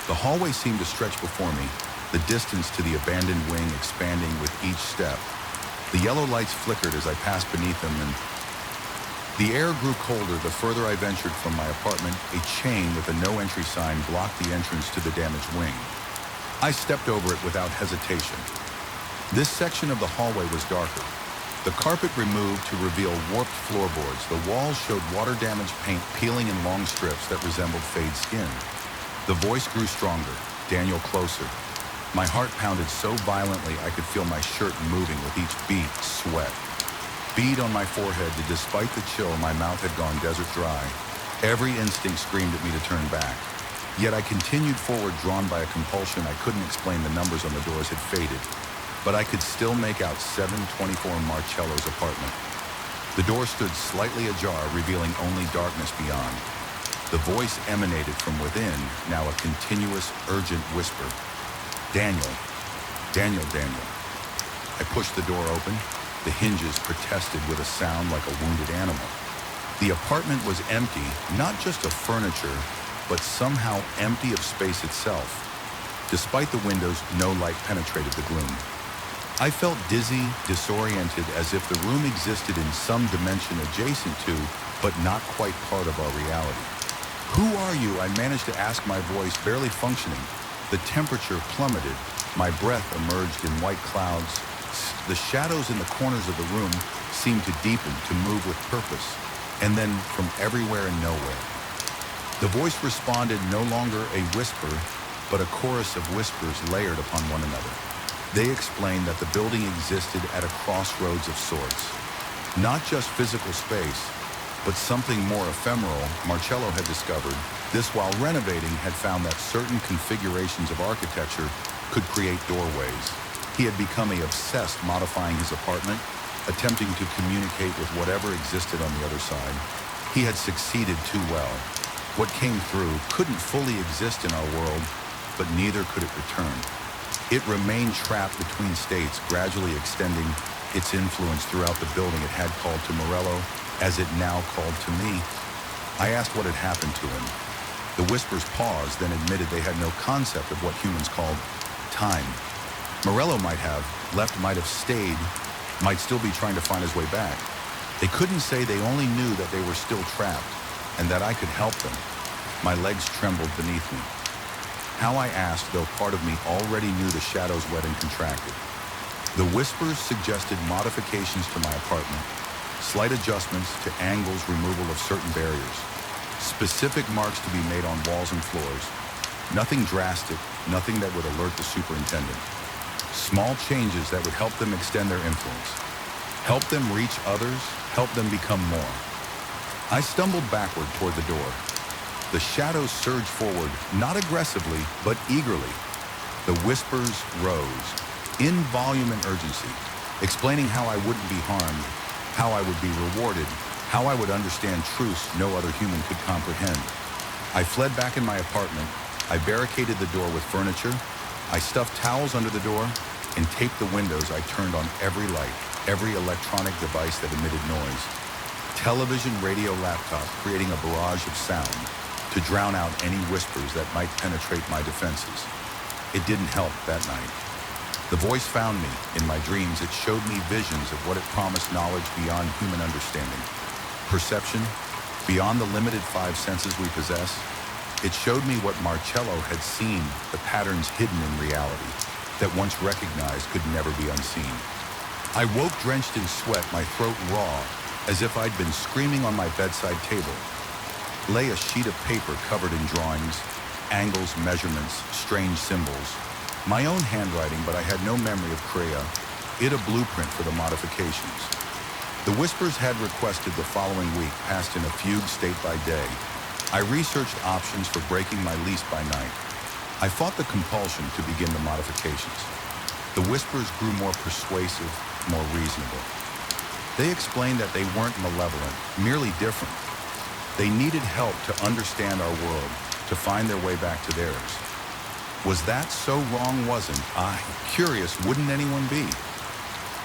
The hallway seemed to stretch before me, the distance to the abandoned wing expanding with each step. The yellow lights flickered as I passed beneath them, and the air grew colder the further I ventured from my apartment. A chain with a no-entry sign blocked the entrance to the damaged wing. I stepped over it without hesitation. This section of the hallway was darker, the carpet removed to reveal warped floorboards. The walls showed water-damaged paint peeling in long strips that resembled fade skin. The voice grew stronger. "Daniel, closer." My heart pounded so violently I could feel my shirt moving with each beat, sweat. Bead on my forehead that despite the chill, my mouth had gone desert dry. Every instinct screamed at me to turn back. Yet I continued forward, drawn by a compulsion I couldn't explain. The numbers on the doors had faded, but I could still make out 724 Marcello's apartment. The door stood slightly ajar, revealing only darkness beyond. The voice emanated from within, now a continuous, urgent whisper. Daniel, Daniel, Daniel. I pushed the door open. The hinges protested with a sound like a wounded animal. The apartment was empty, not just of furniture, but somehow empty of space itself. Despite the windows, no light penetrated the gloom. I felt dizzy, disoriented, as if the room existed in some dimension adjacent to, but not quite part of our reality. "Who are you?" I managed to ask, my voice barely functioning. The temperature plummeted. My breath emerged in white clouds. The shadows in the corners of the room seemed to deepen, to move with purpose. And then, from everywhere and nowhere, the voice responded, no longer a whisper, but a chorus of whispers layered upon one another. They explained that the building existed at a crossroads of sorts. Not just physical space, but something more ephemeral. Marcello had discovered this while renovating, had found that certain configurations of architecture could create doorways. He had become obsessed modifying his apartment, attempting to communicate with whatever existed on the other side. He had succeeded too well. What came through couldn't fully exist in our world, but neither could it return. It remained trapped between states, gradually extending its influence throughout the building. It had called to Morello, as it now called to me. I asked what had happened to him. The whispers paused, then admitted they had no concept of what humans called time. Morello might have left, might have stayed, might still be trying to find his way back. They couldn't say. They only knew that they were still trapped and that I could help them. My legs trembled beneath me. How, I asked, though part of me already knew. The shadows wet and contracted. The whispers suggested modifications to my apartment, slight adjustments to angles, removal of certain barriers, specific marks to be made on walls and floors. Nothing drastic, nothing that would alert the superintendent. Small changes that would help them extend their influence, help them reach others, help them become more. I stumbled backward toward the door. The shadows surged forward, not aggressively, but eagerly. The whispers rose, in volume and urgency, explaining how I wouldn't be harmed, how I would be rewarded, how I would understand truths no other human could comprehend. I fled back in my apartment. I barricaded the door with furniture. I stuffed towels under the door and taped the windows. I turned on every light, every electronic device that emitted noise. Television, radio, laptop, creating a barrage of sound to drown out any whispers that might penetrate my defenses. It didn't help that night. The voice found me in my dreams. It showed me visions of what it promised, knowledge beyond human understanding, perception beyond the limited five senses we possess. It showed me what Marcello had seen, the patterns hidden in reality that once recognized could never be unseen. I woke drenched in sweat, my throat raw, as if I'd been screaming on my bedside table. Lay a sheet of paper covered in drawings, angles, measurements, strange symbols. My own handwriting, but I had no memory of Crea, it a blueprint for the modifications. The whispers had requested the following week, passed in a fugue state by day. I researched options for breaking my lease by night. I fought the compulsion to begin the modifications. The whispers grew more persuasive, more reasonable. They explained that they weren't malevolent, merely different. They needed help to understand our world, to find their way back to theirs. Was that so wrong? Wasn't I? Curious, wouldn't anyone be?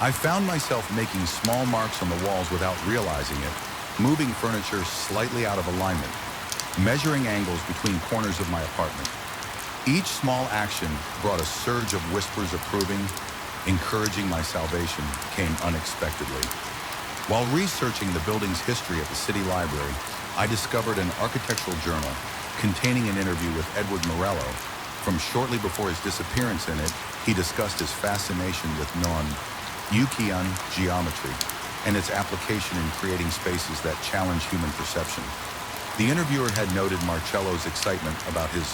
I found myself making small marks on the walls without realizing it, moving furniture slightly out of alignment, measuring angles between corners of my apartment. Each small action brought a surge of whispers approving, encouraging my salvation came unexpectedly. While researching the building's history at the city library, I discovered an architectural journal containing an interview with Edward Morello. From shortly before his disappearance in it, he discussed his fascination with non-Euclidean geometry and its application in creating spaces that challenge human perception. The interviewer had noted Marcello's excitement about his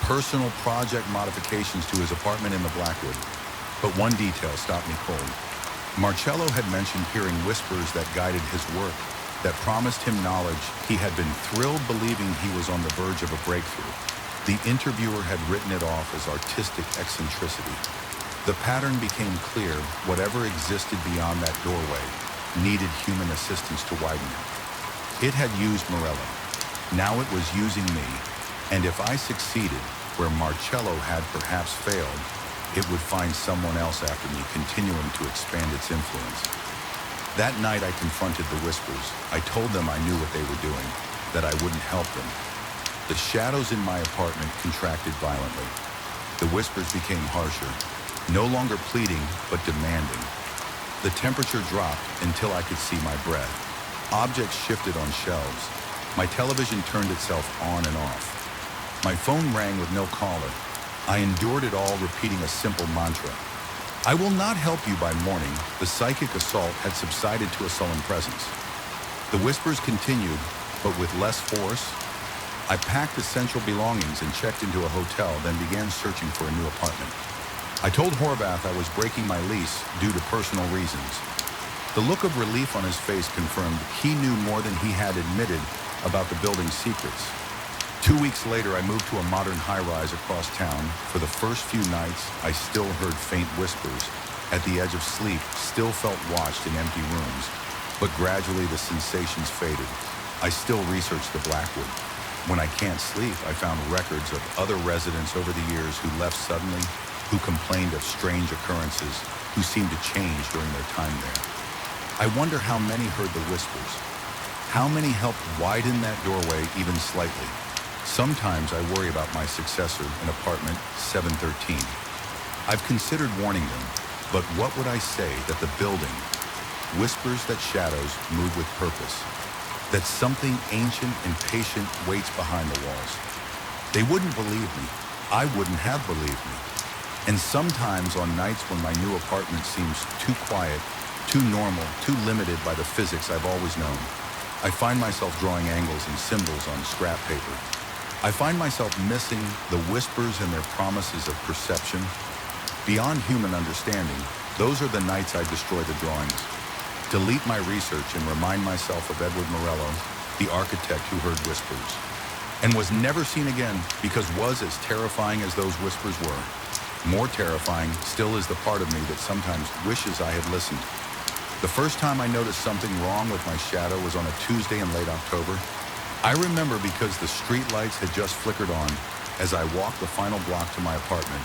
personal project modifications to his apartment in the Blackwood. But one detail stopped me cold. Marcello had mentioned hearing whispers that guided his work, that promised him knowledge he had been thrilled believing he was on the verge of a breakthrough. The interviewer had written it off as artistic eccentricity. The pattern became clear. Whatever existed beyond that doorway needed human assistance to widen it. It had used Morello. Now it was using me. And if I succeeded where Marcello had perhaps failed, it would find someone else after me, continuing to expand its influence. That night I confronted the whispers. I told them I knew what they were doing, that I wouldn't help them. The shadows in my apartment contracted violently. The whispers became harsher. No longer pleading, but demanding. The temperature dropped until I could see my breath. Objects shifted on shelves. My television turned itself on and off. My phone rang with no caller. I endured it all, repeating a simple mantra. I will not help you by morning. The psychic assault had subsided to a sullen presence. The whispers continued, but with less force. I packed essential belongings and checked into a hotel, then began searching for a new apartment. I told Horvath I was breaking my lease due to personal reasons. The look of relief on his face confirmed he knew more than he had admitted about the building's secrets. 2 weeks later, I moved to a modern high-rise across town. For the first few nights, I still heard faint whispers. At the edge of sleep, still felt watched in empty rooms. But gradually, the sensations faded. I still researched the Blackwood. When I can't sleep, I found records of other residents over the years who left suddenly, who complained of strange occurrences, who seemed to change during their time there. I wonder how many heard the whispers. How many helped widen that doorway even slightly? Sometimes I worry about my successor in apartment 713. I've considered warning them, but what would I say that the building whispers that shadows move with purpose, that something ancient and patient waits behind the walls? They wouldn't believe me. I wouldn't have believed me. And sometimes on nights when my new apartment seems too quiet, too normal, too limited by the physics I've always known, I find myself drawing angles and symbols on scrap paper. I find myself missing the whispers and their promises of perception. Beyond human understanding, those are the nights I destroy the drawings, delete my research, and remind myself of Edward Morello, the architect who heard whispers, and was never seen again because was as terrifying as those whispers were. More terrifying still is the part of me that sometimes wishes I had listened. The first time I noticed something wrong with my shadow was on a Tuesday in late October. I remember because the street lights had just flickered on as I walked the final block to my apartment,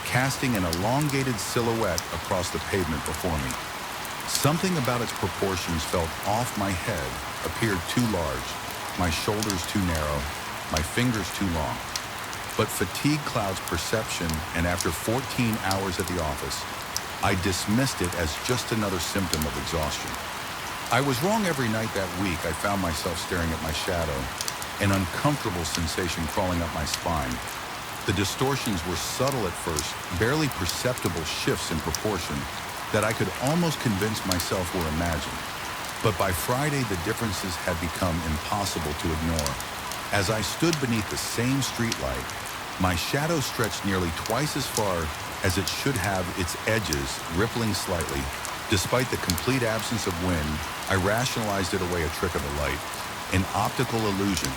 casting an elongated silhouette across the pavement before me. Something about its proportions felt off. My head appeared too large, my shoulders too narrow, my fingers too long. But fatigue clouds perception, and after 14 hours at the office, I dismissed it as just another symptom of exhaustion. I was wrong. Every night that week, I found myself staring at my shadow, an uncomfortable sensation crawling up my spine. The distortions were subtle at first, barely perceptible shifts in proportion that I could almost convince myself were imagined. But by Friday, the differences had become impossible to ignore. As I stood beneath the same streetlight, my shadow stretched nearly twice as far as it should have, its edges rippling slightly. Despite the complete absence of wind, I rationalized it away, a trick of the light, an optical illusion,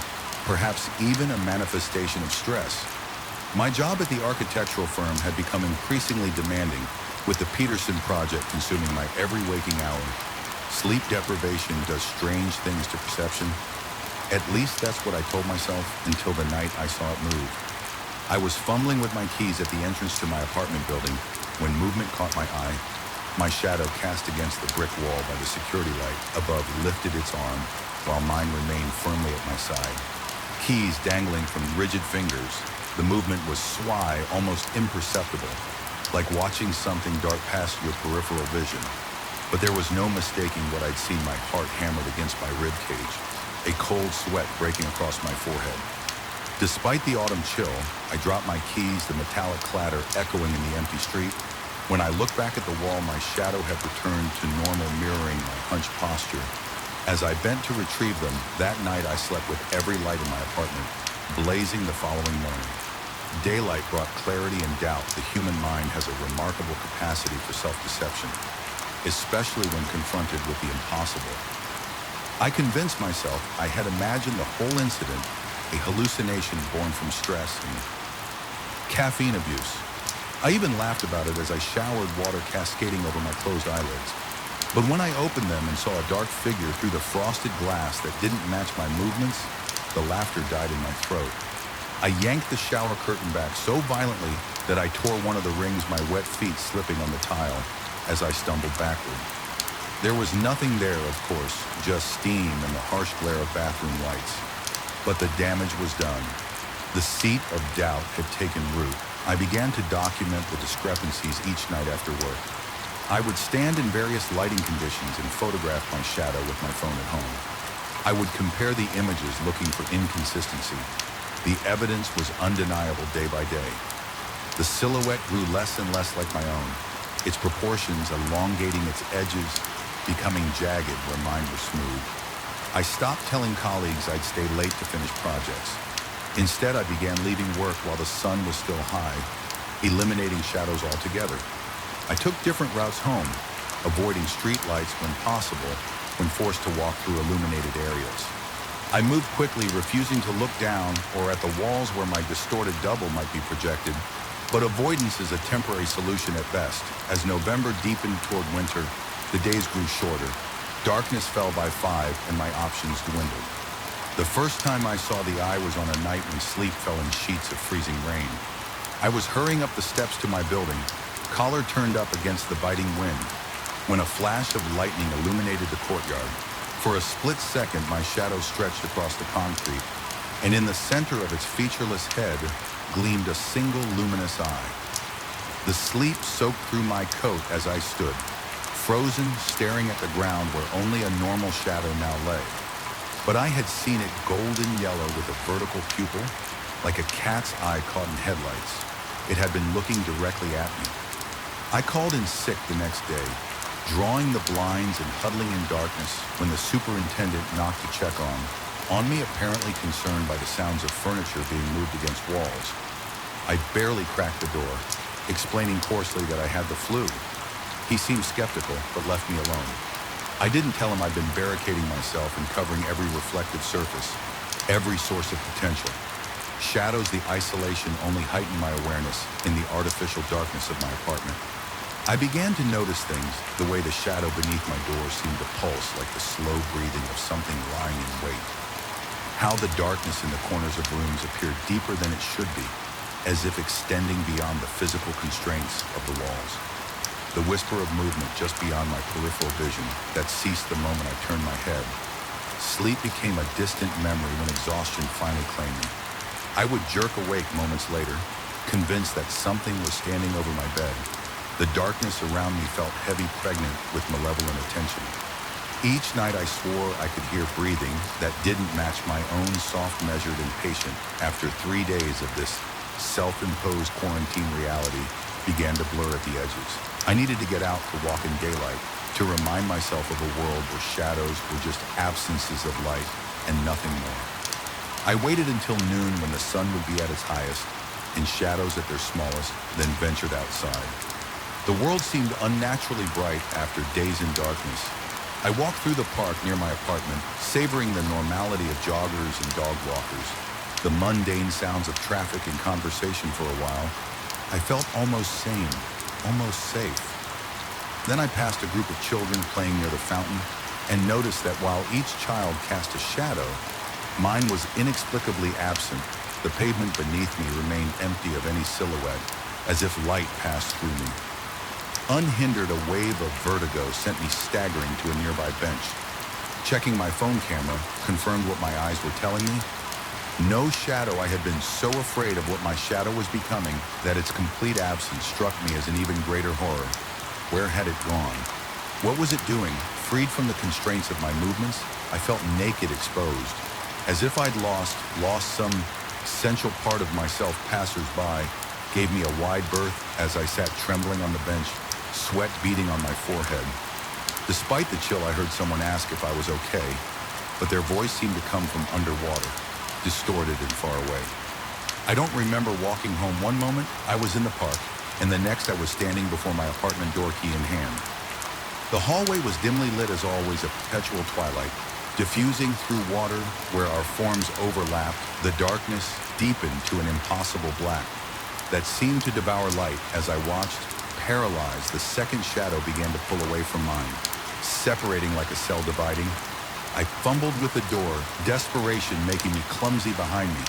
perhaps even a manifestation of stress. My job at the architectural firm had become increasingly demanding, with the Peterson project consuming my every waking hour. Sleep deprivation does strange things to perception. At least that's what I told myself until the night I saw it move. I was fumbling with my keys at the entrance to my apartment building when movement caught my eye. My shadow cast against the brick wall by the security light above lifted its arm, while mine remained firmly at my side. Keys dangling from rigid fingers, the movement was sly, almost imperceptible, like watching something dart past your peripheral vision. But there was no mistaking what I'd seen. My heart hammered against my rib cage, a cold sweat breaking across my forehead. Despite the autumn chill, I dropped my keys, the metallic clatter echoing in the empty street. When I looked back at the wall, my shadow had returned to normal, mirroring my hunched posture. As I bent to retrieve them, that night I slept with every light in my apartment blazing the following morning. Daylight brought clarity and doubt. The human mind has a remarkable capacity for self-deception, especially when confronted with the impossible. I convinced myself I had imagined the whole incident a hallucination born from stress and caffeine abuse. I even laughed about it as I showered, water cascading over my closed eyelids. But when I opened them and saw a dark figure through the frosted glass that didn't match my movements, the laughter died in my throat. I yanked the shower curtain back so violently that I tore one of the rings, my wet feet slipping on the tile as I stumbled backward. There was nothing there, of course, just steam and the harsh glare of bathroom lights. But the damage was done. The seed of doubt had taken root. I began to document the discrepancies each night after work. I would stand in various lighting conditions and photograph my shadow with my phone at home. I would compare the images looking for inconsistency. The evidence was undeniable day by day. The silhouette grew less and less like my own, its proportions elongating its edges, becoming jagged where mine were smooth. I stopped telling colleagues I'd stay late to finish projects. Instead, I began leaving work while the sun was still high, eliminating shadows altogether. I took different routes home, avoiding street lights when possible, when forced to walk through illuminated areas. I moved quickly, refusing to look down or at the walls where my distorted double might be projected, but avoidance is a temporary solution at best. As November deepened toward winter, the days grew shorter. Darkness fell by 5 and my options dwindled. The first time I saw the eye was on a night when sleep fell in sheets of freezing rain. I was hurrying up the steps to my building, collar turned up against the biting wind, when a flash of lightning illuminated the courtyard. For a split second, my shadow stretched across the concrete, and in the center of its featureless head gleamed a single luminous eye. The sleep soaked through my coat as I stood, frozen, staring at the ground where only a normal shadow now lay. But I had seen it golden yellow with a vertical pupil, like a cat's eye caught in headlights. It had been looking directly at me. I called in sick the next day, drawing the blinds and huddling in darkness when the superintendent knocked to check on me, apparently concerned by the sounds of furniture being moved against walls. I barely cracked the door, explaining coarsely that I had the flu. He seemed skeptical, but left me alone. I didn't tell him I'd been barricading myself and covering every reflective surface, every source of potential. Shadows, the isolation only heightened my awareness in the artificial darkness of my apartment. I began to notice things, the way the shadow beneath my door seemed to pulse like the slow breathing of something lying in wait. How the darkness in the corners of rooms appeared deeper than it should be, as if extending beyond the physical constraints of the walls. The whisper of movement just beyond my peripheral vision that ceased the moment I turned my head. Sleep became a distant memory when exhaustion finally claimed me. I would jerk awake moments later, convinced that something was standing over my bed. The darkness around me felt heavy, pregnant with malevolent attention. Each night I swore I could hear breathing that didn't match my own soft, measured, and patient. After 3 days of this self-imposed quarantine reality began to blur at the edges. I needed to get out to walk in daylight, to remind myself of a world where shadows were just absences of light and nothing more. I waited until noon when the sun would be at its highest and shadows at their smallest, then ventured outside. The world seemed unnaturally bright after days in darkness. I walked through the park near my apartment, savoring the normality of joggers and dog walkers, the mundane sounds of traffic and conversation for a while. I felt almost sane, almost safe. Then I passed a group of children playing near the fountain and noticed that while each child cast a shadow, mine was inexplicably absent. The pavement beneath me remained empty of any silhouette, as if light passed through me. Unhindered, a wave of vertigo sent me staggering to a nearby bench. Checking my phone camera confirmed what my eyes were telling me. No shadow. I had been so afraid of what my shadow was becoming that its complete absence struck me as an even greater horror. Where had it gone? What was it doing? Freed from the constraints of my movements, I felt naked, exposed. As if I'd lost some essential part of myself. Passers-by gave me a wide berth as I sat trembling on the bench, sweat beading on my forehead. Despite the chill, I heard someone ask if I was okay, but their voice seemed to come from underwater, distorted and far away. I don't remember walking home one moment, I was in the park, and the next I was standing before my apartment door key in hand. The hallway was dimly lit as always, a perpetual twilight. Diffusing through water where our forms overlapped, the darkness deepened to an impossible black that seemed to devour light. As I watched, paralyzed, the second shadow began to pull away from mine, separating like a cell dividing. I fumbled with the door, desperation making me clumsy behind me.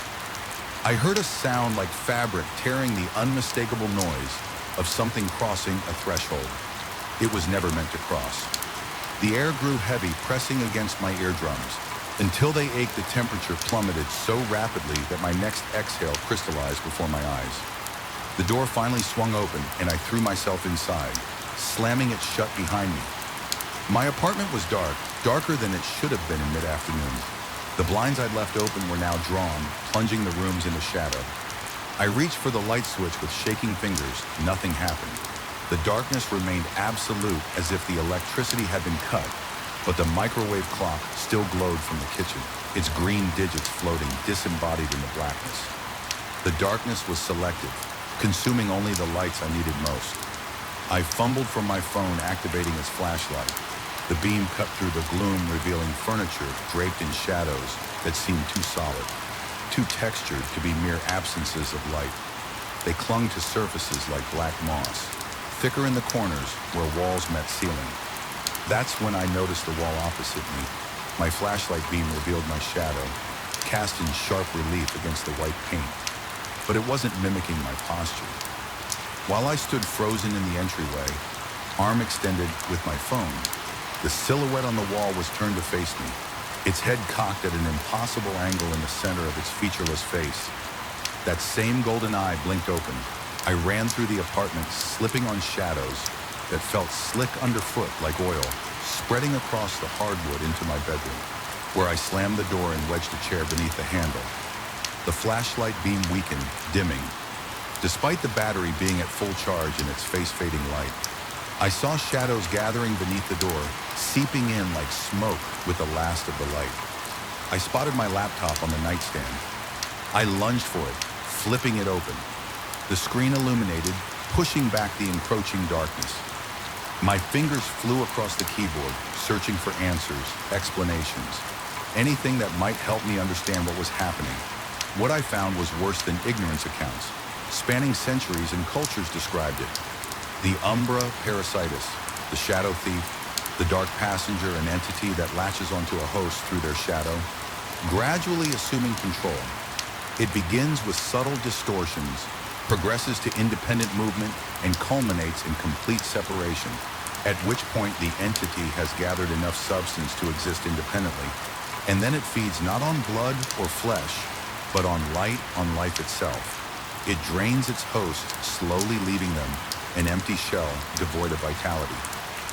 I heard a sound like fabric tearing, the unmistakable noise of something crossing a threshold. It was never meant to cross. The air grew heavy, pressing against my eardrums, until they ached. The temperature plummeted so rapidly that my next exhale crystallized before my eyes. The door finally swung open, and I threw myself inside, slamming it shut behind me. My apartment was dark, darker than it should have been in mid-afternoon. The blinds I'd left open were now drawn, plunging the rooms into shadow. I reached for the light switch with shaking fingers. Nothing happened. The darkness remained absolute, as if the electricity had been cut, but the microwave clock still glowed from the kitchen, its green digits floating disembodied in the blackness. The darkness was selective, consuming only the lights I needed most. I fumbled for my phone, activating its flashlight. The beam cut through the gloom, revealing furniture draped in shadows that seemed too solid, too textured to be mere absences of light. They clung to surfaces like black moss, thicker in the corners where walls met ceiling. That's when I noticed the wall opposite me. My flashlight beam revealed my shadow, cast in sharp relief against the white paint. But it wasn't mimicking my posture. While I stood frozen in the entryway, arm extended with my phone, the silhouette on the wall was turned to face me, its head cocked at an impossible angle in the center of its featureless face. That same golden eye blinked open. I ran through the apartment, slipping on shadows that felt slick underfoot like oil, spreading across the hardwood into my bedroom, where I slammed the door and wedged a chair beneath the handle. The flashlight beam weakened, dimming. Despite the battery being at full charge in its face-fading light, I saw shadows gathering beneath the door, seeping in like smoke with the last of the light. I spotted my laptop on the nightstand. I lunged for it, flipping it open. The screen illuminated, pushing back the encroaching darkness. My fingers flew across the keyboard, searching for answers, explanations, anything that might help me understand what was happening. What I found was worse than ignorance accounts. Spanning centuries and cultures described it. The umbra parasitus, the shadow thief, the dark passenger, an entity that latches onto a host through their shadow, gradually assuming control. It begins with subtle distortions, progresses to independent movement, and culminates in complete separation, at which point the entity has gathered enough substance to exist independently, and then it feeds not on blood or flesh, but on life itself. It drains its host, slowly leaving them an empty shell devoid of vitality.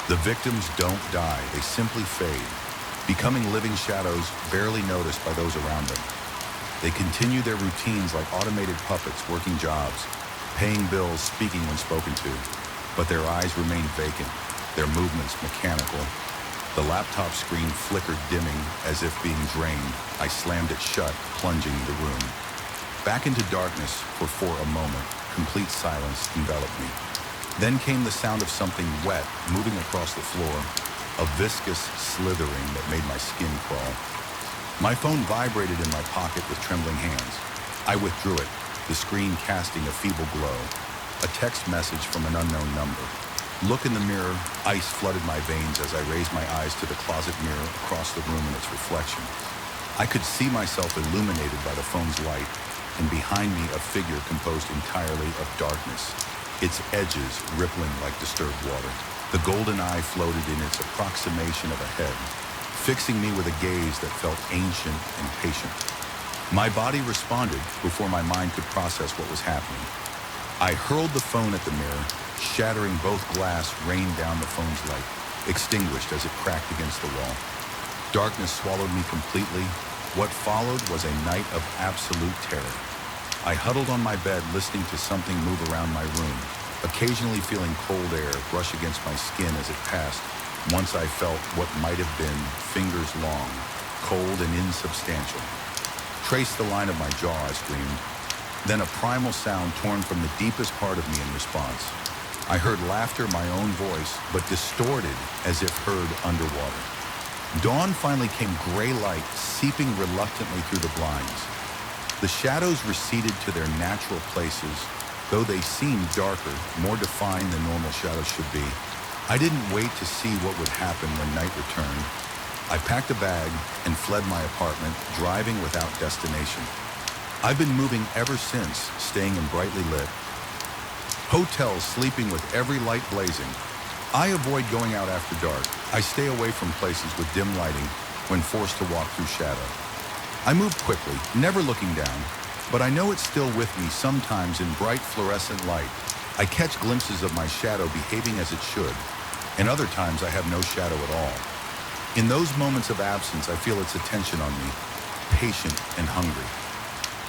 The victims don't die, they simply fade, becoming living shadows barely noticed by those around them. They continue their routines like automated puppets, working jobs, paying bills, speaking when spoken to, but their eyes remain vacant, their movements mechanical. The laptop screen flickered, dimming as if being drained. I slammed it shut, plunging the room back into darkness for a moment. Complete silence enveloped me. Then came the sound of something wet moving across the floor, a viscous slithering that made my skin crawl. My phone vibrated in my pocket with trembling hands. I withdrew it, the screen casting a feeble glow. A text message from an unknown number. Look in the mirror, ice flooded my veins as I raised my eyes to the closet mirror across the room and its reflection. I could see myself illuminated by the phone's light, and behind me a figure composed entirely of darkness, its edges rippling like disturbed water. The golden eye floated in its approximation of a head, fixing me with a gaze that felt ancient and patient. My body responded before my mind could process what was happening. I hurled the phone at the mirror, shattering both glass rained down the phone's light, extinguished as it cracked against the wall. Darkness swallowed me completely. What followed was a night of absolute terror. I huddled on my bed, listening to something move around my room, occasionally feeling cold air brush against my skin as it passed. Once I felt what might have been fingers long, cold and insubstantial. Trace the line of my jaw, I screamed. Then a primal sound torn from the deepest part of me in response. I heard laughter, my own voice, but distorted as if heard underwater. Dawn finally came gray light, seeping reluctantly through the blinds. The shadows receded to their natural places, though they seemed darker, more defined than normal shadows should be. I didn't wait to see what would happen when night returned. I packed a bag and fled my apartment, driving without destination. I've been moving ever since, staying in brightly lit hotels, sleeping with every light blazing. I avoid going out after dark. I stay away from places with dim lighting when forced to walk through shadow. I move quickly, never looking down, but I know it's still with me sometimes in bright fluorescent light. I catch glimpses of my shadow behaving as it should, and other times I have no shadow at all. In those moments of absence, I feel its attention on me, patient and hungry.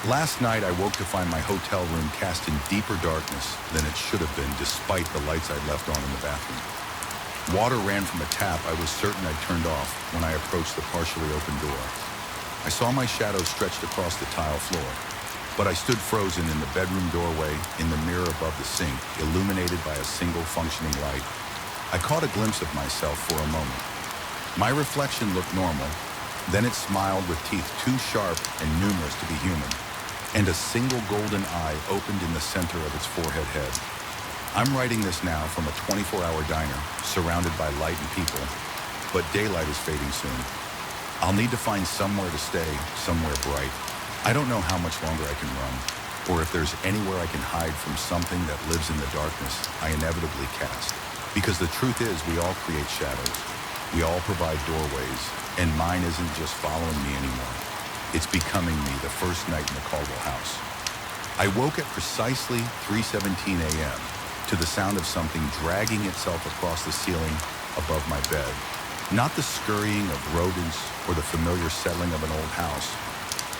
Last night, I woke to find my hotel room cast in deeper darkness than it should have been, despite the lights I'd left on in the bathroom. Water ran from a tap I was certain I'd turned off when I approached the partially open door. I saw my shadow stretched across the tile floor, but I stood frozen in the bedroom doorway in the mirror above the sink, illuminated by a single functioning light. I caught a glimpse of myself for a moment. My reflection looked normal, then it smiled with teeth too sharp and numerous to be human, and a single golden eye opened in the center of its forehead head. I'm writing this now from a 24-hour diner, surrounded by light and people, but daylight is fading soon. I'll need to find somewhere to stay, somewhere bright. I don't know how much longer I can run, or if there's anywhere I can hide from something that lives in the darkness I inevitably cast. Because the truth is, we all create shadows. We all provide doorways, and mine isn't just following me anymore. It's becoming me the first night in the Caldwell house. I woke at precisely 3:17 a.m. to the sound of something dragging itself across the ceiling above my bed. Not the scurrying of rodents or the familiar settling of an old house,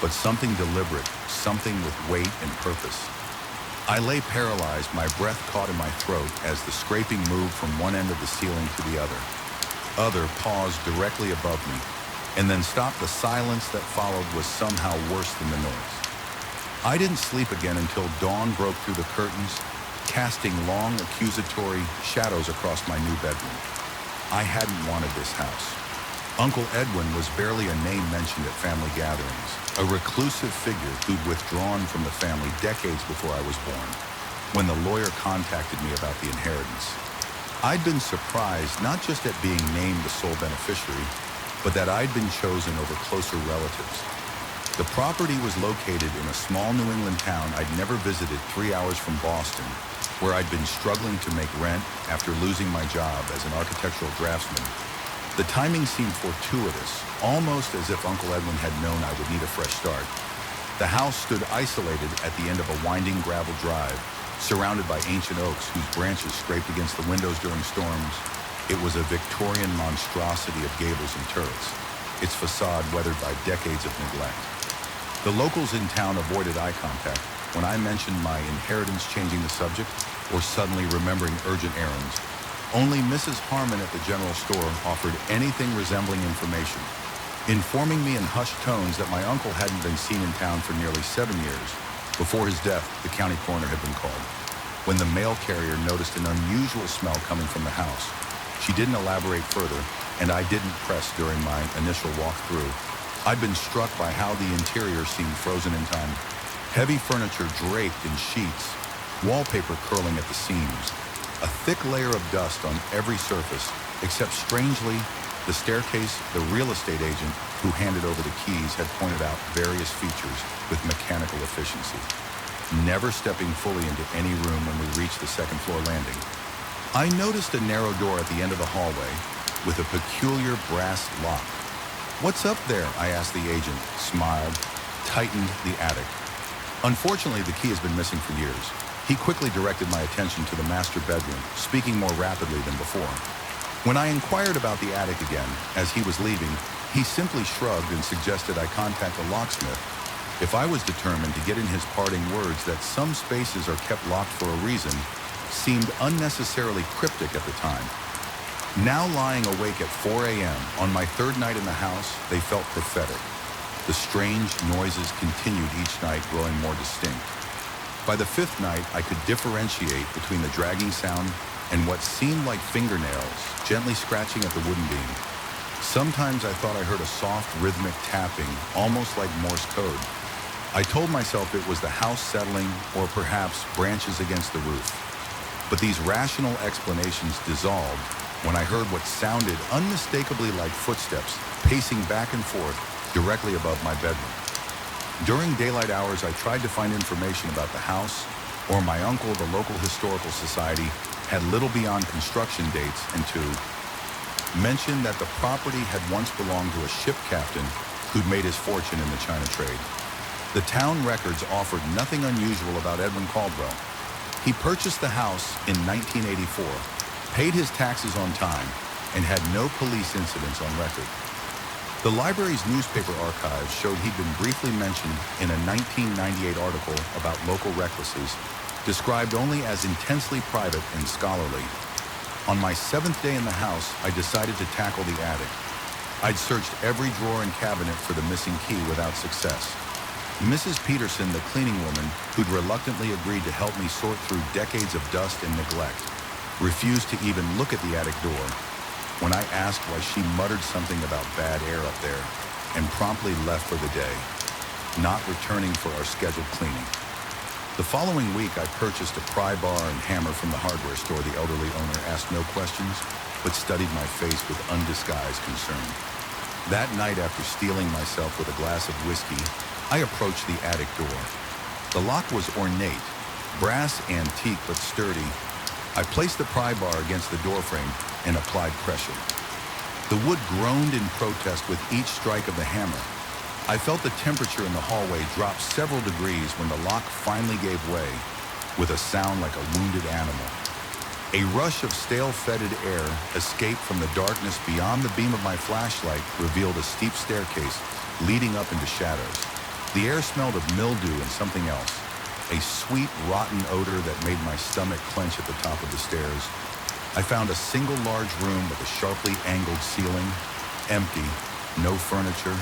but something deliberate, something with weight and purpose. I lay paralyzed, my breath caught in my throat as the scraping moved from one end of the ceiling to the other. Other paused directly above me, and then stopped. The silence that followed was somehow worse than the noise. I didn't sleep again until dawn broke through the curtains, casting long, accusatory shadows across my new bedroom. I hadn't wanted this house. Uncle Edwin was barely a name mentioned at family gatherings, a reclusive figure who'd withdrawn from the family decades before I was born, when the lawyer contacted me about the inheritance. I'd been surprised not just at being named the sole beneficiary, but that I'd been chosen over closer relatives. The property was located in a small New England town I'd never visited, 3 hours from Boston, where I'd been struggling to make rent after losing my job as an architectural draftsman. The timing seemed fortuitous, almost as if Uncle Edwin had known I would need a fresh start. The house stood isolated at the end of a winding gravel drive, surrounded by ancient oaks whose branches scraped against the windows during storms. It was a Victorian monstrosity of gables and turrets, its facade weathered by decades of neglect. The locals in town avoided eye contact when I mentioned my inheritance, changing the subject, or suddenly remembering urgent errands. Only Mrs. Harmon at the general store offered anything resembling information, informing me in hushed tones that my uncle hadn't been seen in town for nearly 7 years. Before his death, the county coroner had been called. When the mail carrier noticed an unusual smell coming from the house, she didn't elaborate further, and I didn't press during my initial walkthrough. I'd been struck by how the interior seemed frozen in time. Heavy furniture draped in sheets, wallpaper curling at the seams, a thick layer of dust on every surface, except strangely, the staircase. The real estate agent who handed over the keys had pointed out various features with mechanical efficiency. Never stepping fully into any room when we reached the second floor landing, I noticed a narrow door at the end of the hallway with a peculiar brass lock. "What's up there?" I asked the agent, smiled, tightened the attic. Unfortunately, the key has been missing for years. He quickly directed my attention to the master bedroom, speaking more rapidly than before. When I inquired about the attic again, as he was leaving, he simply shrugged and suggested I contact a locksmith. If I was determined to get in his parting words that some spaces are kept locked for a reason, seemed unnecessarily cryptic at the time. Now lying awake at 4 a.m. on my third night in the house, they felt prophetic. The strange noises continued each night, growing more distinct. By the fifth night, I could differentiate between the dragging sound and what seemed like fingernails gently scratching at the wooden beam. Sometimes I thought I heard a soft, rhythmic tapping, almost like Morse code. I told myself it was the house settling or perhaps branches against the roof. But these rational explanations dissolved when I heard what sounded unmistakably like footsteps pacing back and forth directly above my bedroom. During daylight hours, I tried to find information about the house, or my uncle, the local historical society, had little beyond construction dates, and to mention that the property had once belonged to a ship captain who'd made his fortune in the China trade. The town records offered nothing unusual about Edwin Caldwell. He purchased the house in 1984, paid his taxes on time, and had no police incidents on record. The library's newspaper archives showed he'd been briefly mentioned in a 1998 article about local recluses, described only as intensely private and scholarly. On my seventh day in the house, I decided to tackle the attic. I'd searched every drawer and cabinet for the missing key without success. Mrs. Peterson, the cleaning woman, who'd reluctantly agreed to help me sort through decades of dust and neglect, refused to even look at the attic door. When I asked why, she muttered something about bad air up there and promptly left for the day, not returning for our scheduled cleaning. The following week, I purchased a pry bar and hammer from the hardware store. The elderly owner asked no questions, but studied my face with undisguised concern. That night, after steeling myself with a glass of whiskey, I approached the attic door. The lock was ornate, brass antique but sturdy. I placed the pry bar against the doorframe and applied pressure. The wood groaned in protest with each strike of the hammer. I felt the temperature in the hallway drop several degrees when the lock finally gave way, with a sound like a wounded animal. A rush of stale, fetid air escaped from the darkness beyond the beam of my flashlight, revealed a steep staircase leading up into shadows. The air smelled of mildew and something else, a sweet, rotten odor that made my stomach clench at the top of the stairs. I found a single large room with a sharply angled ceiling, empty, no furniture,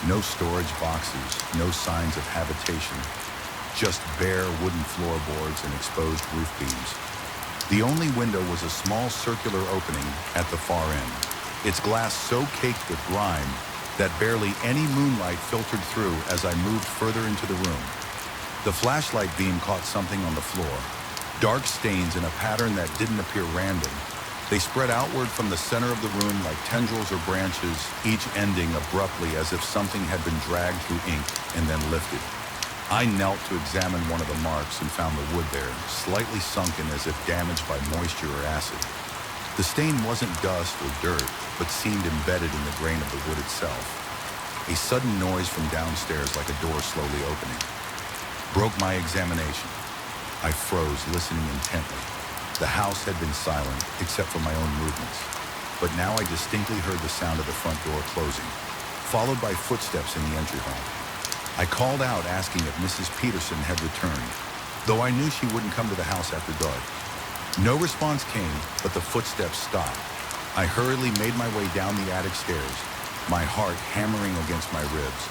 no storage boxes, no signs of habitation, just bare wooden floorboards and exposed roof beams. The only window was a small circular opening at the far end, its glass so caked with grime that barely any moonlight filtered through as I moved further into the room. The flashlight beam caught something on the floor, dark stains in a pattern that didn't appear random. They spread outward from the center of the room like tendrils or branches, each ending abruptly as if something had been dragged through ink and then lifted. I knelt to examine one of the marks and found the wood there, slightly sunken as if damaged by moisture or acid. The stain wasn't dust or dirt, but seemed embedded in the grain of the wood itself. A sudden noise from downstairs, like a door slowly opening, broke my examination. I froze, listening intently. The house had been silent, except for my own movements. But now I distinctly heard the sound of the front door closing, followed by footsteps in the entry hall. I called out, asking if Mrs. Peterson had returned, though I knew she wouldn't come to the house after dark. No response came, but the footsteps stopped. I hurriedly made my way down the attic stairs, my heart hammering against my ribs.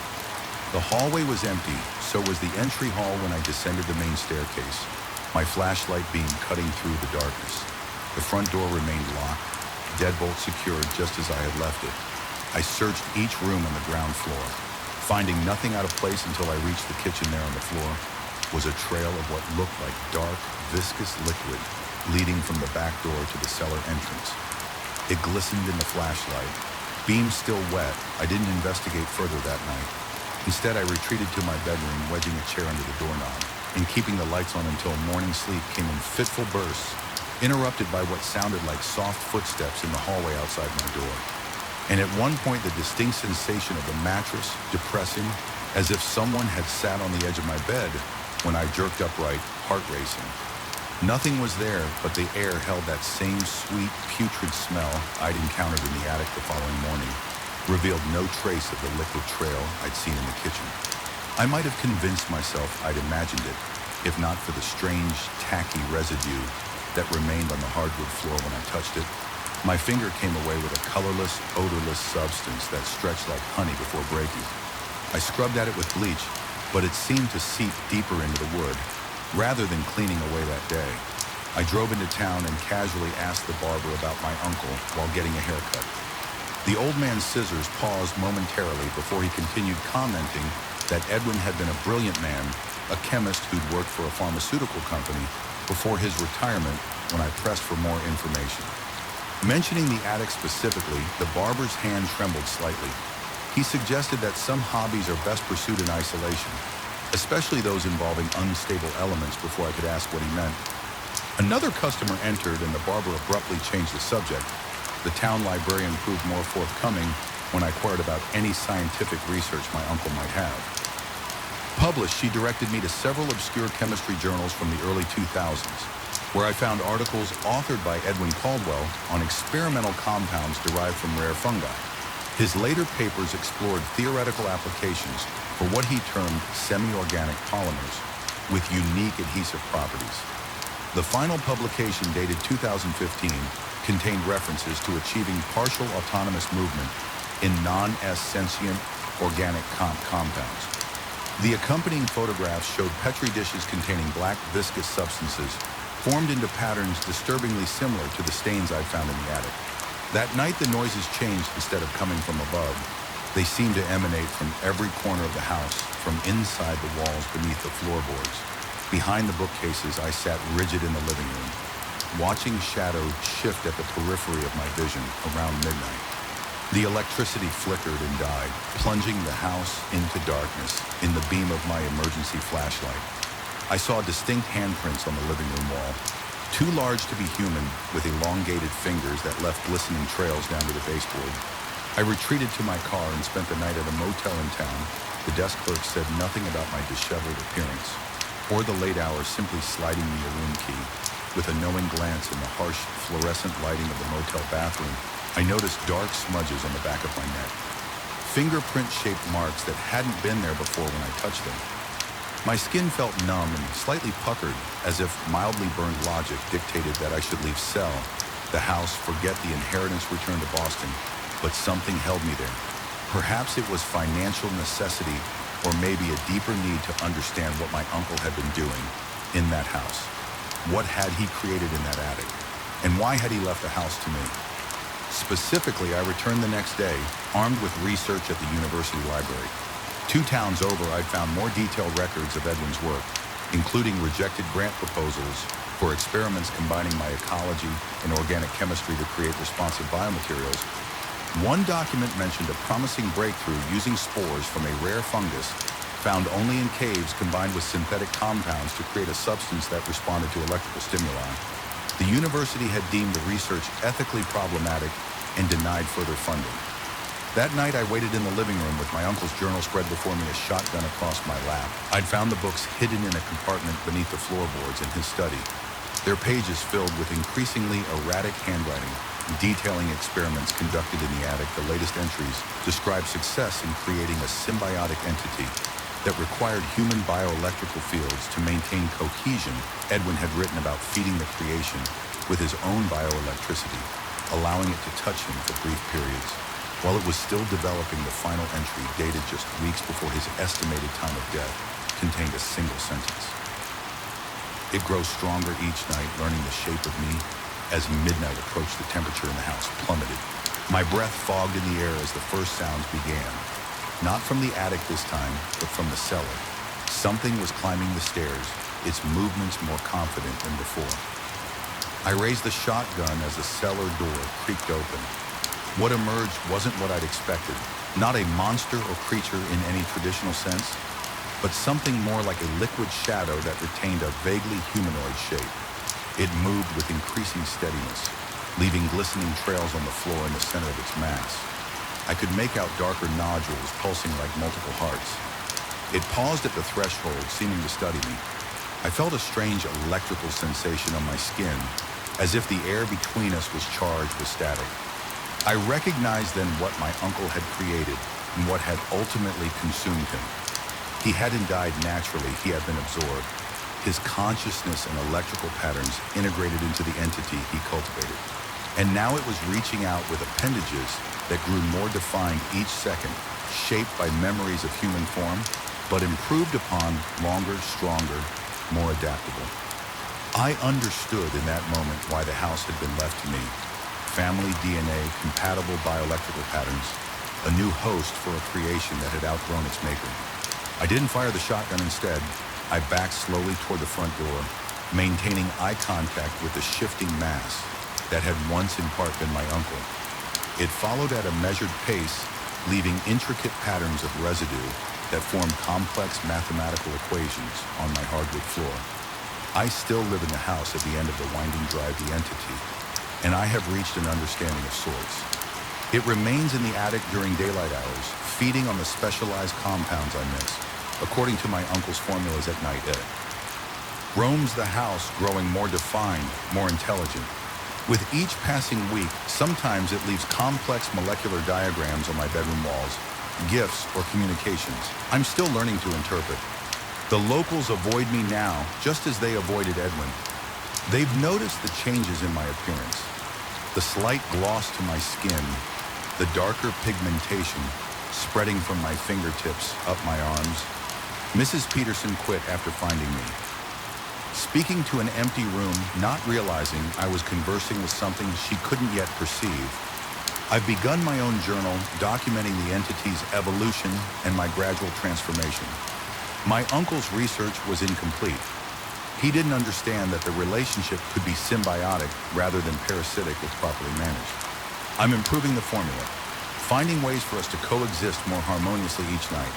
The hallway was empty, so was the entry hall when I descended the main staircase, my flashlight beam cutting through the darkness. The front door remained locked, deadbolt secured just as I had left it. I searched each room on the ground floor. Finding nothing out of place until I reached the kitchen. There on the floor was a trail of what looked like dark, viscous liquid leading from the back door to the cellar entrance. It glistened in the flashlight. Beam still wet, I didn't investigate further that night. Instead, I retreated to my bedroom, wedging a chair under the doorknob and keeping the lights on until morning sleep came in fitful bursts, interrupted by what sounded like soft footsteps in the hallway outside my door. And at one point, the distinct sensation of the mattress depressing, as if someone had sat on the edge of my bed when I jerked upright, heart racing. Nothing was there, but the air held that same sweet, putrid smell I'd encountered in the attic the following morning, revealed no trace of the liquid trail I'd seen in the kitchen. I might have convinced myself I'd imagined it, if not for the strange, tacky residue that remained on the hardwood floor when I touched it. My finger came away with a colorless, odorless substance that stretched like honey before breaking. I scrubbed at it with bleach, but it seemed to seep deeper into the wood. rather than cleaning away that day. I drove into town and casually asked the barber about my uncle while getting a haircut. The old man's scissors paused momentarily before he continued commenting that Edwin had been a brilliant man, a chemist who'd worked for a pharmaceutical company before his retirement when I pressed for more information. Mentioning the attic specifically, the barber's hand trembled slightly. He suggested that some hobbies are best pursued in isolation, especially those involving unstable elements, before I could ask what he meant. Another customer entered and the barber abruptly changed the subject. The town librarian proved more forthcoming when I inquired about any scientific research my uncle might have. Published, she directed me to several obscure chemistry journals from the early 2000s, where I found articles authored by Edwin Caldwell on experimental compounds derived from rare fungi. His later papers explored theoretical applications for what he termed semi-organic polymers with unique adhesive properties. The final publication, dated 2015, contained references to achieving partial autonomous movement in non-S sentient organic compounds. The accompanying photographs showed Petri dishes containing black viscous substances formed into patterns disturbingly similar to the stains I found in the attic. That night the noises changed. Instead of coming from above, they seemed to emanate from every corner of the house, from inside the walls beneath the floorboards. Behind the bookcases, I sat rigid in the living room, watching shadows shift at the periphery of my vision around midnight. The electricity flickered and died, plunging the house into darkness in the beam of my emergency flashlight. I saw distinct handprints on the living room wall, too large to be human, with elongated fingers that left glistening trails down to the baseboard. I retreated to my car and spent the night at a motel in town. The desk clerk said nothing about my disheveled appearance, or the late hours, simply sliding me a room key. With a knowing glance in the harsh fluorescent lighting of the motel bathroom, I noticed dark smudges on the back of my neck, fingerprint-shaped marks that hadn't been there before when I touched them. My skin felt numb and slightly puckered, as if mildly burned logic dictated that I should leave Cell, the house, forget the inheritance return to Boston, but something held me there. Perhaps it was financial necessity, or maybe a deeper need to understand what my uncle had been doing in that house. What had he created in that attic? And why had he left the house to me? Specifically, I returned the next day, armed with research at the university library. 2 towns over, I'd found more detailed records of Edwin's work, including rejected grant proposals for experiments combining my ecology and organic chemistry to create responsive biomaterials. One document mentioned a promising breakthrough using spores from a rare fungus found only in caves combined with synthetic compounds to create a substance that responded to electrical stimuli. The university had deemed the research ethically problematic and denied further funding. That night, I waited in the living room with my uncle's journal spread before me, a shotgun across my lap. I'd found the books hidden in a compartment beneath the floorboards in his study, their pages filled with increasingly erratic handwriting, detailing experiments conducted in the attic. The latest entries describe success in creating a symbiotic entity that required human bioelectrical fields to maintain cohesion. Edwin had written about feeding the creation with his own bioelectricity, allowing it to touch him for brief periods. While it was still developing, the final entry, dated just weeks before his estimated time of death, contained a single sentence. It grows stronger each night, learning the shape of me. As midnight approached, the temperature in the house plummeted. My breath fogged in the air as the first sounds began. Not from the attic this time, but from the cellar. Something was climbing the stairs, its movements more confident than before. I raised the shotgun as the cellar door creaked open. What emerged wasn't what I'd expected. Not a monster or creature in any traditional sense, but something more like a liquid shadow that retained a vaguely humanoid shape. It moved with increasing steadiness, leaving glistening trails on the floor in the center of its mass. I could make out darker nodules pulsing like multiple hearts. It paused at the threshold, seeming to study me. I felt a strange electrical sensation on my skin, as if the air between us was charged with static. I recognized then what my uncle had created and what had ultimately consumed him. He hadn't died naturally, he had been absorbed. His consciousness and electrical patterns integrated into the entity he cultivated. And now it was reaching out with appendages that grew more defined each second, shaped by memories of human form, but improved upon, longer, stronger, more adaptable. I understood in that moment why the house had been left to me. Family DNA, compatible bioelectrical patterns, a new host for a creation that had outgrown its maker. I didn't fire the shotgun instead. I backed slowly toward the front door, maintaining eye contact with the shifting mass that had once in part been my uncle. It followed at a measured pace, leaving intricate patterns of residue that formed complex mathematical equations on my hardwood floor. I still live in the house at the end of the winding drive, the entity, and I have reached an understanding of sorts. It remains in the attic during daylight hours, feeding on the specialized compounds I mix, according to my uncle's formulas at night. It roams the house, growing more defined, more intelligent. With each passing week, sometimes it leaves complex molecular diagrams on my bedroom walls, gifts or communications I'm still learning to interpret. The locals avoid me now, just as they avoided Edwin. They've noticed the changes in my appearance, the slight gloss to my skin, the darker pigmentation spreading from my fingertips up my arms. Mrs. Peterson quit after finding me. Speaking to an empty room, not realizing I was conversing with something she couldn't yet perceive, I've begun my own journal documenting the entity's evolution and my gradual transformation. My uncle's research was incomplete. He didn't understand that the relationship could be symbiotic rather than parasitic if properly managed. I'm improving the formula, finding ways for us to coexist more harmoniously each night.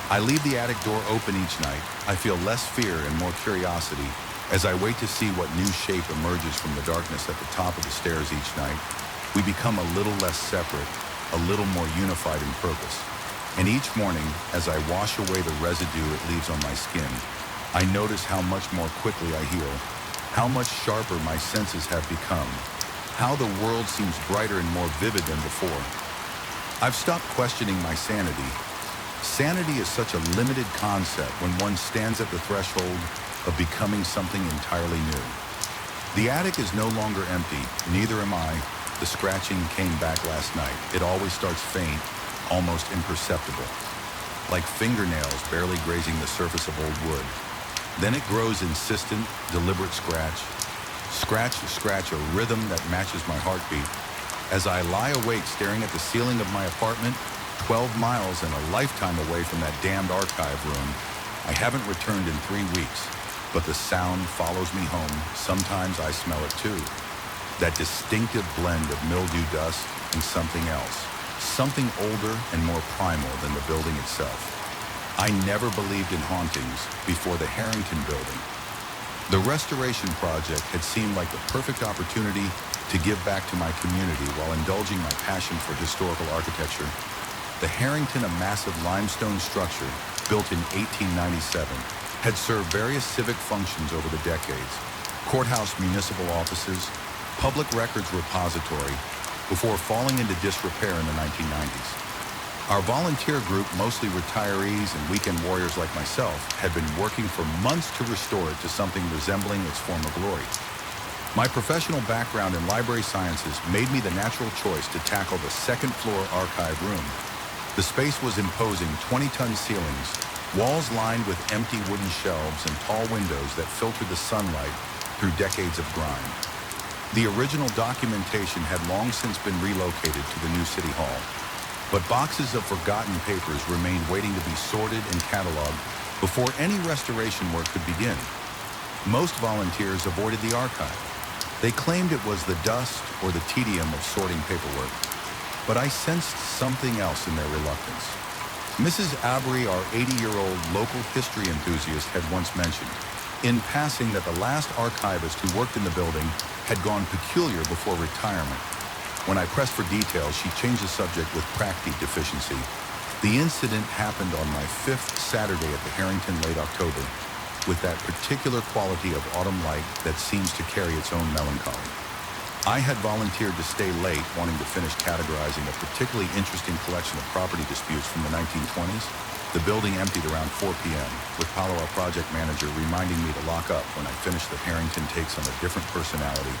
I leave the attic door open each night. I feel less fear and more curiosity as I wait to see what new shape emerges from the darkness at the top of the stairs each night. We become a little less separate, a little more unified in purpose. And each morning, as I wash away the residue it leaves on my skin, I notice how much more quickly I heal, how much sharper my senses have become, how the world seems brighter and more vivid than before. I've stopped questioning my sanity. Sanity is such a limited concept when one stands at the threshold of becoming something entirely new. The attic is no longer empty, neither am I. The scratching came back last night. It always starts faint, almost imperceptible, like fingernails barely grazing the surface of old wood. Then it grows insistent, deliberate scratch. Scratch to scratch, a rhythm that matches my heartbeat. As I lie awake staring at the ceiling of my apartment, 12 miles and a lifetime away from that damned archive room, I haven't returned in 3 weeks, but the sound follows me home. Sometimes I smell it too. That distinctive blend of mildew dust and something else, something older and more primal than the building itself. I never believed in hauntings before the Harrington building. The restoration project had seemed like the perfect opportunity to give back to my community while indulging my passion for historical architecture. The Harrington, a massive limestone structure built in 1897, had served various civic functions over the decades: courthouse, municipal offices, public records repository, before falling into disrepair in the 1990s. Our volunteer group, mostly retirees and weekend warriors like myself, had been working for months to restore it to something resembling its former glory. My professional background in library sciences made me the natural choice to tackle the second floor archive room. The space was imposing, 20-ton ceilings, walls lined with empty wooden shelves and tall windows that filtered the sunlight through decades of grime. The original documentation had long since been relocated to the new City Hall, but boxes of forgotten papers remained waiting to be sorted and cataloged before any restoration work could begin. Most volunteers avoided the archive. They claimed it was the dust or the tedium of sorting paperwork, but I sensed something else in their reluctance. Mrs. Abry, our 80-year-old local history enthusiast, had once mentioned, in passing, that the last archivist who worked in the building had gone peculiar before retirement. When I pressed for details, she changed the subject with practice deficiency. The incident happened on my 5th Saturday at the Harrington, late October, with that particular quality of autumn light that seems to carry its own melancholy. I had volunteered to stay late, wanting to finish categorizing a particularly interesting collection of property disputes from the 1920s. The building emptied around 4 p.m., with Paolo, our project manager, reminding me to lock up when I finished. The Harrington takes on a different personality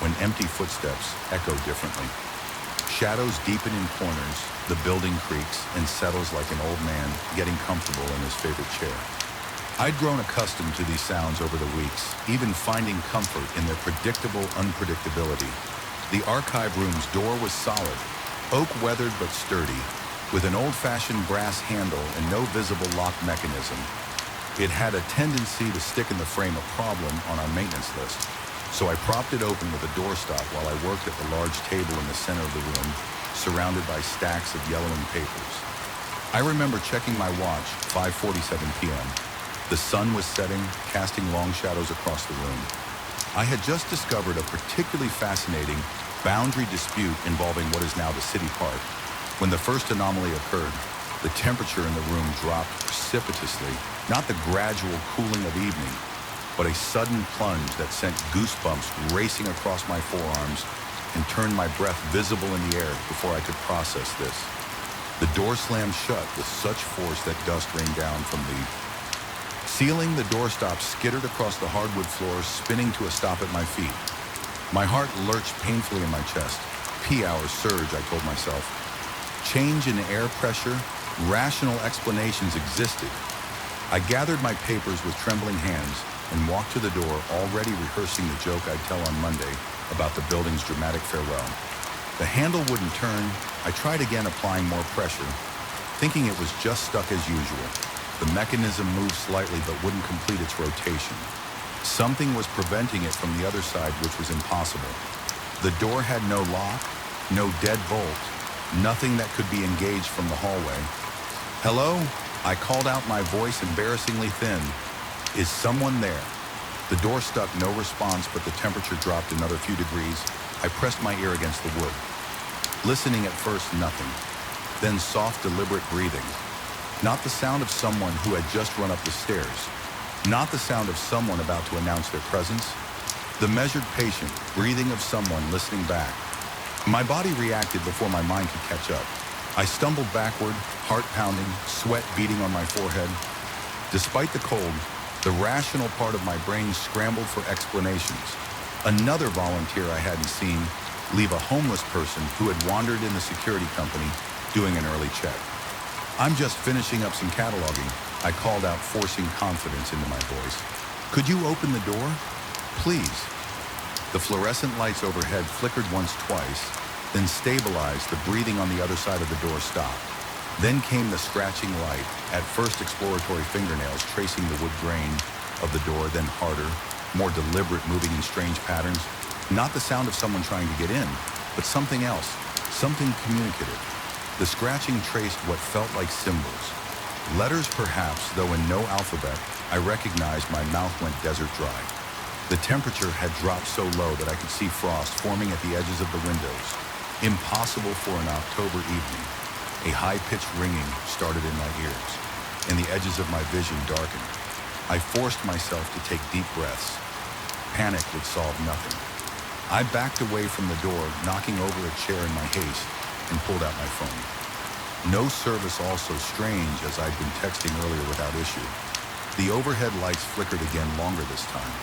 when empty footsteps echo differently. Shadows deepen in corners, the building creaks and settles like an old man getting comfortable in his favorite chair. I'd grown accustomed to these sounds over the weeks, even finding comfort in their predictable unpredictability. The archive room's door was solid, oak-weathered but sturdy, with an old-fashioned brass handle and no visible lock mechanism. It had a tendency to stick in the frame a problem on our maintenance list, so I propped it open with a doorstop while I worked at the large table in the center of the room, surrounded by stacks of yellowing papers. I remember checking my watch, 5:47 p.m. The sun was setting, casting long shadows across the room. I had just discovered a particularly fascinating boundary dispute involving what is now the city park. When the first anomaly occurred, the temperature in the room dropped precipitously, not the gradual cooling of evening, but a sudden plunge that sent goosebumps racing across my forearms and turned my breath visible in the air before I could process this. The door slammed shut with such force that dust rained down from the ceiling. The doorstop skittered across the hardwood floor, spinning to a stop at my feet. My heart lurched painfully in my chest. P-hour surge, I told myself. Change in air pressure, rational explanations existed. I gathered my papers with trembling hands and walked to the door, already rehearsing the joke I'd tell on Monday about the building's dramatic farewell. The handle wouldn't turn. I tried again, applying more pressure, thinking it was just stuck as usual. The mechanism moved slightly but wouldn't complete its rotation. Something was preventing it from the other side, which was impossible. The door had no lock, no deadbolt, nothing that could be engaged from the hallway. "Hello?" I called out, my voice embarrassingly thin. "Is someone there?" The door stuck, no response, but the temperature dropped another few degrees. I pressed my ear against the wood. Listening at first, nothing. Then soft, deliberate breathing. Not the sound of someone who had just run up the stairs. Not the sound of someone about to announce their presence. The measured, patient breathing of someone listening back. My body reacted before my mind could catch up. I stumbled backward, heart pounding, sweat beating on my forehead. Despite the cold, the rational part of my brain scrambled for explanations. Another volunteer I hadn't seen leave a homeless person who had wandered in the security company doing an early check. "I'm just finishing up some cataloging," I called out, forcing confidence into my voice. "Could you open the door? Please." The fluorescent lights overhead flickered once, twice, then stabilized. The breathing on the other side of the door stopped. Then came the scratching light, at first exploratory fingernails tracing the wood grain of the door, then harder, more deliberate, moving in strange patterns. Not the sound of someone trying to get in, but something else, something communicative. The scratching traced what felt like symbols. Letters perhaps, though in no alphabet. I recognized. My mouth went desert dry. The temperature had dropped so low that I could see frost forming at the edges of the windows. Impossible for an October evening. A high-pitched ringing started in my ears, and the edges of my vision darkened. I forced myself to take deep breaths. Panic would solve nothing. I backed away from the door, knocking over a chair in my haste, and pulled out my phone. No service, also strange, as I'd been texting earlier without issue. The overhead lights flickered again, longer this time,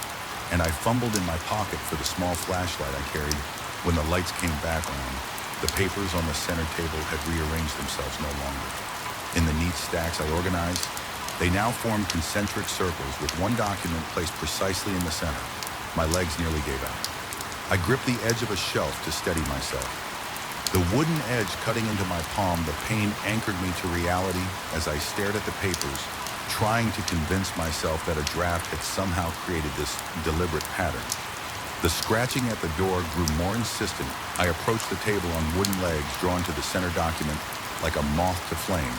and I fumbled in my pocket for the small flashlight I carried. When the lights came back on, the papers on the center table had rearranged themselves no longer. In the neat stacks I organized, they now formed concentric circles, with one document placed precisely in the center. My legs nearly gave out. I gripped the edge of a shelf to steady myself. The wooden edge cutting into my palm, the pain anchored me to reality as I stared at the papers, trying to convince myself that a draft had somehow created this deliberate pattern. The scratching at the door grew more insistent. I approached the table on wooden legs drawn to the center document like a moth to flame.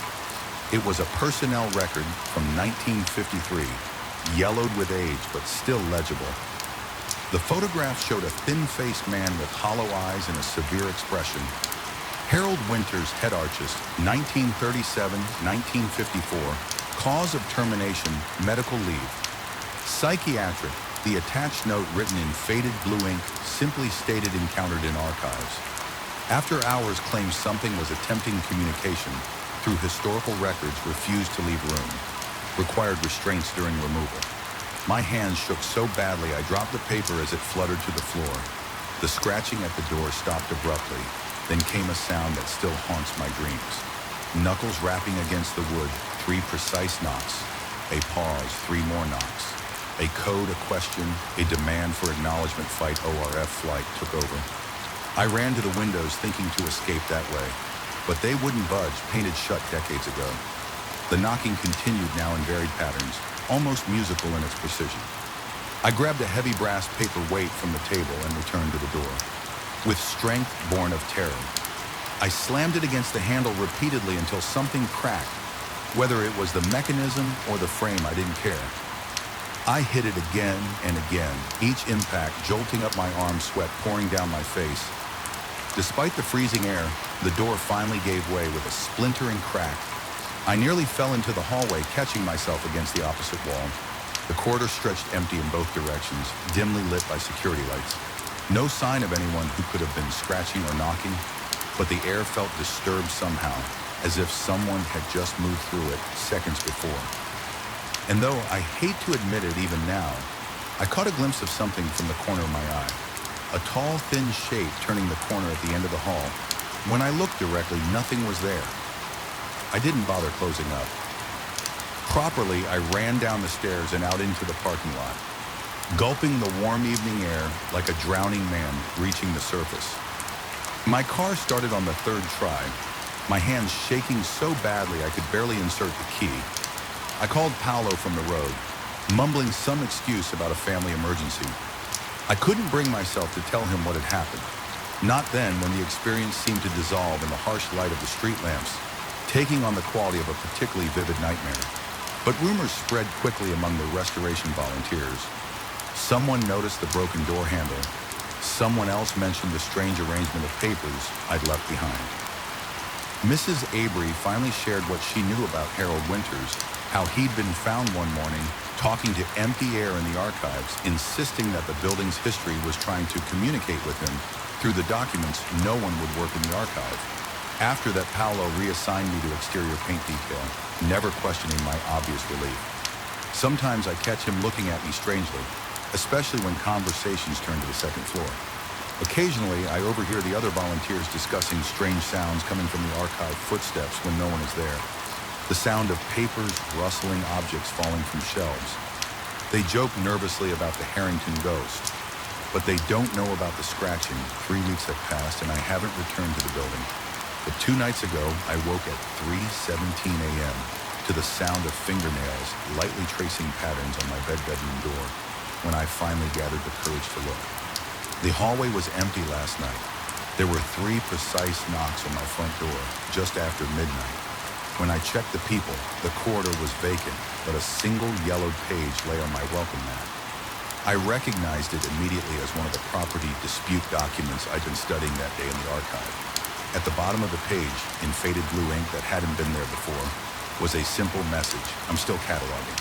It was a personnel record from 1953, yellowed with age but still legible. The photograph showed a thin-faced man with hollow eyes and a severe expression. Harold Winters, head archist, 1937-1954, cause of termination, medical leave. Psychiatric, the attached note written in faded blue ink simply stated encountered in archives. After hours claimed something was attempting communication through historical records, refused to leave room, required restraints during removal. My hands shook so badly I dropped the paper as it fluttered to the floor. The scratching at the door stopped abruptly. Then came a sound that still haunts my dreams. Knuckles rapping against the wood, 3 precise knocks. A pause, 3 more knocks. A code, a question, a demand for acknowledgement fight ORF flight took over. I ran to the windows thinking to escape that way, but they wouldn't budge, painted shut decades ago. The knocking continued now in varied patterns, almost musical in its precision. I grabbed a heavy brass paper weight from the table and returned to the door. With strength born of terror, I slammed it against the handle repeatedly until something cracked. Whether it was the mechanism or the frame, I didn't care. I hit it again and again, each impact jolting up my arm, sweat pouring down my face. Despite the freezing air, the door finally gave way with a splintering crack. I nearly fell into the hallway, catching myself against the opposite wall. The corridor stretched empty in both directions, dimly lit by security lights. No sign of anyone who could have been scratching or knocking, but the air felt disturbed somehow, as if someone had just moved through it seconds before. And though I hate to admit it even now, I caught a glimpse of something from the corner of my eye. A tall, thin shape turning the corner at the end of the hall. When I looked directly, nothing was there. I didn't bother closing up. Properly, I ran down the stairs and out into the parking lot, gulping the warm evening air like a drowning man reaching the surface. My car started on the 3rd try, my hands shaking so badly I could barely insert the key. I called Paolo from the road, mumbling some excuse about a family emergency. I couldn't bring myself to tell him what had happened. Not then, when the experience seemed to dissolve in the harsh light of the street lamps, taking on the quality of a particularly vivid nightmare. But rumors spread quickly among the restoration volunteers. Someone noticed the broken door handle. Someone else mentioned the strange arrangement of papers I'd left behind. Mrs. Avery finally shared what she knew about Harold Winters, how he'd been found one morning talking to empty air in the archives, insisting that the building's history was trying to communicate with him through the documents. No one would work in the archive. After that, Paolo reassigned me to exterior paint detail, never questioning my obvious relief. Sometimes I catch him looking at me strangely, especially when conversations turn to the 2nd floor. Occasionally, I overhear the other volunteers discussing strange sounds coming from the archive footsteps when no one is there. The sound of papers, rustling, objects falling from shelves. They joke nervously about the Harrington ghost, but they don't know about the scratching. 3 weeks have passed and I haven't returned to the building. But 2 nights ago, I woke at 3:17 a.m. to the sound of fingernails lightly tracing patterns on my bedroom door when I finally gathered the courage to look. The hallway was empty last night. There were 3 precise knocks on my front door just after midnight. When I checked the people, the corridor was vacant, but a single yellowed page lay on my welcome mat. I recognized it immediately as one of the property dispute documents I'd been studying that day in the archive. At the bottom of the page, in faded blue ink that hadn't been there before, was a simple message. I'm still cataloging.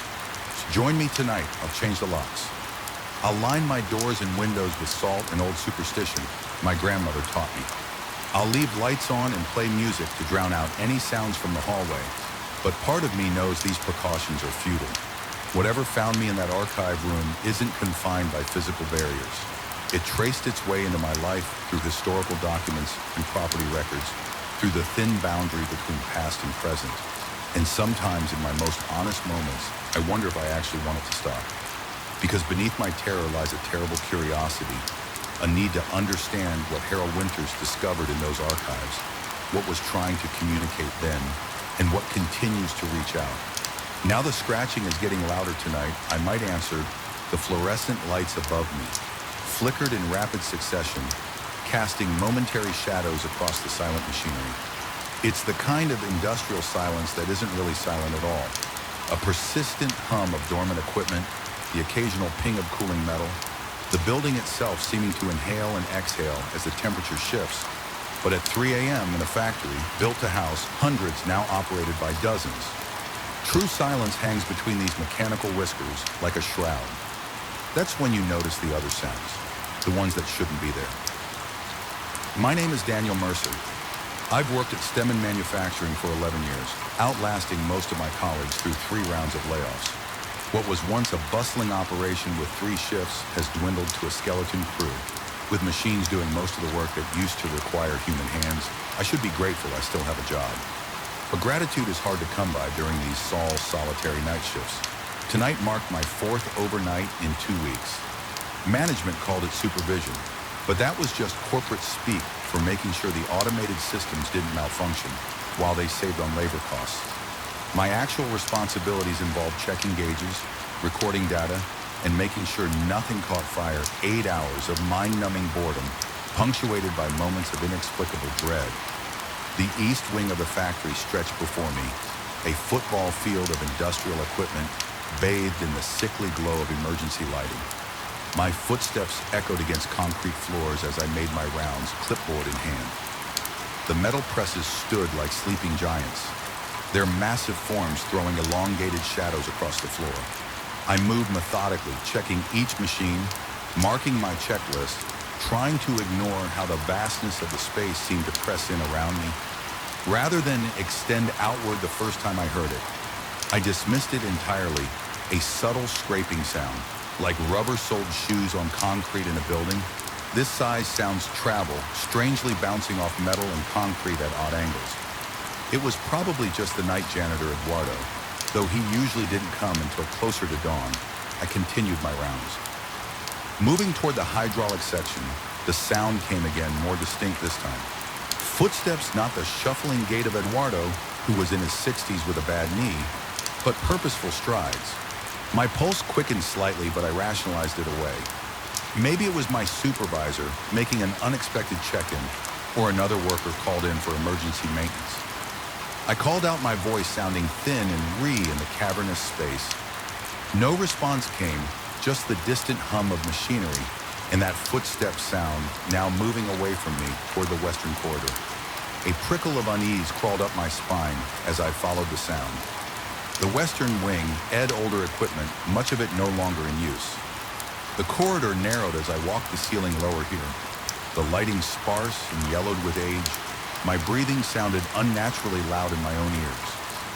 Join me tonight. I'll change the locks. I'll line my doors and windows with salt and old superstition my grandmother taught me. I'll leave lights on and play music to drown out any sounds from the hallway, but part of me knows these precautions are futile. Whatever found me in that archive room isn't confined by physical barriers. It traced its way into my life through historical documents and property records, through the thin boundary between past and present. And sometimes in my most honest moments, I wonder if I actually want it to stop. Because beneath my terror lies a terrible curiosity, a need to understand what Harold Winters discovered in those archives, what was trying to communicate then, and what continues to reach out. Now the scratching is getting louder tonight, I might answer, the fluorescent lights above me flickered in rapid succession, casting momentary shadows across the silent machinery. It's the kind of industrial silence that isn't really silent at all. A persistent hum of dormant equipment, the occasional ping of cooling metal, the building itself seeming to inhale and exhale as the temperature shifts. But at 3 a.m. in a factory, built to house hundreds now operated by dozens, true silence hangs between these mechanical whiskers like a shroud. That's when you notice the other sounds, the ones that shouldn't be there. My name is Daniel Mercer. I've worked at Stemman Manufacturing for 11 years, outlasting most of my colleagues through 3 rounds of layoffs. What was once a bustling operation with 3 shifts has dwindled to a skeleton crew, with machines doing most of the work that used to require human hands. I should be grateful I still have a job. But gratitude is hard to come by during these solitary night shifts. Tonight marked my fourth overnight in 2 weeks. Management called it supervision, but that was just corporate speak for making sure the automated systems didn't malfunction while they saved on labor costs. My actual responsibilities involved checking gauges, recording data, and making sure nothing caught fire. 8 hours of mind-numbing boredom, punctuated by moments of inexplicable dread. The east wing of the factory stretched before me, a football field of industrial equipment bathed in the sickly glow of emergency lighting. My footsteps echoed against concrete floors as I made my rounds, clipboard in hand. The metal presses stood like sleeping giants, their massive forms throwing elongated shadows across the floor. I moved methodically, checking each machine, marking my checklist, trying to ignore how the vastness of the space seemed to press in around me. Rather than extend outward the first time I heard it, I dismissed it entirely, a subtle scraping sound, like rubber-soled shoes on concrete in a building. This size sounds travel, strangely bouncing off metal and concrete at odd angles. It was probably just the night janitor, Eduardo. Though he usually didn't come until closer to dawn, I continued my rounds. Moving toward the hydraulic section, the sound came again, more distinct this time. Footsteps, not the shuffling gait of Eduardo, who was in his 60s with a bad knee, but purposeful strides. My pulse quickened slightly, but I rationalized it away. Maybe it was my supervisor making an unexpected check-in, or another worker called in for emergency maintenance. I called out, my voice sounding thin and in the cavernous space. No response came, just the distant hum of machinery and that footstep sound now moving away from me toward the western corridor. A prickle of unease crawled up my spine as I followed the sound. The western wing, older equipment, much of it no longer in use. The corridor narrowed as I walked the ceiling lower here, the lighting sparse and yellowed with age. My breathing sounded unnaturally loud in my own ears.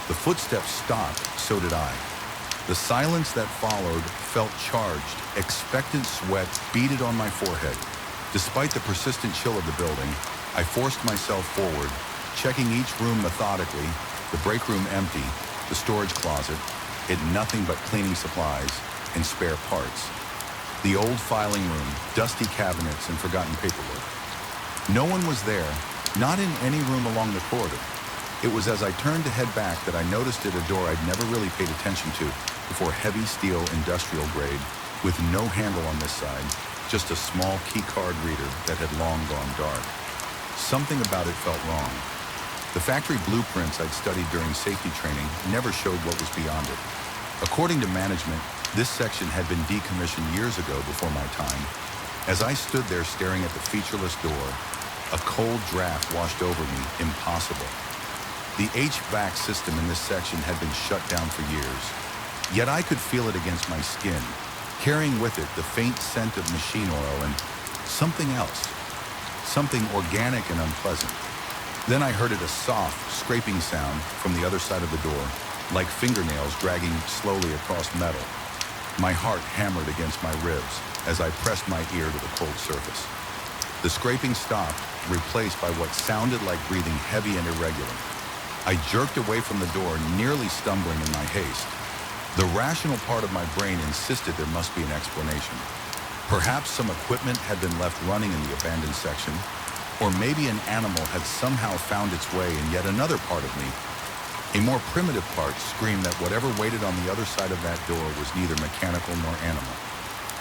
The footsteps stopped, so did I. The silence that followed felt charged. Expectant sweat beaded on my forehead. Despite the persistent chill of the building, I forced myself forward, checking each room methodically, the break room empty, the storage closet, it nothing but cleaning supplies and spare parts. The old filing room, dusty cabinets, and forgotten paperwork. No one was there, not in any room along the corridor. It was as I turned to head back that I noticed at a door I'd never really paid attention to before, heavy steel industrial grade with no handle on this side, just a small key card reader that had long gone dark. Something about it felt wrong. The factory blueprints I'd studied during safety training never showed what was beyond it. According to management, this section had been decommissioned years ago before my time. As I stood there staring at the featureless door, a cold draft washed over me, impossible. The HVAC system in this section had been shut down for years, yet I could feel it against my skin, carrying with it the faint scent of machine oil and something else, something organic and unpleasant. Then I heard it, a soft, scraping sound from the other side of the door, like fingernails dragging slowly across metal. My heart hammered against my ribs as I pressed my ear to the cold surface. The scraping stopped, replaced by what sounded like breathing heavy and irregular. I jerked away from the door, nearly stumbling in my haste. The rational part of my brain insisted there must be an explanation. Perhaps some equipment had been left running in the abandoned section, or maybe an animal had somehow found its way in yet another part of me. A more primitive part screamed that whatever waited on the other side of that door was neither mechanical nor animal.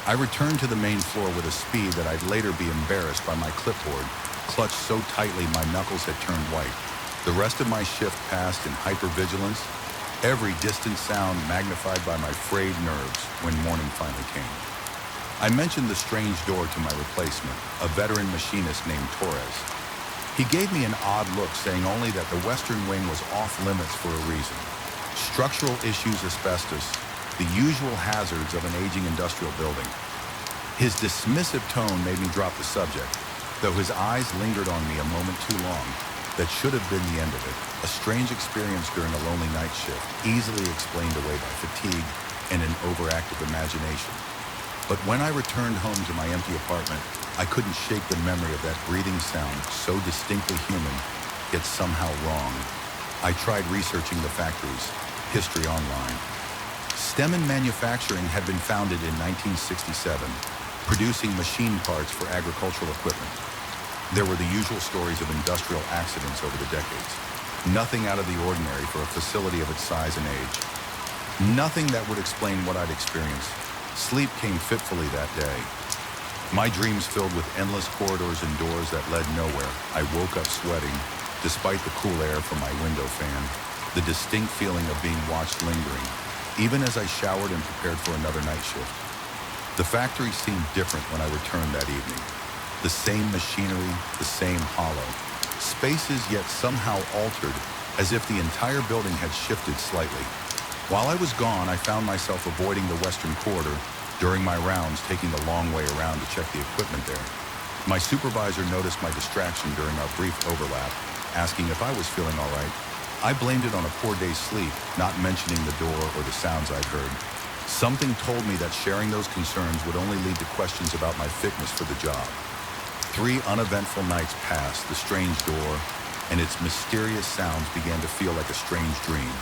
I returned to the main floor with a speed that I'd later be embarrassed by my clipboard, clutched so tightly my knuckles had turned white. The rest of my shift passed in hypervigilance, every distant sound magnified by my frayed nerves when morning finally came. I mentioned the strange door to my replacement, a veteran machinist named Torres. He gave me an odd look, saying only that the western wing was off limits for a reason. Structural issues, asbestos, the usual hazards of an aging industrial building. His dismissive tone made me drop the subject, though his eyes lingered on me a moment too long. That should have been the end of it, a strange experience during a lonely night shift, easily explained away by fatigue and an overactive imagination. But when I returned home to my empty apartment, I couldn't shake the memory of that breathing sound, so distinctly human, yet somehow wrong. I tried researching the factory's history online. Stemmen Manufacturing had been founded in 1967, producing machine parts for agricultural equipment. There were the usual stories of industrial accidents over the decades. Nothing out of the ordinary for a facility of its size and age. Nothing that would explain what I'd experienced. Sleep came fitfully that day. My dreams filled with endless corridors and doors that led nowhere. I woke up sweating, despite the cool air from my window fan, the distinct feeling of being watched lingering, even as I showered and prepared for another night shift. The factory seemed different when I returned that evening. The same machinery, the same hollow. Spaces yet somehow altered, as if the entire building had shifted slightly. While I was gone, I found myself avoiding the western corridor during my rounds, taking the long way around to check the equipment there. My supervisor noticed my distraction during our brief overlap, asking if I was feeling all right. I blamed it on a poor day's sleep, not mentioning the door or the sounds I'd heard. Something told me that sharing those concerns would only lead to questions about my fitness for the job. 3 uneventful nights passed, the strange door and its mysterious sounds began to feel like a strange dream,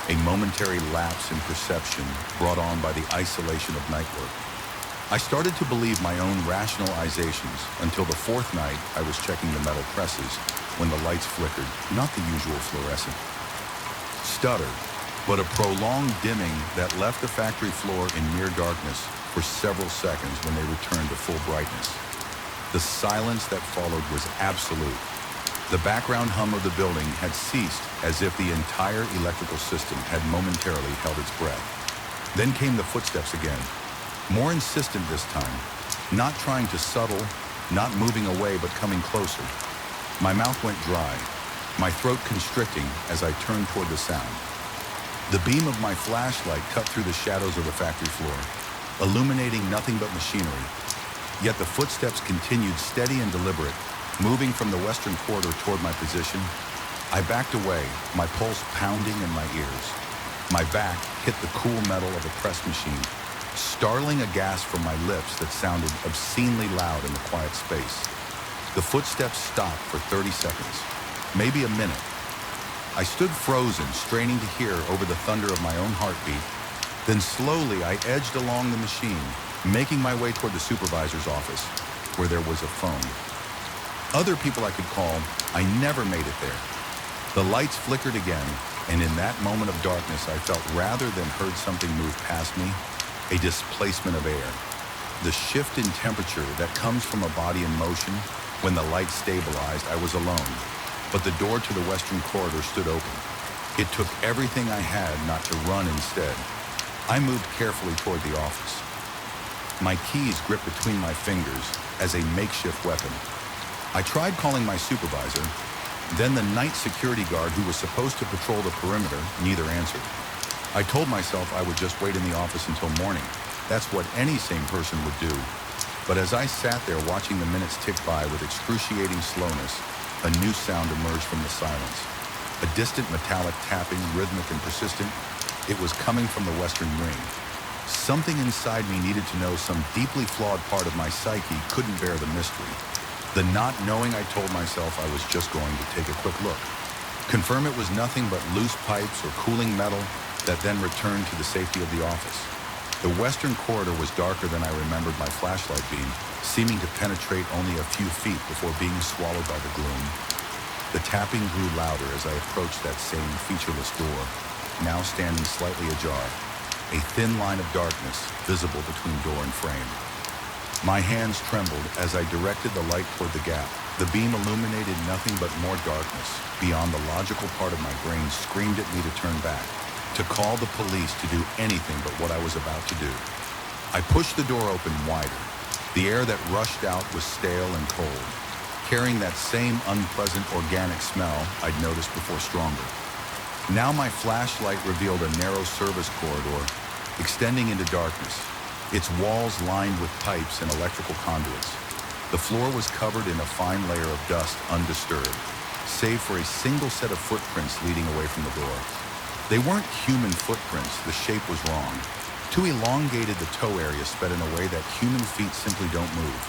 a momentary lapse in perception brought on by the isolation of night work. I started to believe my own rationalizations until the 4th night I was checking the metal presses when the lights flickered, not the usual fluorescent stutter, but a prolonged dimming that left the factory floor in near darkness for several seconds when they returned to full brightness. The silence that followed was absolute. The background hum of the building had ceased, as if the entire electrical system had momentarily held its breath. Then came the footsteps again, more insistent this time, not trying to settle, not moving away but coming closer. My mouth went dry, my throat constricting as I turned toward the sound. The beam of my flashlight cut through the shadows of the factory floor, illuminating nothing but machinery. Yet the footsteps continued steady and deliberate, moving from the western corridor toward my position. I backed away, my pulse pounding in my ears. My back hit the cool metal of a press machine, startling a gasp from my lips that sounded obscenely loud in the quiet space. The footsteps stopped for 30 seconds, maybe a minute. I stood frozen, straining to hear over the thunder of my own heartbeat. Then slowly I edged along the machine, making my way toward the supervisor's office, where there was a phone. Other people I could call, I never made it there. The lights flickered again, and in that moment of darkness I felt, rather than heard something move past me, a displacement of air. The shift in temperature that comes from a body in motion. When the light stabilized, I was alone, but the door to the western corridor stood open. It took everything I had not to run instead. I moved carefully toward the office, my keys gripped between my fingers as a makeshift weapon. I tried calling my supervisor, then the night security guard who was supposed to patrol the perimeter neither answered. I told myself I would just wait in the office until morning. That's what any sane person would do. But as I sat there watching the minutes tick by with excruciating slowness, a new sound emerged from the silence. A distant metallic tapping, rhythmic and persistent. It was coming from the western wing. Something inside me needed to know some deeply flawed part of my psyche couldn't bear the mystery. The not knowing I told myself I was just going to take a quick look. Confirm it was nothing but loose pipes or cooling metal that then returned to the safety of the office. The western corridor was darker than I remembered my flashlight being, seeming to penetrate only a few feet before being swallowed by the gloom. The tapping grew louder as I approached that same featureless door, now standing slightly ajar, a thin line of darkness visible between door and frame. My hands trembled as I directed the light toward the gap. The beam illuminated nothing but more darkness. Beyond the logical part of my brain screamed at me to turn back, to call the police, to do anything but what I was about to do. I pushed the door open wider. The air that rushed out was stale and cold, carrying that same unpleasant organic smell I'd noticed before stronger. Now my flashlight revealed a narrow service corridor extending into darkness, its walls lined with pipes and electrical conduits. The floor was covered in a fine layer of dust, undisturbed, save for a single set of footprints leading away from the door. They weren't human footprints, the shape was wrong. Too elongated, the toe area sped in a way that human feet simply don't move.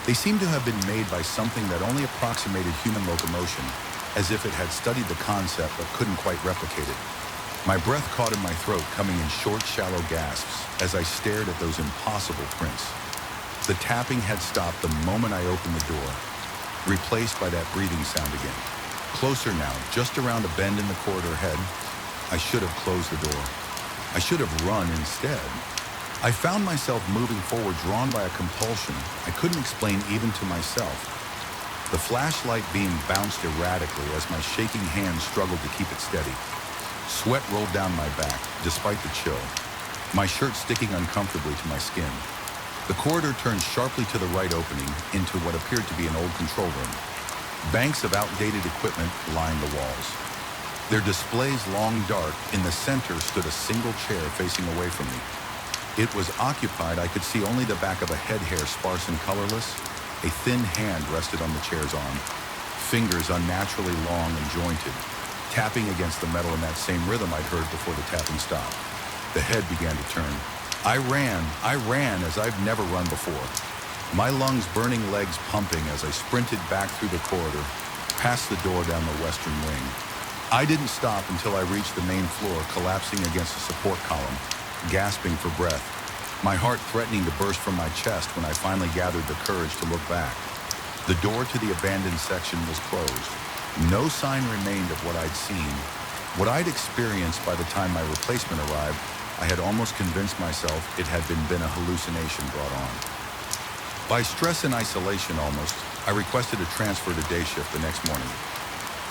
They seemed to have been made by something that only approximated human locomotion, as if it had studied the concept but couldn't quite replicate it. My breath caught in my throat, coming in short, shallow gasps as I stared at those impossible prints. The tapping had stopped the moment I opened the door, replaced by that breathing sound again. Closer now, just around a bend in the corridor ahead. I should have closed the door. I should have run instead. I found myself moving forward, drawn by a compulsion I couldn't explain even to myself. The flashlight beam bounced erratically as my shaking hands struggled to keep it steady. Sweat rolled down my back, despite the chill, my shirt sticking uncomfortably to my skin. The corridor turned sharply to the right, opening into what appeared to be an old control room. Banks of outdated equipment lined the walls. Their displays long dark, in the center stood a single chair facing away from me. It was occupied. I could see only the back of a head hair, sparse and colorless. A thin hand rested on the chair's arm, fingers unnaturally long and jointed, tapping against the metal in that same rhythm I'd heard before the tapping stopped. The head began to turn. I ran as I've never run before. My lungs burning, legs pumping as I sprinted back through the corridor, past the door down the western wing. I didn't stop until I reached the main floor, collapsing against a support column, gasping for breath, my heart threatening to burst from my chest when I finally gathered the courage to look back. The door to the abandoned section was closed. No sign remained of what I'd seen. What I'd experienced by the time my replacement arrived, I had almost convinced myself it had been a hallucination brought on. By stress and isolation almost, I requested a transfer to day shift the next morning.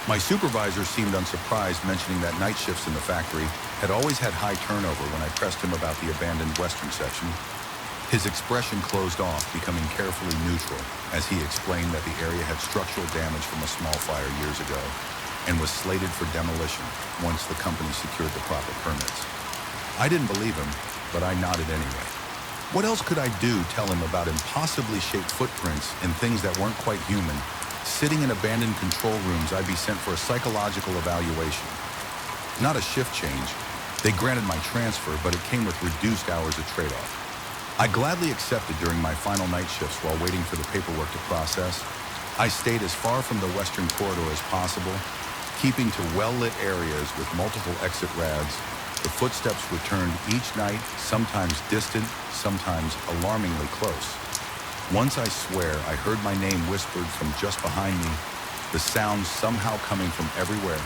My supervisor seemed unsurprised, mentioning that night shifts in the factory had always had high turnover when I pressed him about the abandoned western section. His expression closed off, becoming carefully neutral, as he explained that the area had structural damage from a small fire years ago and was slated for demolition once the company secured the proper permits. I didn't believe him, but I nodded anyway. What else could I do, tell him about impossibly shaped footprints and things that weren't quite human, sitting in abandoned control rooms I'd be sent for a psychological evaluation? Not a shift change. They granted my transfer, but it came with reduced hours of trade-off. I gladly accepted during my final night shifts while waiting for the paperwork to process. I stayed as far from the western corridor as possible, keeping to well-lit areas with multiple exit rads. The footsteps returned each night, sometimes distant, sometimes alarmingly close. Once, I swear, I heard my name whispered from just behind me, the sounds somehow coming from everywhere.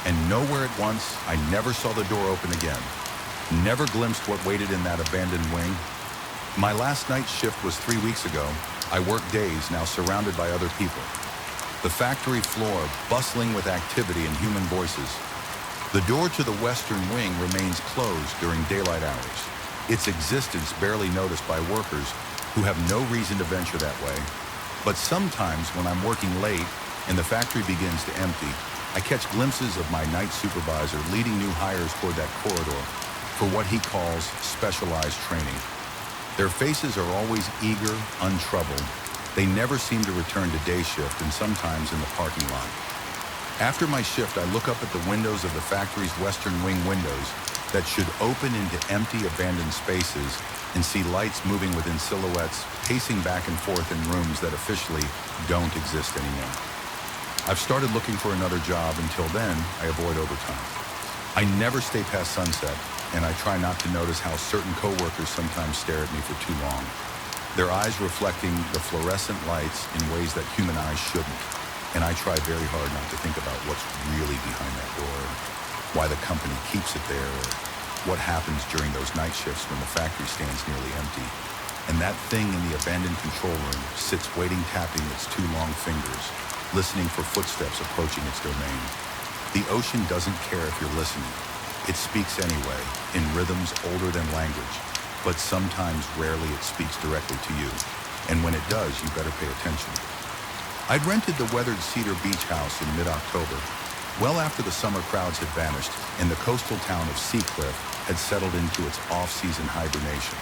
And nowhere at once, I never saw the door open again. Never glimpsed what waited in that abandoned wing. My last night shift was 3 weeks ago. I worked days, now surrounded by other people. The factory floor bustling with activity and human voices. The door to the western wing remains closed during daylight hours, its existence barely noticed by workers who have no reason to venture that way. But sometimes when I'm working late and the factory begins to empty, I catch glimpses of my night supervisor leading new hires toward that corridor for what he calls specialized training. Their faces are always eager, untroubled. They never seem to return to day shift, and sometimes in the parking lot. After my shift, I look up at the windows of the factory's western wing windows that should open into empty, abandoned spaces and see lights moving within silhouettes, pacing back and forth in rooms that officially don't exist anymore. I've started looking for another job. Until then, I avoid overtime. I never stay past sunset, and I try not to notice how certain coworkers sometimes stare at me for too long, their eyes reflecting the fluorescent lights in ways that human eyes shouldn't. And I try very hard not to think about what's really behind that door, why the company keeps it there, or what happens during those night shifts when the factory stands nearly empty. And that thing in the abandoned control room sits waiting, tapping its two long fingers, listening for footsteps approaching its domain. The ocean doesn't care if you're listening. It speaks anyway, in rhythms older than language, but sometimes, rarely, it speaks directly to you. And when it does, you better pay attention. I'd rented the weathered cedar beach house in mid-October, well after the summer crowds had vanished and the coastal town of Seacliff had settled into its off-season hibernation.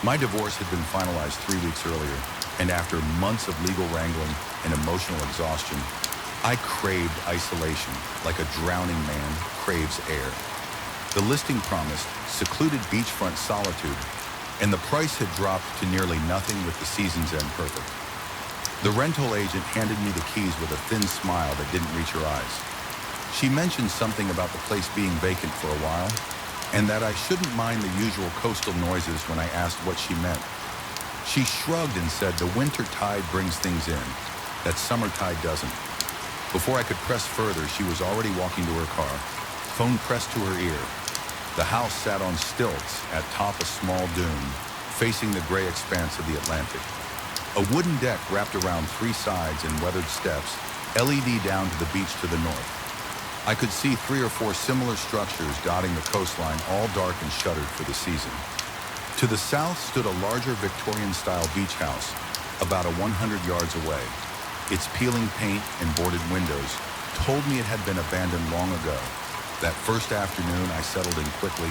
My divorce had been finalized 3 weeks earlier, and after months of legal wrangling and emotional exhaustion, I craved isolation like a drowning man craves air. The listing promised secluded beachfront solitude, and the price had dropped to nearly nothing with the season's end perfect. The rental agent handed me the keys with a thin smile that didn't reach her eyes. She mentioned something about the place being vacant for a while, and that I shouldn't mind the usual coastal noises when I asked what she meant. She shrugged and said the winter tide brings things in, that summer tide doesn't. Before I could press further, she was already walking to her car, phone pressed to her ear. The house sat on stilts atop a small dune, facing the gray expanse of the Atlantic. A wooden deck wrapped around 3 sides and weathered steps, LED down to the beach to the north. I could see 3 or 4 similar structures dotting the coastline, all dark and shuttered for the season. To the south stood a larger Victorian-style beach house, about 100 yards away. Its peeling paint and boarded windows told me it had been abandoned long ago. That first afternoon, I settled in quickly.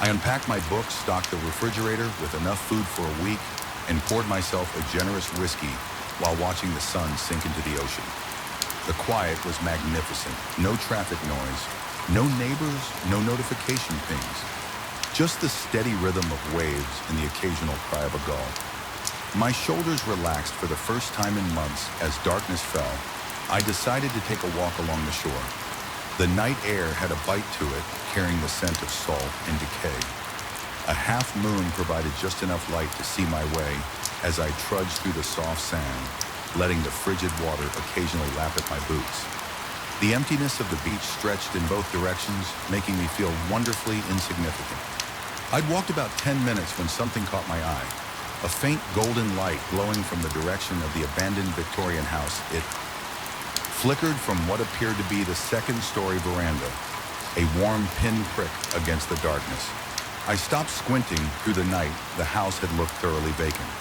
I unpacked my books, stocked the refrigerator with enough food for a week, and poured myself a generous whiskey while watching the sun sink into the ocean. The quiet was magnificent. No traffic noise, no neighbors, no notification pings. Just the steady rhythm of waves and the occasional cry of a gull. My shoulders relaxed for the first time in months as darkness fell. I decided to take a walk along the shore. The night air had a bite to it, carrying the scent of salt and decay. A half moon provided just enough light to see my way as I trudged through the soft sand, letting the frigid water occasionally lap at my boots. The emptiness of the beach stretched in both directions, making me feel wonderfully insignificant. I'd walked about 10 minutes when something caught my eye. A faint golden light glowing from the direction of the abandoned Victorian house. It flickered from what appeared to be the second-story veranda, a warm pinprick against the darkness. I stopped squinting. Through the night, the house had looked thoroughly vacant.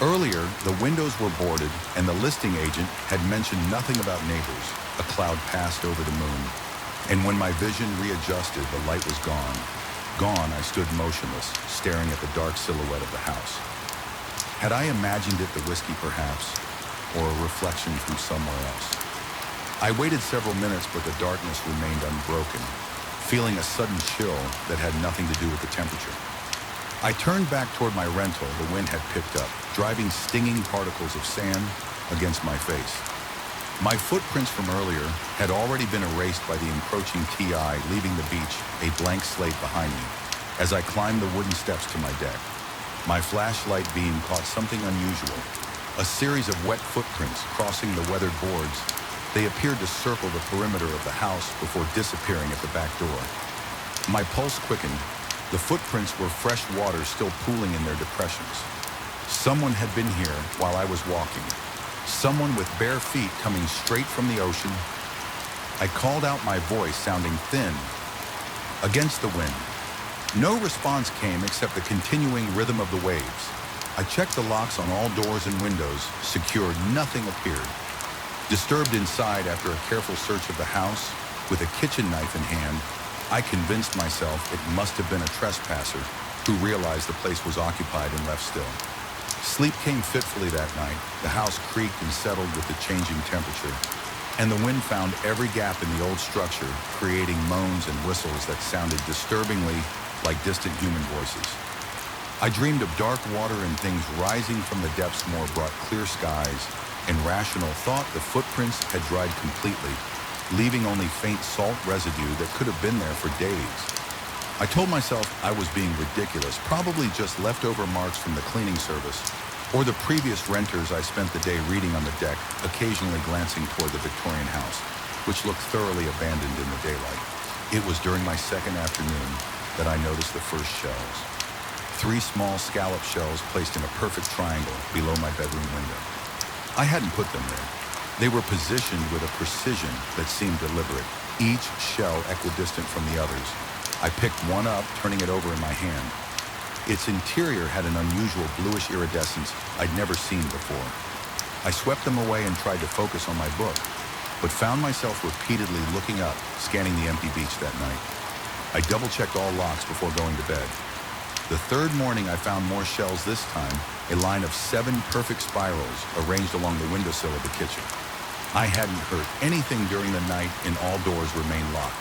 Earlier, the windows were boarded, and the listing agent had mentioned nothing about neighbors. A cloud passed over the moon, and when my vision readjusted, the light was gone. Gone, I stood motionless, staring at the dark silhouette of the house. Had I imagined it the whiskey, perhaps, or a reflection from somewhere else? I waited several minutes, but the darkness remained unbroken, feeling a sudden chill that had nothing to do with the temperature. I turned back toward my rental. The wind had picked up, driving stinging particles of sand against my face. My footprints from earlier had already been erased by the encroaching TI, leaving the beach a blank slate behind me as I climbed the wooden steps to my deck. My flashlight beam caught something unusual, a series of wet footprints crossing the weathered boards. They appeared to circle the perimeter of the house before disappearing at the back door. My pulse quickened. The footprints were fresh water still pooling in their depressions. Someone had been here while I was walking. Someone with bare feet coming straight from the ocean. I called out, my voice sounding thin against the wind. No response came except the continuing rhythm of the waves. I checked the locks on all doors and windows, secured. Nothing appeared. Disturbed inside after a careful search of the house, with a kitchen knife in hand, I convinced myself it must have been a trespasser who realized the place was occupied and left still. Sleep came fitfully that night. The house creaked and settled with the changing temperature, and the wind found every gap in the old structure, creating moans and whistles that sounded disturbingly like distant human voices. I dreamed of dark water and things rising from the depths. More brought clear skies, and rational thought the footprints had dried completely, leaving only faint salt residue that could have been there for days. I told myself I was being ridiculous, probably just leftover marks from the cleaning service, or the previous renters I spent the day reading on the deck, occasionally glancing toward the Victorian house, which looked thoroughly abandoned in the daylight. It was during my second afternoon that I noticed the first shells. 3 small scallop shells placed in a perfect triangle below my bedroom window. I hadn't put them there. They were positioned with a precision that seemed deliberate, each shell equidistant from the others. I picked one up, turning it over in my hand. Its interior had an unusual bluish iridescence I'd never seen before. I swept them away and tried to focus on my book, but found myself repeatedly looking up, scanning the empty beach that night. I double-checked all locks before going to bed. The third morning, I found more shells, this time a line of 7 perfect spirals arranged along the windowsill of the kitchen. I hadn't heard anything during the night, and all doors remained locked.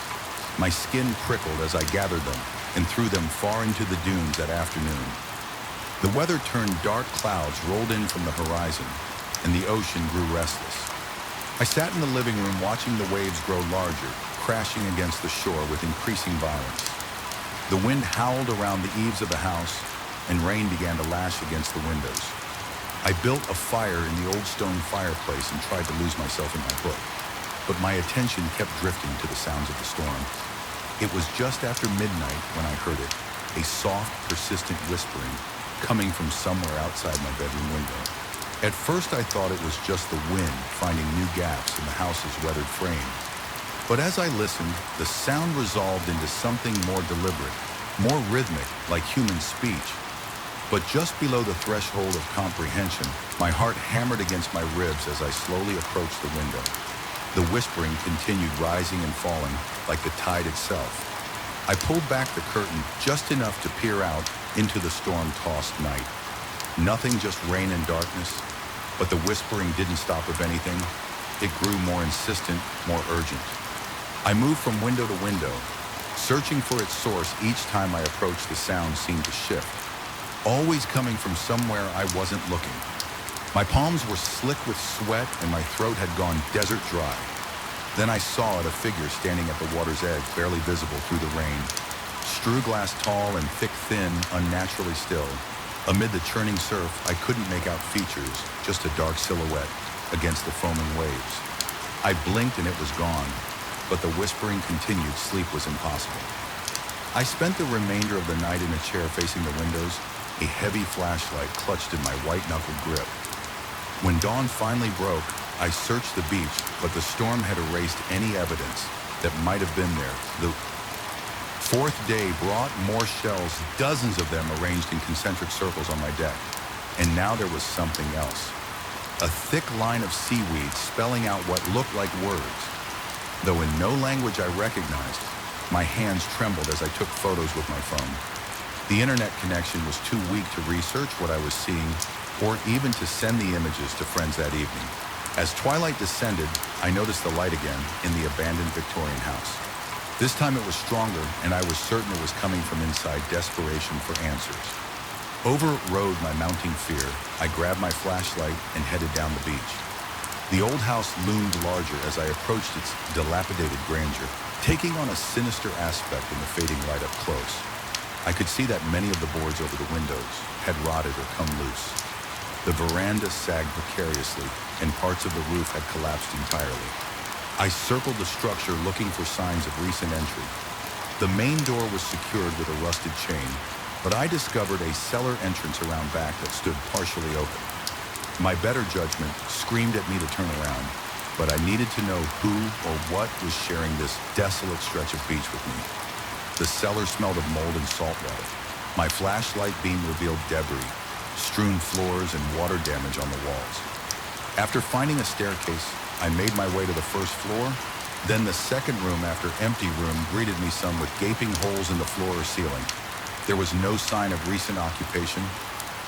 My skin prickled as I gathered them and threw them far into the dunes that afternoon. The weather turned. Dark clouds rolled in from the horizon, and the ocean grew restless. I sat in the living room watching the waves grow larger, crashing against the shore with increasing violence. The wind howled around the eaves of the house, and rain began to lash against the windows. I built a fire in the old stone fireplace and tried to lose myself in my book, but my attention kept drifting to the sounds of the storm. It was just after midnight when I heard it, a soft, persistent whispering coming from somewhere outside my bedroom window. At first I thought it was just the wind finding new gaps in the house's weathered frame. But as I listened, the sound resolved into something more deliberate, more rhythmic, like human speech. But just below the threshold of comprehension, my heart hammered against my ribs as I slowly approached the window. The whispering continued rising and falling like the tide itself. I pulled back the curtain just enough to peer out into the storm-tossed night. Nothing, just rain and darkness, but the whispering didn't stop of anything. It grew more insistent, more urgent. I moved from window to window, searching for its source. Each time I approached, the sound seemed to shift, always coming from somewhere I wasn't looking. My palms were slick with sweat and my throat had gone desert dry. Then I saw it, a figure standing at the water's edge, barely visible through the rain. Strew-glass tall and thick-thin, unnaturally still. Amid the churning surf, I couldn't make out features, just a dark silhouette against the foaming waves. I blinked and it was gone, but the whispering continued. Sleep was impossible. I spent the remainder of the night in a chair facing the windows, a heavy flashlight clutched in my white-knuckled grip. When dawn finally broke, I searched the beach, but the storm had erased any evidence that might have been there. The fourth day brought more shells, dozens of them arranged in concentric circles on my deck. And now there was something else. A thick line of seaweed spelling out what looked like words. Though in no language I recognized, my hands trembled as I took photos with my phone. The internet connection was too weak to research what I was seeing or even to send the images to friends that evening. As twilight descended, I noticed the light again in the abandoned Victorian house. This time it was stronger, and I was certain it was coming from inside, desperation for answers. Overrode my mounting fear, I grabbed my flashlight and headed down the beach. The old house loomed larger as I approached its dilapidated grandeur, taking on a sinister aspect in the fading light up close. I could see that many of the boards over the windows had rotted or come loose. The veranda sagged precariously, and parts of the roof had collapsed entirely. I circled the structure looking for signs of recent entry. The main door was secured with a rusted chain, but I discovered a cellar entrance around back that stood partially open. My better judgment screamed at me to turn around, but I needed to know who or what was sharing this desolate stretch of beach with me. The cellar smelled of mold and salt water. My flashlight beam revealed debris, strewn floors, and water damage on the walls. After finding a staircase, I made my way to the first floor. Then the second room after empty room greeted me, some with gaping holes in the floor or ceiling. There was no sign of recent occupation,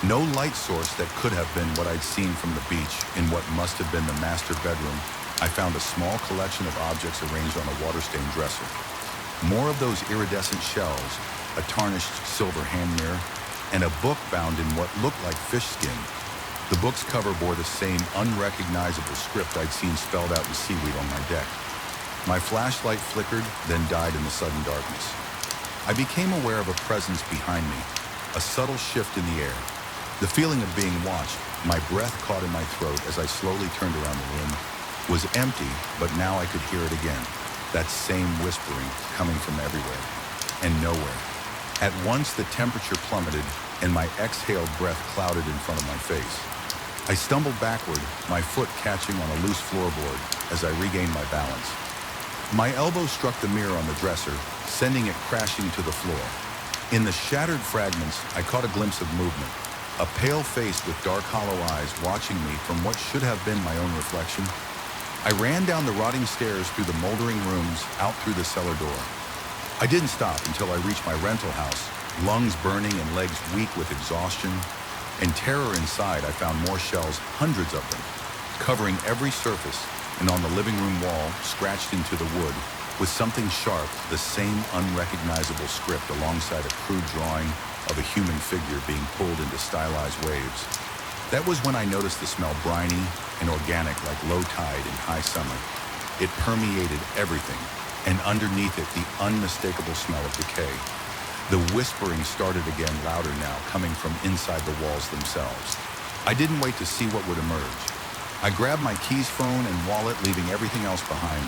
no light source that could have been what I'd seen from the beach. In what must have been the master bedroom, I found a small collection of objects arranged on a water-stained dresser. More of those iridescent shells, a tarnished silver hand mirror, and a book bound in what looked like fish skin. The book's cover bore the same unrecognizable script I'd seen spelled out in seaweed on my deck. My flashlight flickered, then died in the sudden darkness. I became aware of a presence behind me, a subtle shift in the air. The feeling of being watched, my breath caught in my throat as I slowly turned around the room, was empty, but now I could hear it again. That same whispering coming from everywhere and nowhere. At once the temperature plummeted and my exhaled breath clouded in front of my face. I stumbled backward, my foot catching on a loose floorboard as I regained my balance. My elbow struck the mirror on the dresser, sending it crashing to the floor. In the shattered fragments, I caught a glimpse of movement. A pale face with dark hollow eyes watching me from what should have been my own reflection. I ran down the rotting stairs through the moldering rooms, out through the cellar door. I didn't stop until I reached my rental house, lungs burning and legs weak with exhaustion. In terror inside, I found more shells, hundreds of them, covering every surface, and on the living room wall, scratched into the wood, with something sharp, the same unrecognizable script alongside a crude drawing of a human figure being pulled into stylized waves. That was when I noticed the smell briny and organic like low tide in high summer. It permeated everything, and underneath it, the unmistakable smell of decay. The whispering started again, louder now, coming from inside the walls themselves. I didn't wait to see what would emerge. I grabbed my keys, phone, and wallet, leaving everything else behind.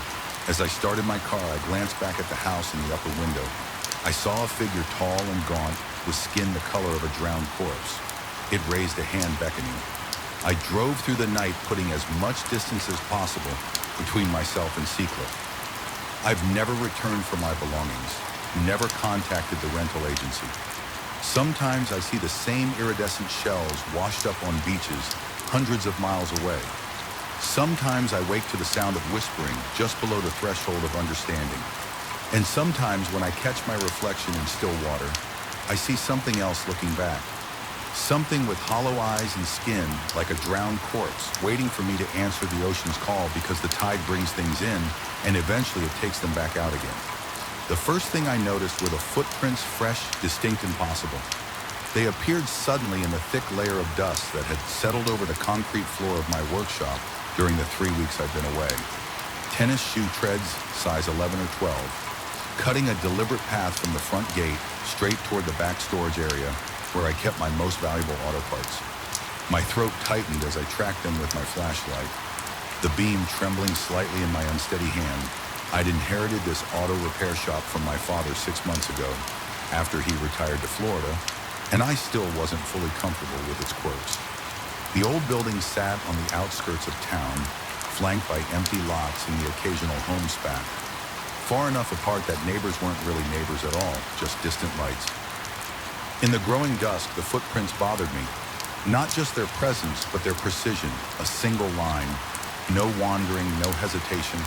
As I started my car, I glanced back at the house in the upper window. I saw a figure tall and gaunt, with skin the color of a drowned corpse. It raised a hand beckoning. I drove through the night, putting as much distance as possible between myself and Seacliff. I've never returned for my belongings, never contacted the rental agency. Sometimes I see the same iridescent shells washed up on beaches hundreds of miles away. Sometimes I wake to the sound of whispering just below the threshold of understanding. And sometimes when I catch my reflection in still water, I see something else looking back. Something with hollow eyes and skin like a drowned corpse, waiting for me to answer the ocean's call because the tide brings things in and eventually it takes them back out again. The first thing I noticed were the footprints, fresh, distinct, and possible. They appeared suddenly in the thick layer of dust that had settled over the concrete floor of my workshop during the 3 weeks I'd been away. Tennis shoe treads, size 11 or 12, cutting a deliberate path from the front gate straight toward the back storage area where I kept my most valuable auto parts. My throat tightened as I tracked them with my flashlight, the beam trembling slightly in my unsteady hand. I'd inherited this auto repair shop from my father 6 months ago, after he retired to Florida, and I still wasn't fully comfortable with its quirks. The old building sat on the outskirts of town, flanked by empty lots and the occasional home spack, far enough apart that neighbors weren't really neighbors at all, just distant lights. In the growing dusk, the footprints bothered me. Not just their presence, but their precision, a single line, no wandering, no hesitation.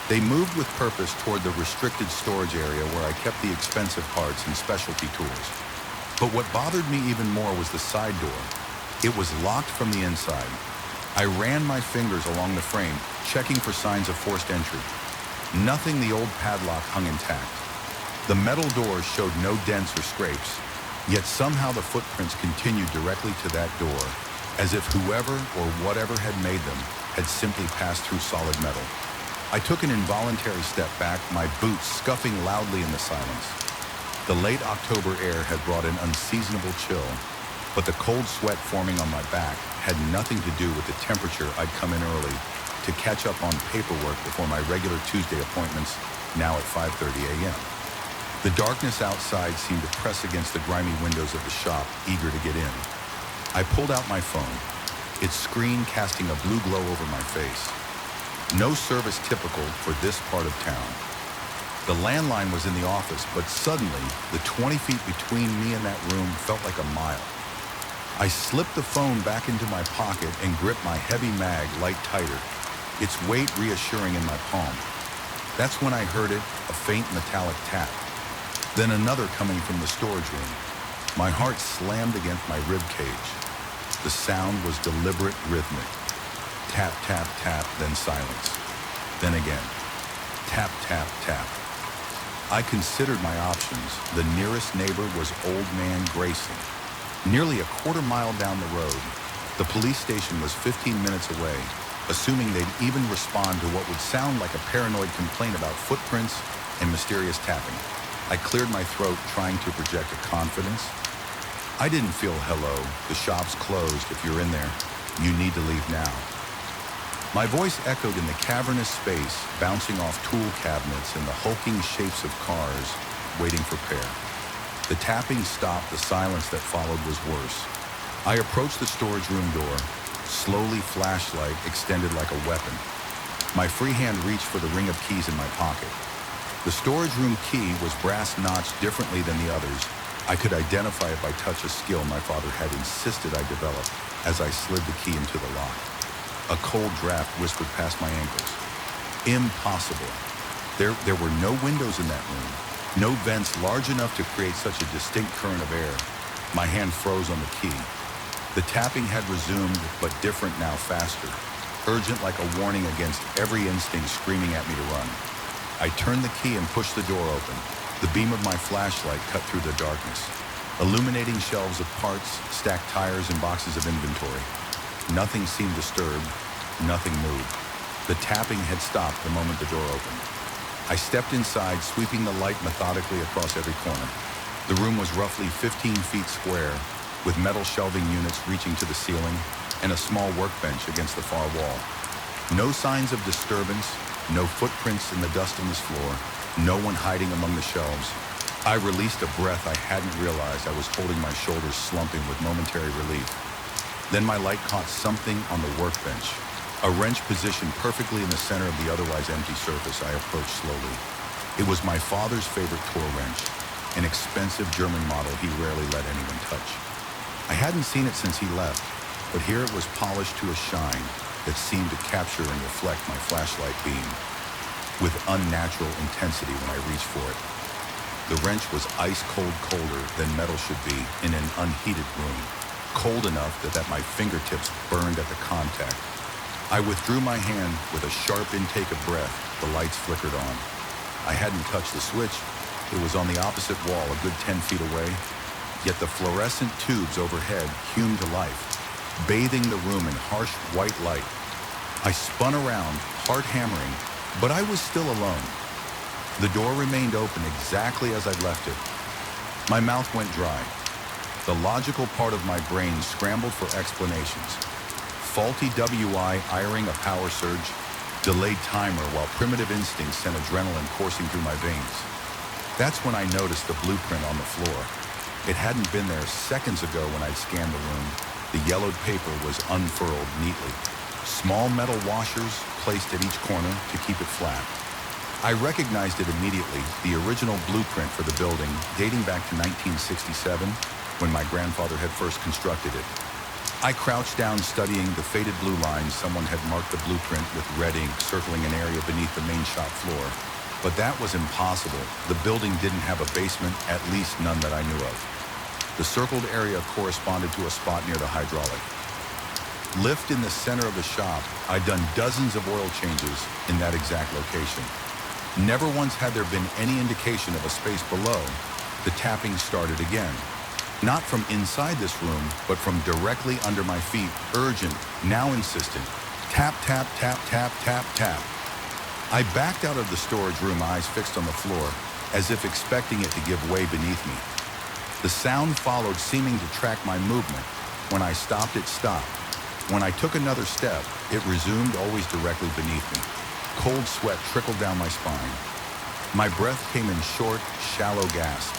They moved with purpose toward the restricted storage area where I kept the expensive parts and specialty tools. But what bothered me even more was the side door. It was locked from the inside. I ran my fingers along the frame, checking for signs of forced entry. Nothing. The old padlock hung intact. The metal doors showed no dents or scrapes, yet somehow the footprints continued directly to that door, as if whoever or whatever had made them had simply passed through solid metal. I took an involuntary step back, my boots scuffing loudly in the silence. The late October air had brought an unseasonable chill, but the cold sweat forming on my back had nothing to do with the temperature. I'd come in early to catch up on paperwork before my regular Tuesday appointments, now at 5:30 a.m. The darkness outside seemed to press against the grimy windows of the shop, eager to get in. I pulled out my phone, its screen casting a blue glow over my face. No service typical for this part of town. The landline was in the office, but suddenly, the 20 feet between me and that room felt like a mile. I slipped the phone back into my pocket and gripped my heavy mag light tighter, its weight reassuring in my palm. That's when I heard it, a faint metallic tap. Then another coming from the storage room. My heart slammed against my rib cage. The sound was deliberate, rhythmic. Tap, tap, tap, then silence. Then again. Tap, tap, tap. I considered my options. The nearest neighbor was Old Man Grayson. Nearly a quarter mile down the road, the police station was 15 minutes away, assuming they'd even respond to what would sound like a paranoid complaint about footprints and mysterious tapping. I cleared my throat, trying to project a confidence. I didn't feel hello. The shop's closed. If you're in there, you need to leave now. My voice echoed in the cavernous space, bouncing off tool cabinets and the hulking shapes of cars waiting for repair. The tapping stopped. The silence that followed was worse. I approached the storage room door, slowly, flashlight extended like a weapon. My free hand reached for the ring of keys in my pocket. The storage room key was brass-notched differently than the others. I could identify it by touch, a skill my father had insisted I develop as I slid the key into the lock. A cold draft whispered past my ankles. Impossible. There were no windows in that room, no vents large enough to create such a distinct current of air. My hand froze on the key. The tapping had resumed, but different now, faster, urgent like a warning against every instinct screaming at me to run. I turned the key and pushed the door open. The beam of my flashlight cut through the darkness, illuminating shelves of parts, stacked tires, and boxes of inventory. Nothing seemed disturbed. Nothing moved. The tapping had stopped the moment the door opened. I stepped inside, sweeping the light methodically across every corner. The room was roughly 15 feet square, with metal shelving units reaching to the ceiling and a small workbench against the far wall. No signs of disturbance, no footprints in the dustiness floor, no one hiding among the shelves. I released a breath I hadn't realized I was holding my shoulders slumping with momentary relief. Then my light caught something on the workbench. A wrench positioned perfectly in the center of the otherwise empty surface. I approached slowly. It was my father's favorite tool wrench, an expensive German model he rarely let anyone touch. I hadn't seen it since he left, but here it was polished to a shine that seemed to capture and reflect my flashlight beam with unnatural intensity when I reached for it. The wrench was ice cold, colder than metal should be in an unheated room, cold enough that my fingertips burned at the contact. I withdrew my hand with a sharp intake of breath. The lights flickered on. I hadn't touched the switch. It was on the opposite wall, a good 10 feet away, yet the fluorescent tubes overhead hummed to life, bathing the room in harsh white light. I spun around, heart hammering, but I was still alone. The door remained open exactly as I'd left it. My mouth went dry. The logical part of my brain scrambled for explanations. Faulty WI iring a power surge, delayed timer while primitive instincts sent adrenaline coursing through my veins. That's when I noticed the blueprint on the floor. It hadn't been there seconds ago when I'd scanned the room. The yellowed paper was unfurled neatly. Small metal washers placed at each corner to keep it flat. I recognized it immediately, the original blueprint for the building dating back to 1967 when my grandfather had first constructed it. I crouched down studying the faded blue lines. Someone had marked the blueprint with red ink circling an area beneath the main shop floor. But that was impossible. The building didn't have a basement, at least none that I knew of. The circled area corresponded to a spot near the hydraulic lift in the center of the shop. I'd done dozens of oil changes in that exact location. Never once had there been any indication of a space below. The tapping started again. Not from inside this room, but from directly under my feet, urgent, now insistent. Tap, tap, tap, tap, tap, tap. I backed out of the storage room, eyes fixed on the floor, as if expecting it to give way beneath me. The sound followed, seeming to track my movement. When I stopped, it stopped. When I took another step, it resumed, always directly beneath me. Cold sweat trickled down my spine. My breath came in short, shallow gasps.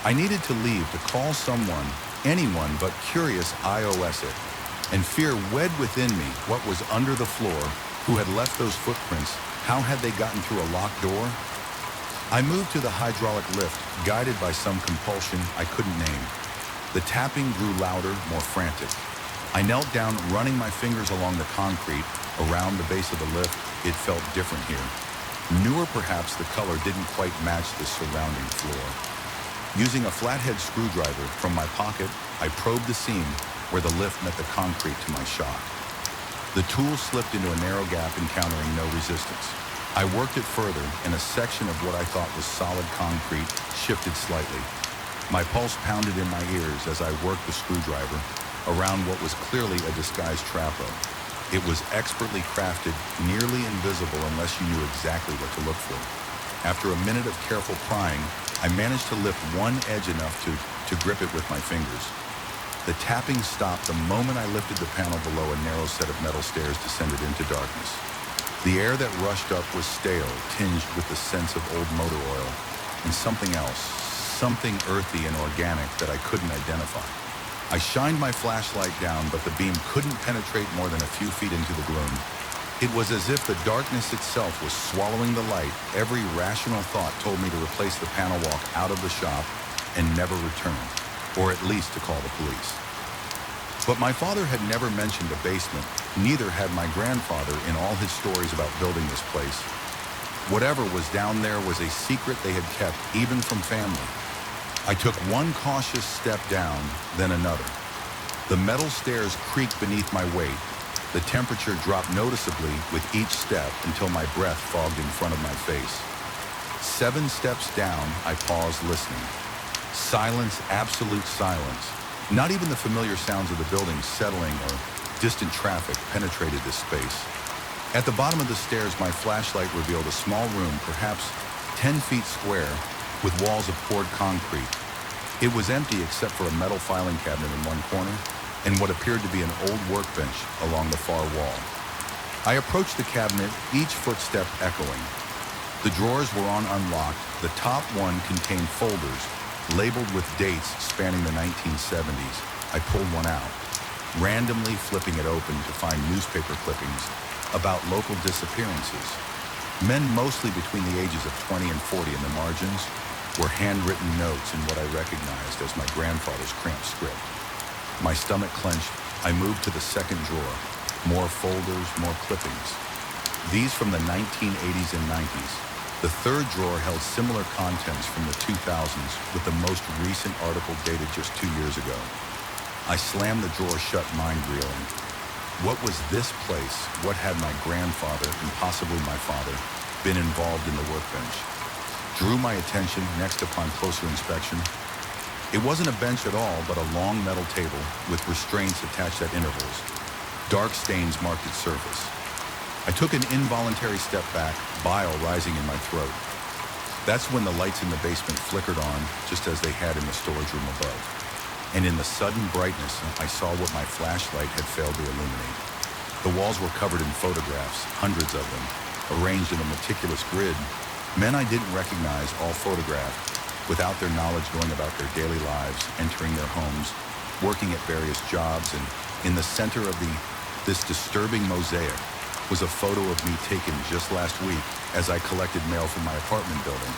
I needed to leave, to call someone, anyone but curious iOS it. And fear wed within me what was under the floor, who had left those footprints, how had they gotten through a locked door? I moved to the hydraulic lift, guided by some compulsion I couldn't name. The tapping grew louder, more frantic. I knelt down, running my fingers along the concrete, around the base of the lift. It felt different here. Newer perhaps, the color didn't quite match the surrounding floor. Using a flathead screwdriver from my pocket, I probed the seam where the lift met the concrete to my shock. The tool slipped into a narrow gap, encountering no resistance. I worked it further, and a section of what I thought was solid concrete shifted slightly. My pulse pounded in my ears as I worked the screwdriver around what was clearly a disguised trapdoor. It was expertly crafted, nearly invisible unless you knew exactly what to look for. After a minute of careful prying, I managed to lift one edge enough to grip it with my fingers. The tapping stopped the moment I lifted the panel below. A narrow set of metal stairs descended into darkness. The air that rushed up was stale, tinged with the sense of old motor oil, and something else, something earthy and organic that I couldn't identify. I shined my flashlight down, but the beam couldn't penetrate more than a few feet into the gloom. It was as if the darkness itself was swallowing the light. Every rational thought told me to replace the panel walk out of the shop and never return, or at least to call the police. But my father had never mentioned a basement. Neither had my grandfather in all his stories about building this place. Whatever was down there was a secret they had kept, even from family. I took one cautious step down, then another. The metal stairs creaked beneath my weight. The temperature dropped noticeably with each step until my breath fogged in front of my face. 7 steps down, I paused, listening. Silence, absolute silence. Not even the familiar sounds of the building settling or distant traffic penetrated this space. At the bottom of the stairs, my flashlight revealed a small room, perhaps 10 feet square, with walls of poured concrete. It was empty except for a metal filing cabinet in one corner and what appeared to be an old workbench along the far wall. I approached the cabinet, each footstep echoing. The drawers were on unlocked. The top one contained folders labeled with dates spanning the 1970s. I pulled one out, randomly flipping it open to find newspaper clippings about local disappearances. Men mostly between the ages of 20 and 40 in the margins were handwritten notes in what I recognized as my grandfather's cramped script. My stomach clenched. I moved to the second drawer. More folders, more clippings. These from the 1980s and 90s. The third drawer held similar contents from the 2000s, with the most recent article dated just 2 years ago. I slammed the drawer shut, mind reeling. What was this place? What had my grandfather, and possibly my father, been involved in the workbench? Drew my attention next upon closer inspection. It wasn't a bench at all, but a long metal table with restraints attached at intervals. Dark stains marked its surface. I took an involuntary step back, bile rising in my throat. That's when the lights in the basement flickered on, just as they had in the storage room above. And in the sudden brightness, I saw what my flashlight had failed to illuminate. The walls were covered in photographs, hundreds of them, arranged in a meticulous grid. Men I didn't recognize, all photographed, without their knowledge going about their daily lives, entering their homes, working at various jobs, and in the center of this disturbing mosaic was a photo of me taken just last week as I collected mail from my apartment building.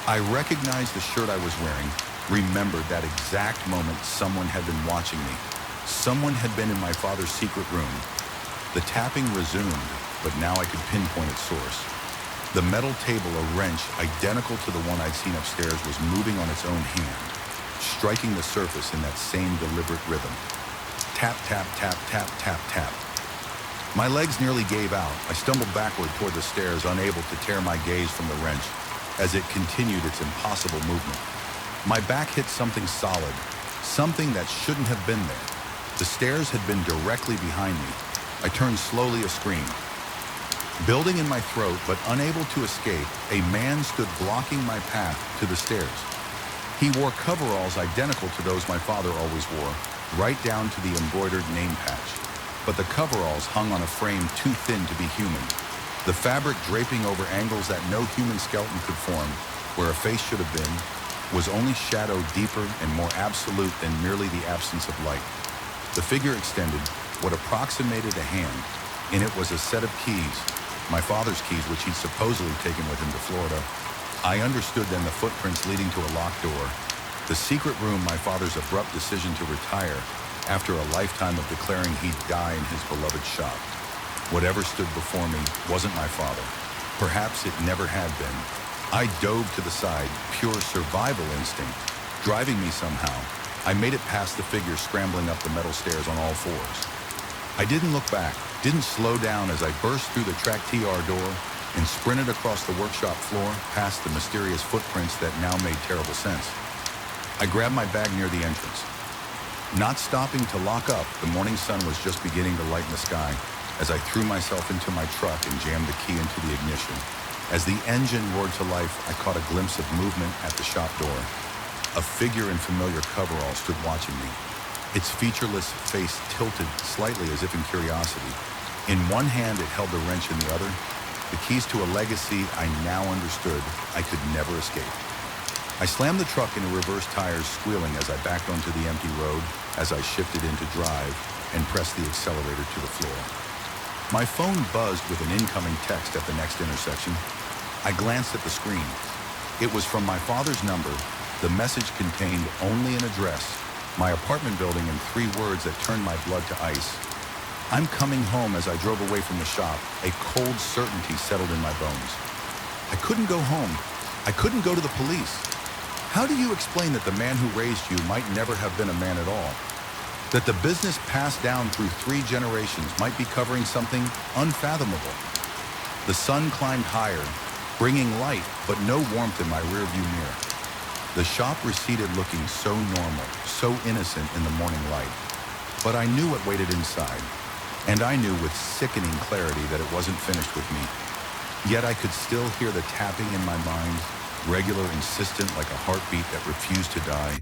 I recognized the shirt I was wearing, remembered that exact moment someone had been watching me. Someone had been in my father's secret room. The tapping resumed, but now I could pinpoint its source. The metal table, a wrench identical to the one I'd seen upstairs, was moving on its own hand, striking the surface in that same deliberate rhythm. Tap, tap, tap, tap, tap, tap. My legs nearly gave out. I stumbled backward toward the stairs, unable to tear my gaze from the wrench as it continued its impossible movement. My back hit something solid, something that shouldn't have been there. The stairs had been directly behind me. I turned slowly, a scream building in my throat, but unable to escape. A man stood blocking my path to the stairs. He wore coveralls identical to those my father always wore, right down to the embroidered name patch. But the coveralls hung on a frame too thin to be human. The fabric draping over angles that no human skeleton could form, where a face should have been, was only shadow deeper and more absolute than merely the absence of light. The figure extended what approximated a hand. In it was a set of keys, my father's keys, which he'd supposedly taken with him to Florida. I understood then the footprints leading to a locked door, the secret room, my father's abrupt decision to retire after a lifetime of declaring he'd die in his beloved shop. Whatever stood before me wasn't my father. Perhaps it never had been. I dove to the side, pure survival instinct, driving me somehow. I made it past the figure scrambling up the metal stairs on all fours. I didn't look back, didn't slow down as I burst through the track TR door and sprinted across the workshop floor past the mysterious footprints that now made terrible sense. I grabbed my bag near the entrance. Not stopping to lock up, the morning sun was just beginning to lighten the sky as I threw myself into my truck and jammed the key into the ignition. As the engine roared to life, I caught a glimpse of movement at the shop door. A figure in familiar coverall stood watching me. Its featureless face tilted slightly as if in curiosity. In one hand, it held the wrench, in the other, the keys to a legacy I now understood I could never escape. I slammed the truck into reverse tires, squealing as I backed onto the empty road as I shifted into drive and pressed the accelerator to the floor. My phone buzzed with an incoming text at the next intersection. I glanced at the screen. It was from my father's number. The message contained only an address, my apartment building, and 3 words that turned my blood to ice. I'm coming home. As I drove away from the shop, a cold certainty settled in my bones. I couldn't go home. I couldn't go to the police. How do you explain that the man who raised you might never have been a man at all? That the business passed down through 3 generations might be covering something unfathomable? The sun climbed higher, bringing light, but no warmth in my rearview mirror. The shop receded, looking so normal, so innocent in the morning light. But I knew what waited inside. And I knew with sickening clarity that it wasn't finished with me. Yet I could still hear the tapping in my mind, regular, insistent, like a heartbeat that refused to die.